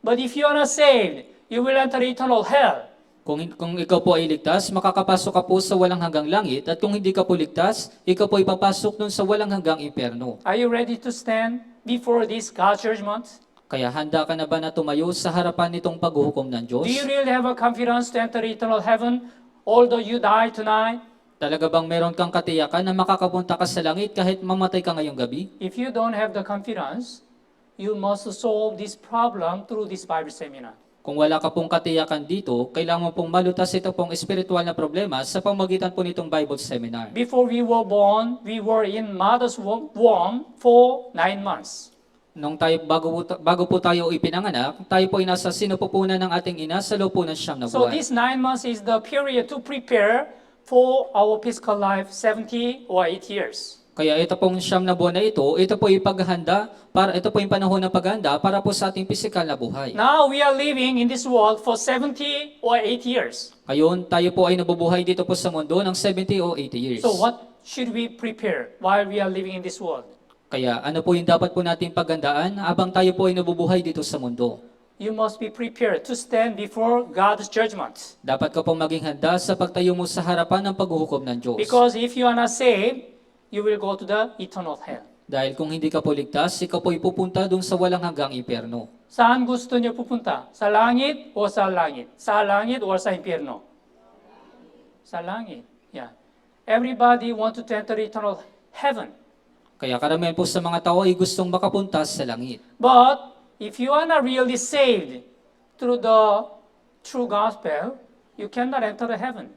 Speaker 1: But if you are not saved, you will enter eternal hell.
Speaker 2: Kung ikaw po ay ligtas, makakapasok ka po sa walang hanggang langit, at kung hindi ka po ligtas, ikaw po ipapasok doon sa walang hanggang impyerno.
Speaker 1: Are you ready to stand before this God's judgment?
Speaker 2: Kaya handa ka na ba na tumayo sa harapan nitong paghuhukom ng Diyos?
Speaker 1: Do you really have a confidence to enter eternal heaven although you die tonight?
Speaker 2: Talaga bang meron kang katiyakan na makakapunta ka sa langit kahit mamatay ka ngayong gabi?
Speaker 1: If you don't have the confidence, you must solve this problem through this Bible seminar.
Speaker 2: Kung wala ka pong katiyakan dito, kailangan mo pong malutas ito pong espiritual na problema sa pamagitan po nitong Bible Seminar.
Speaker 1: Before we were born, we were in mother's womb for 9 months.
Speaker 2: Nung bago po tayo ipinanganak, tayo po ay nasa sinupupunan ng ating ina sa loob po ng 9 na
Speaker 1: So
Speaker 2: buwan.
Speaker 1: this 9 months is the period to prepare for our physical life 70 or 8 years.
Speaker 2: Kaya ito pong 9 na buwan na ito po yung paghahanda, ito po yung panahon ng paghahanda para po sa ating pisikal na buhay.
Speaker 1: Now we are living in this world for 70 or 8 years.
Speaker 2: Ngayon, tayo po ay nabubuhay dito po sa mundo ng 70 o 80 years.
Speaker 1: So what should we prepare while we are living in this world?
Speaker 2: Kaya ano po yung dapat po nating paghandaan habang tayo po ay nabubuhay dito sa mundo?
Speaker 1: You must be prepared to stand before God's judgment.
Speaker 2: Dapat ka pong maging handa sa pagtayo mo sa harapan ng paghuhukom ng Diyos.
Speaker 1: Because if you are not saved, you will go to the eternal hell.
Speaker 2: Dahil kung hindi ka po ligtas, ikaw po ipupunta doon sa walang hanggang impyerno.
Speaker 1: Saan gusto niyo pupunta? Sa langit o sa langit? Sa langit o sa impyerno? Sa langit. Yeah. Everybody want to enter eternal heaven.
Speaker 2: Kaya karamihan po sa mga tao ay gustong makapunta sa langit.
Speaker 1: But if you are not really saved through the true gospel, you cannot enter the heaven.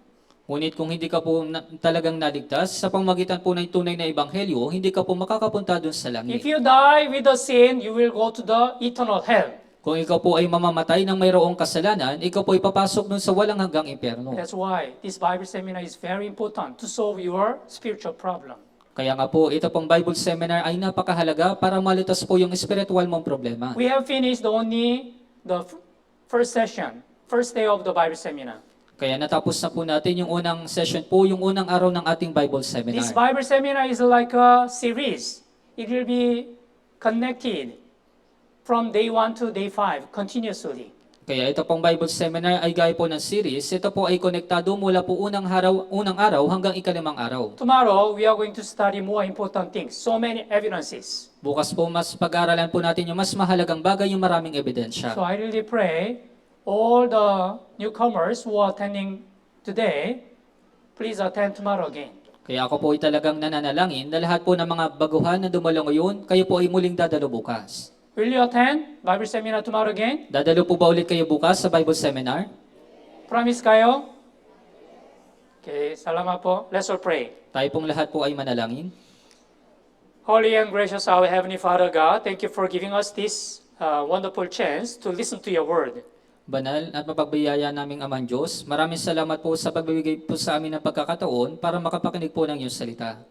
Speaker 2: Ngunit kung hindi ka po talagang naligtas, sa pamagitan po ng tunay na ebanghelyo, hindi ka po makakapunta doon sa langit.
Speaker 1: If you die with the sin, you will go to the eternal hell.
Speaker 2: Kung ikaw po ay mamamatay ng mayroong kasalanan, ikaw po ipapasok doon sa walang hanggang impyerno.
Speaker 1: That's why this Bible seminar is very important to solve your spiritual problem.
Speaker 2: Kaya nga po, ito pong Bible Seminar ay napakahalaga para malutas po yung spiritual mong problema.
Speaker 1: We have finished only the first session, first day of the Bible seminar.
Speaker 2: Kaya natapos na po natin yung unang session po, yung unang araw ng ating Bible Seminar.
Speaker 1: This Bible seminar is like a series. It will be connected from day 1 to day 5 continuously.
Speaker 2: Kaya ito pong Bible Seminar ay gaya po ng series. Ito po ay konektado mula po unang araw hanggang ikalimang araw.
Speaker 1: Tomorrow, we are going to study more important things. So many evidences.
Speaker 2: Bukas po mas pag-aaralan po natin yung mas mahalagang bagay, yung maraming ebidensya.
Speaker 1: So I really pray all the newcomers who are attending today, please attend tomorrow again.
Speaker 2: Kaya ako po ay talagang nananalangin na lahat po ng mga baguhan na dumalo ngayon, kayo po ay muling dadalo bukas.
Speaker 1: Will you attend Bible seminar tomorrow again?
Speaker 2: Dadalo po ba ulit kayo bukas sa Bible Seminar?
Speaker 1: Promise kayo? Okay, salamat po. Let's all pray.
Speaker 2: Tayo pong lahat po ay manalangin.
Speaker 1: Holy and gracious our Heavenly Father God, thank you for giving us this wonderful chance to listen to your word.
Speaker 2: Banal at mapagbiyaya naming Amang Diyos, maraming salamat po sa pagbibigay po sa amin ng pagkakataon para makapakinig po ng iyong salita.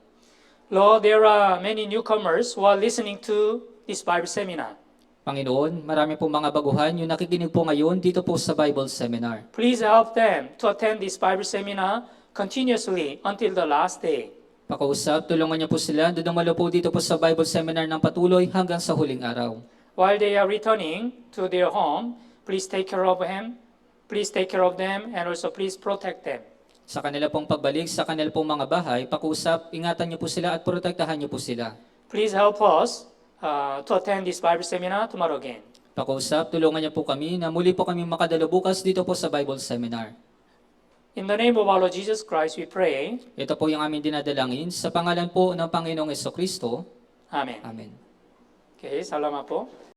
Speaker 1: Lord, there are many newcomers who are listening to this Bible seminar.
Speaker 2: Panginoon, marami po mga baguhan yung nakikinig po ngayon dito po sa Bible Seminar.
Speaker 1: Please help them to attend this Bible seminar continuously until the last day.
Speaker 2: Pakiusap, tulungan niyo po sila na dumalo po dito po sa Bible Seminar ng patuloy hanggang sa huling araw.
Speaker 1: While they are returning to their home, please take care of him, please take care of them, and also please protect them.
Speaker 2: Sa kanila pong pagbalik sa kanila pong mga bahay, pakiusap, ingatan niyo po sila at protektahan niyo po sila.
Speaker 1: Please help us to attend this Bible seminar tomorrow again.
Speaker 2: Pakiusap, tulungan niyo po kami na muli po kami makadalo bukas dito po sa Bible Seminar.
Speaker 1: In the name of our Lord Jesus Christ, we pray.
Speaker 2: Ito po yung aming dinadalangin sa pangalan po ng Panginoong Jesucristo.
Speaker 1: Amen.
Speaker 2: Amen.
Speaker 1: Okay, salamat po.